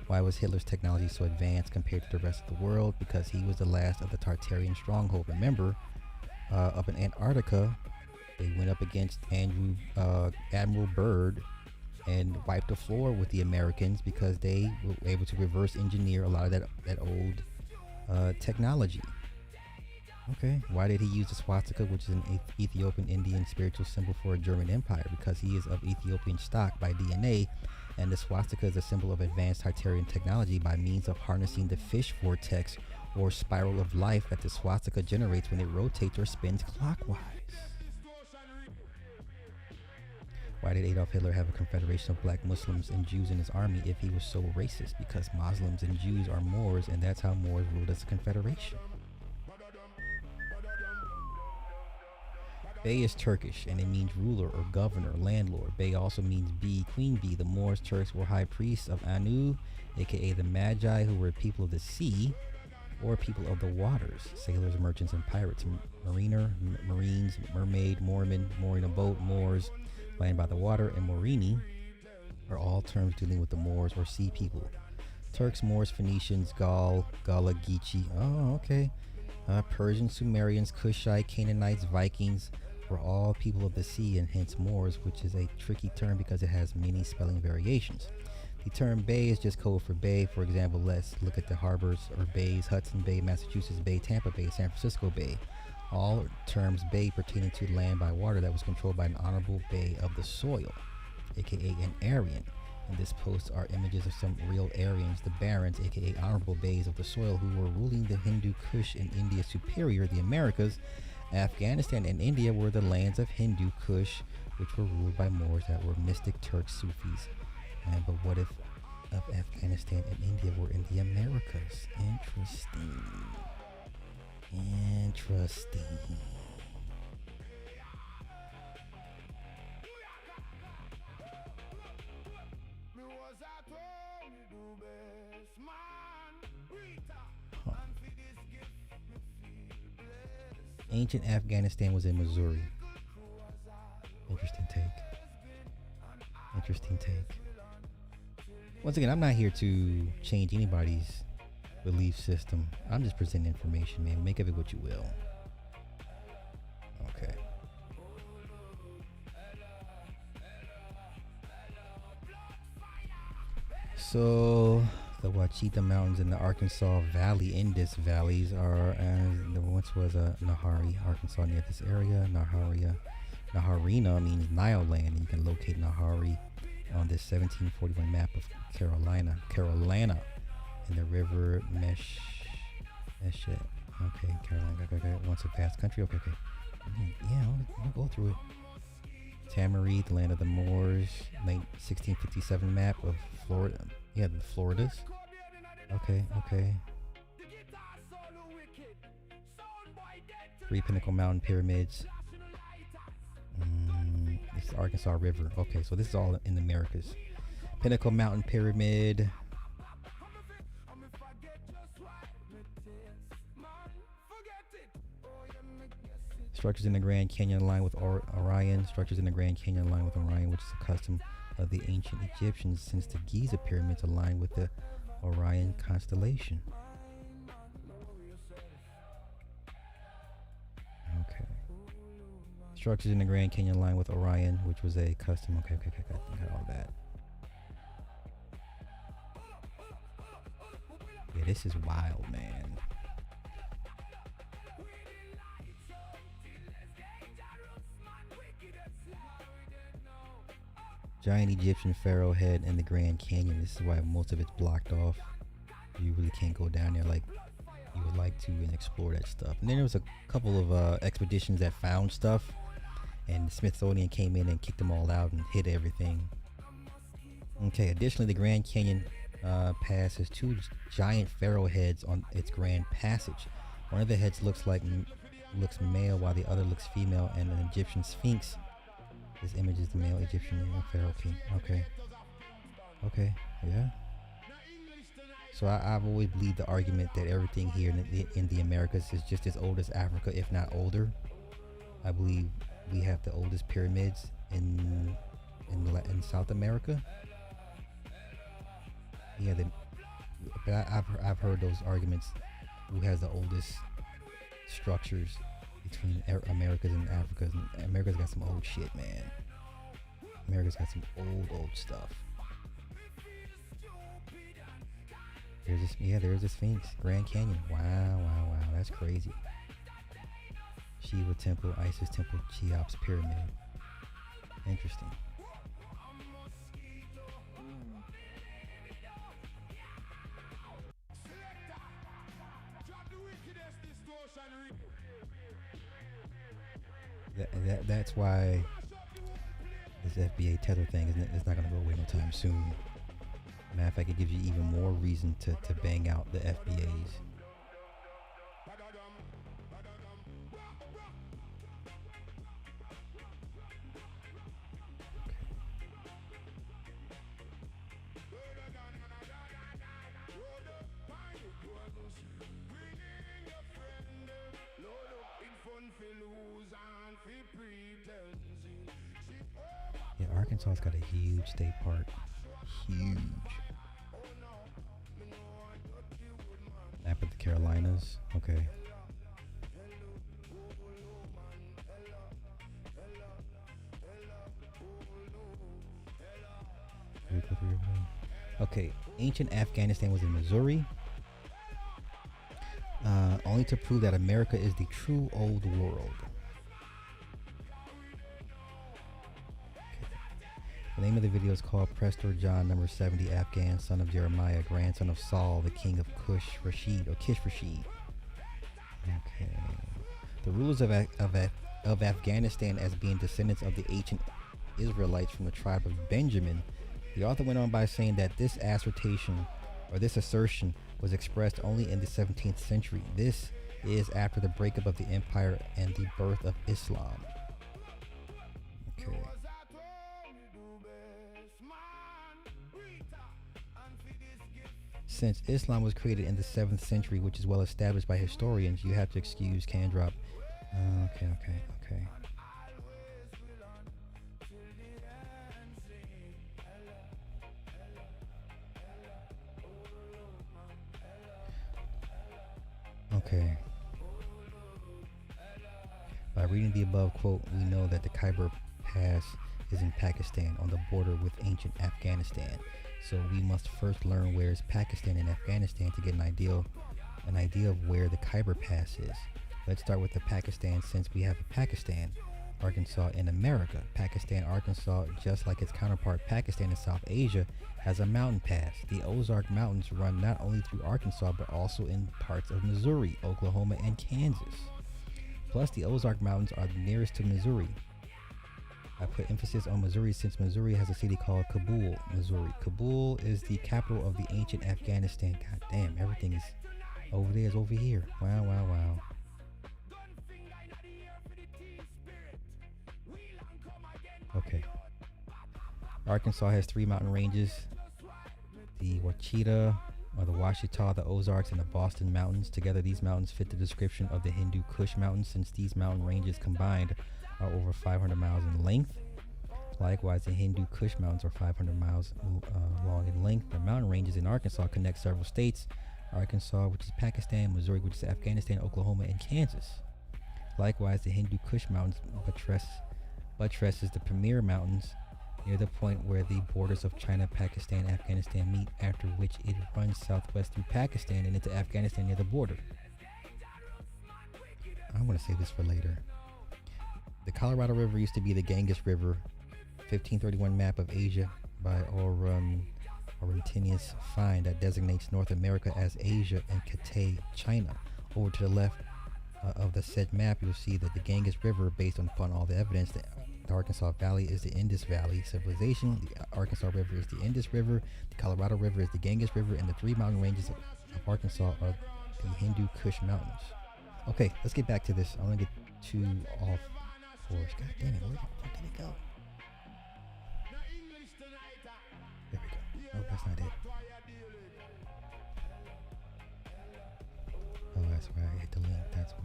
Why was Hitler's technology so advanced compared to the rest of the world? Because he was the last of the Tartarian stronghold. Remember, up in Antarctica, they went up against Admiral Byrd and wiped the floor with the Americans because they were able to reverse engineer a lot of that old technology. Okay, why did he use the swastika, which is an Ethiopian Indian spiritual symbol for a German empire? Because he is of Ethiopian stock by DNA, and the swastika is a symbol of advanced Tartarian technology by means of harnessing the fish vortex or spiral of life that the swastika generates when it rotates or spins clockwise. Why did Adolf Hitler have a confederation of black Muslims and Jews in his army if he was so racist? Because Muslims and Jews are Moors, and that's how Moors ruled as a confederation. Bey is Turkish and it means ruler or governor, landlord. Bey also means bee, queen bee. The Moors Turks were high priests of Anu, aka the Magi, who were people of the sea or people of the waters. Sailors, merchants, and pirates. Mariner, marines, mermaid, Mormon, mooring a boat, Moors, land by the water, and Morini are all terms dealing with the Moors or sea people. Turks, Moors, Phoenicians, Gaul, Gala, Geechee. Oh, okay. Persians, Sumerians, Kushite, Canaanites, Vikings were all people of the sea and hence Moors, which is a tricky term because it has many spelling variations. The term bay is just code for bay. For example, let's look at the harbors or bays: Hudson Bay, Massachusetts Bay, Tampa Bay, San Francisco Bay. All terms bay pertaining to land by water that was controlled by an honorable bay of the soil, aka an Aryan. In this post are images of some real Aryans, the barons, aka honorable bays of the soil, who were ruling the Hindu Kush in India's superior, the Americas. Afghanistan and India were the lands of Hindu Kush, which were ruled by Moors that were mystic Turks, Sufis. But what if Afghanistan and India were in the Americas? Interesting. Ancient Afghanistan was in Missouri. Interesting take. Once again, I'm not here to change anybody's belief system. I'm just presenting information, man. Make of it what you will. Okay. So the Ouachita Mountains in the Arkansas Valley, Indus Valleys, are, there once was a Nahari, Arkansas, near this area. Naharina means Nile land, and you can locate Nahari on this 1741 map of Carolina, in the river Meshet. Okay, Carolina. Okay. Once a past country. Okay. Yeah, I'll go through it. Tamarit, the land of the Moors, late 1657 map of Florida. Yeah, the Floridas. Okay. Three Pinnacle Mountain Pyramids. It's the Arkansas River. Okay, so this is all in the Americas. Pinnacle Mountain Pyramid. Structures in the Grand Canyon align with Orion. Structures in the Grand Canyon align with Orion, which is a custom of the ancient Egyptians, since the Giza pyramids align with the Orion constellation. Okay. Structures in the Grand Canyon align with Orion, which was a custom. Okay, got all that. Yeah, this is wild, man. Giant Egyptian pharaoh head in the Grand Canyon. This is why most of it's blocked off. You really can't go down there like you would like to and explore that stuff. And then there was a couple of expeditions that found stuff, and the Smithsonian came in and kicked them all out and hid everything. Okay, additionally, the Grand Canyon Pass has two giant pharaoh heads on its Grand Passage. One of the heads looks male while the other looks female, and an Egyptian sphinx. This image is the male Egyptian pharaoh king. Okay, yeah. So I've always believed the argument that everything here in the Americas is just as old as Africa, if not older. I believe we have the oldest pyramids in South America. Yeah, but I've heard those arguments. Who has the oldest structures between Americas and Africa? And America's got some old shit, man. America's got some old stuff. There's the Sphinx, Grand Canyon. Wow, that's crazy. Shiva Temple, Isis Temple, Cheops Pyramid. Interesting. That's why this FBA tether thing is not going to go away no time soon. Matter of fact, it gives you even more reason to bang out the FBAs. Yeah, Arkansas's got a huge state park. Huge. Map of the Carolinas. Okay. Okay, ancient Afghanistan was in Missouri. Only to prove that America is the true old world. The name of the video is called Prester John number 70, Afghan, son of Jeremiah, grandson of Saul, the king of Kish Rashid. Okay. The rulers of Afghanistan as being descendants of the ancient Israelites from the tribe of Benjamin. The author went on by saying that this assertion was expressed only in the 17th century. This is after the breakup of the empire and the birth of Islam. Okay. Since Islam was created in the 7th century, which is well established by historians, you have to excuse can drop. Okay. Okay. By reading the above quote, we know that the Khyber Pass is in Pakistan on the border with ancient Afghanistan. So we must first learn where is Pakistan and Afghanistan to get an idea of where the Khyber Pass is. Let's start with the Pakistan, since we have a Pakistan, Arkansas in America. Pakistan, Arkansas, just like its counterpart Pakistan in South Asia, has a mountain pass. The Ozark Mountains run not only through Arkansas but also in parts of Missouri, Oklahoma, and Kansas. Plus, the Ozark Mountains are the nearest to Missouri. I put emphasis on Missouri since Missouri has a city called Kabul, Missouri. Kabul is the capital of the ancient Afghanistan. God damn, everything is over there is over here. Wow. Okay. Arkansas has 3 mountain ranges. The Ouachita, or the Ouachita, the Ozarks, and the Boston Mountains. Together, these mountains fit the description of the Hindu Kush Mountains, since these mountain ranges combined are over 500 miles in length. Likewise, the Hindu Kush Mountains are 500 miles long in length. The mountain ranges in Arkansas connect several states. Arkansas, which is Pakistan, Missouri, which is Afghanistan, Oklahoma, and Kansas. Likewise, the Hindu Kush Mountains buttresses the Pamir Mountains near the point where the borders of China, Pakistan, Afghanistan meet, after which it runs southwest through Pakistan and into Afghanistan near the border. I want to save this for later. The Colorado River used to be the Ganges River. 1531 map of Asia by Orentinius Fine that designates North America as Asia and Cathay, China. Over to the left of the said map, you'll see that the Ganges River, based upon all the evidence, the Arkansas Valley is the Indus Valley civilization. The Arkansas River is the Indus River. The Colorado River is the Ganges River, and the 3 mountain ranges of Arkansas are the Hindu Kush Mountains. Okay, let's get back to this. I want to get too off course. God damn it, where the fuck did it go? There we go. Oh, that's not it. Oh, that's why I hit the link. That's why.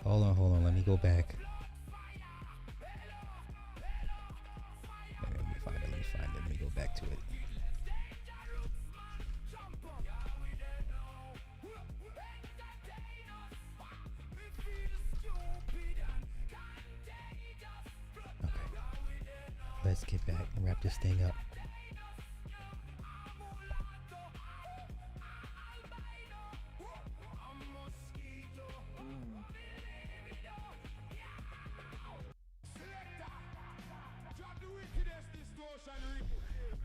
Hold on. Let me go back. Let me find it. Let me go back to it. Okay. Let's get back and wrap this thing up.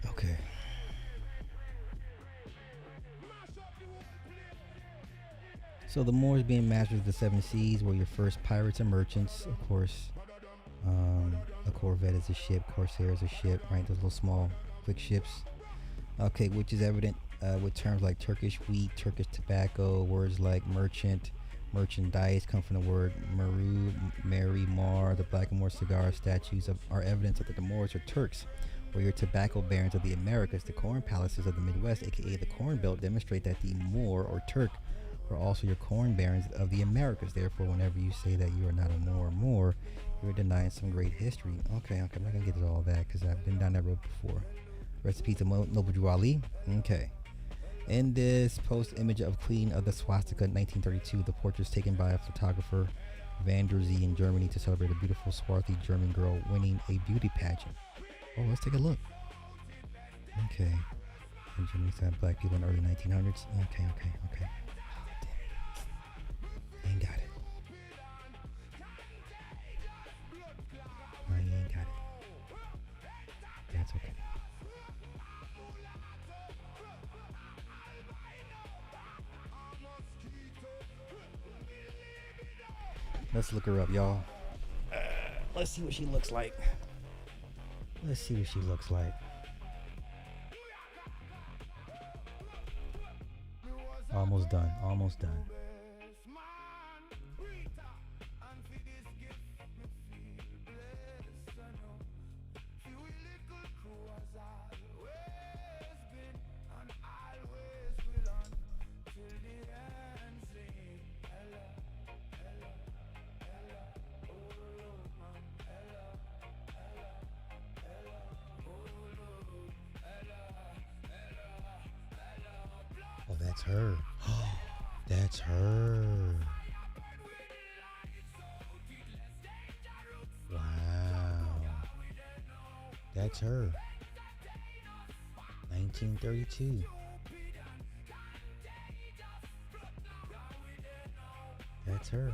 Okay. So the Moors, being masters of the 7 seas, were your first pirates and merchants. Of course, a corvette is a ship, corsair is a ship, right? Those little small, quick ships. Okay, which is evident with terms like Turkish wheat, Turkish tobacco. Words like merchant, merchandise come from the word Mary, Mar. The Blackamoor cigar statues are evidence that the Moors are Turks. For your tobacco barons of the Americas, the corn palaces of the Midwest, aka the Corn Belt, demonstrate that the Moor or Turk were also your corn barons of the Americas. Therefore, whenever you say that you are not a Moor, you're denying some great history. Okay, I'm not gonna get into all that because I've been down that road before. Recipe to Noble Drew Ali. Okay. In this post image of Queen of the Swastika in 1932, the portraits taken by a photographer Van der Zee in Germany to celebrate a beautiful swarthy German girl winning a beauty pageant. Oh, let's take a look. Okay. In Germany had black people in the early 1900s. Okay. Damn. Ain't got it. No, you ain't got it. That's okay. Let's look her up, y'all. Let's see what she looks like. Almost done. Oh, that's her. That's her. Wow. That's her. 1932. That's her.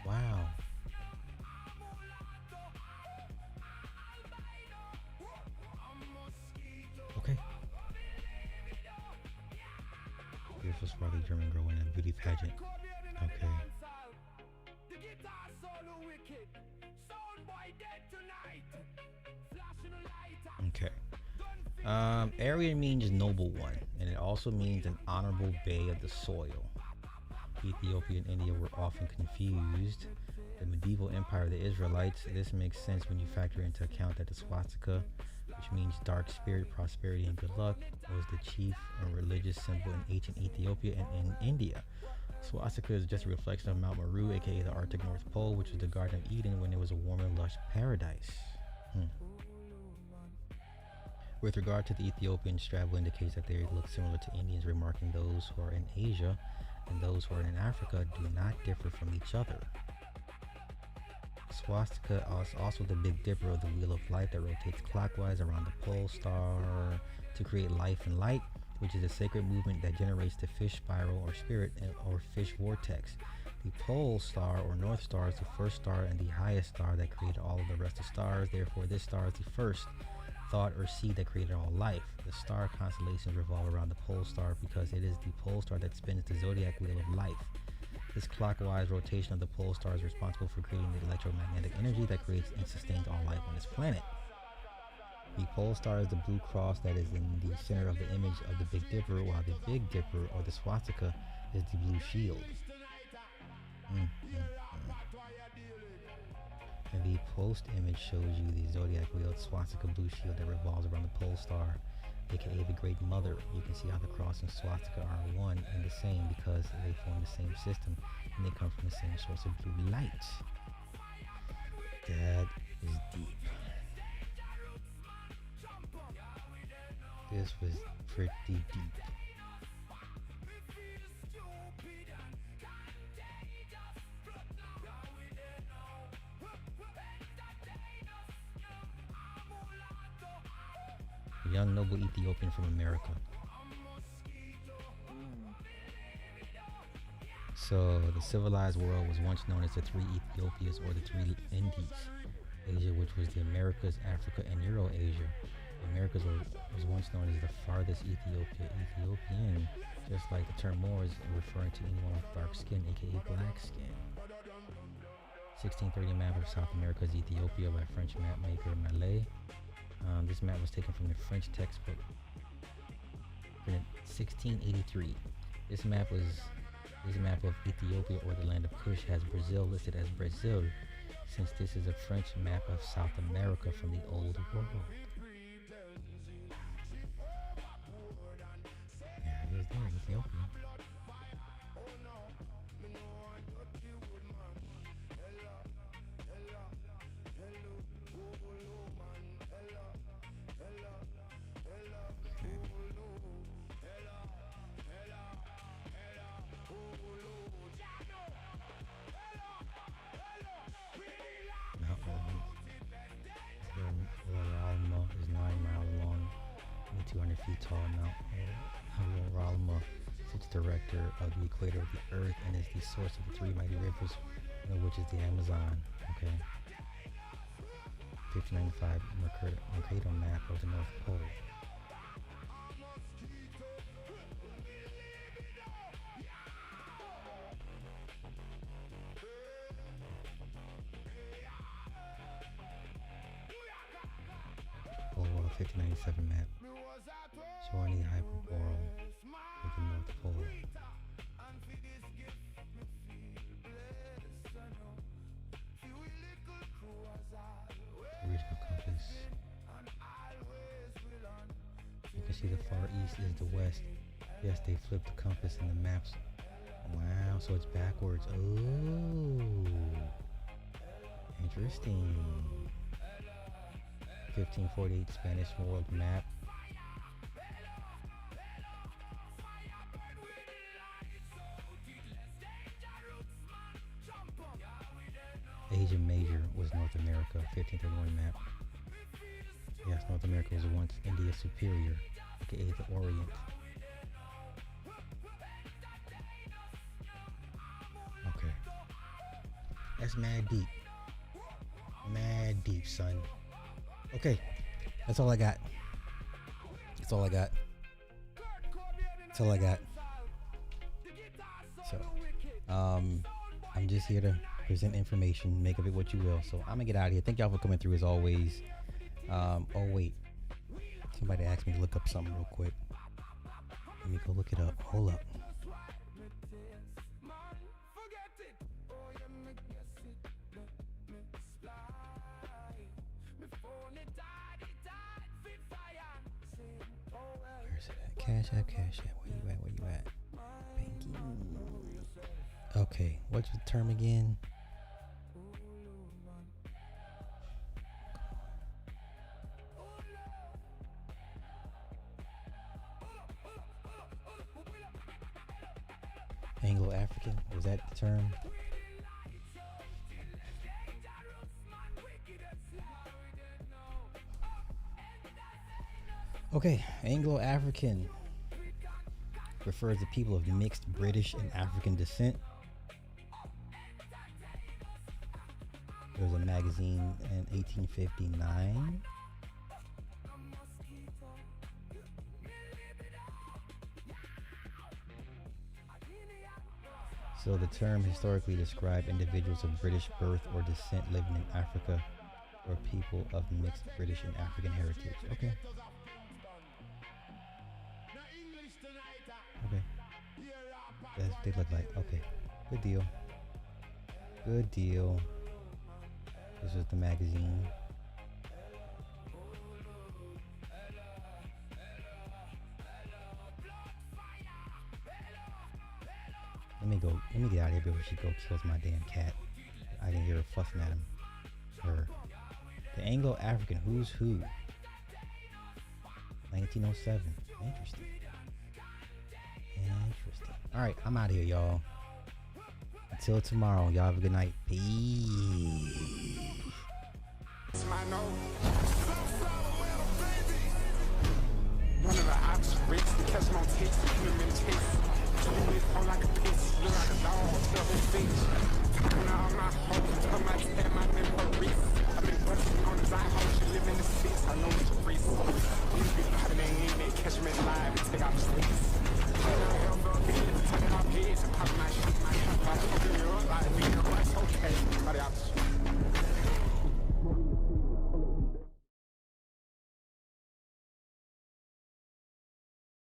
Wow. Okay. Beautiful swarthy German girl in a beauty pageant. Okay. Okay. Aryan means noble one, and it also means an honorable bay of the soil. Ethiopia and India were often confused. The medieval empire of the Israelites, this makes sense when you factor into account that the swastika, which means dark spirit, prosperity, and good luck, was the chief and religious symbol in ancient Ethiopia and in India. Swastika is just a reflection of Mount Meru, aka the Arctic North Pole, which was the Garden of Eden when it was a warm and lush paradise. With regard to the Ethiopian, Strabo indicates that they look similar to Indians, remarking those who are in Asia and those who are in Africa do not differ from each other. Swastika is also the Big Dipper of the Wheel of Life that rotates clockwise around the pole star to create life and light, which is a sacred movement that generates the fish spiral or spirit or fish vortex. The pole star or north star is the first star and the highest star that created all of the rest of stars. Therefore, this star is the first thought or seed that created all life. The star constellations revolve around the pole star because it is the pole star that spins the zodiac wheel of life. This clockwise rotation of the pole star is responsible for creating the electromagnetic energy that creates and sustains all life on this planet. The pole star is the blue cross that is in the center of the image of the Big Dipper, while the Big Dipper, or the swastika, is the blue shield. And the post image shows you the zodiac wheel swastika blue shield that revolves around the pole star, aka the Great Mother. You can see how the cross and swastika are one and the same because they form the same system and they come from the same source of blue light. That is deep. This was pretty deep. A young noble Ethiopian from America. So the civilized world was once known as the three Ethiopias or the three Indies. Asia, which was the Americas, Africa, and Eurasia. The Americas was once known as the farthest Ethiopia. Ethiopian, just like the term Moor, is referring to anyone with dark skin, aka black skin. 1630 map of South America's Ethiopia by French mapmaker Mallet. This map was taken from the French textbook printed 1683. This map of Ethiopia, or the land of Kush, has Brazil listed as Brazil, since this is a French map of South America from the Old World. director of the equator of the earth and is the source of the three mighty rivers, one of which is the Amazon. Okay. 1595 Mercator map of the North Pole. Oh, 1597 map showing the hyperboreal of the North Pole. Original compass. You can see the far east is the west. Yes, they flipped the compass in the maps. Wow, so it's backwards. Oh, interesting. 1548 Spanish world map. Asia Major was North America. 1531 map. Yes, North America was once India Superior, aka the Orient. Okay. That's mad deep. Mad deep, son. Okay. That's all I got. That's all I got. That's all I got. So, I'm just here to present information, make of it what you will. So I'm gonna get out of here. Thank y'all for coming through as always. Oh wait, somebody asked me to look up something real quick. Let me go look it up. Hold up. Where's it at? Cash App, Cash App. Where you at? Where you at? Banking. Okay, what's the term again? Anglo-African, was that the term? Okay, Anglo-African refers to people of mixed British and African descent. There was a magazine in 1859. So the term historically described individuals of British birth or descent living in Africa or people of mixed British and African heritage. Okay. Okay. That's what they look like. Okay. Good deal. Good deal. This is the magazine. Let me get out of here before she kills my damn cat. I can hear her fussing at him. Her. The Anglo-African Who's Who. 1907. Interesting. Interesting. Alright, I'm out of here, y'all. Until tomorrow, y'all have a good night. Peace. One of the ops bricks to catch my taste, put them in chase. Treat me on like a bitch, look like a dog, stuff in face.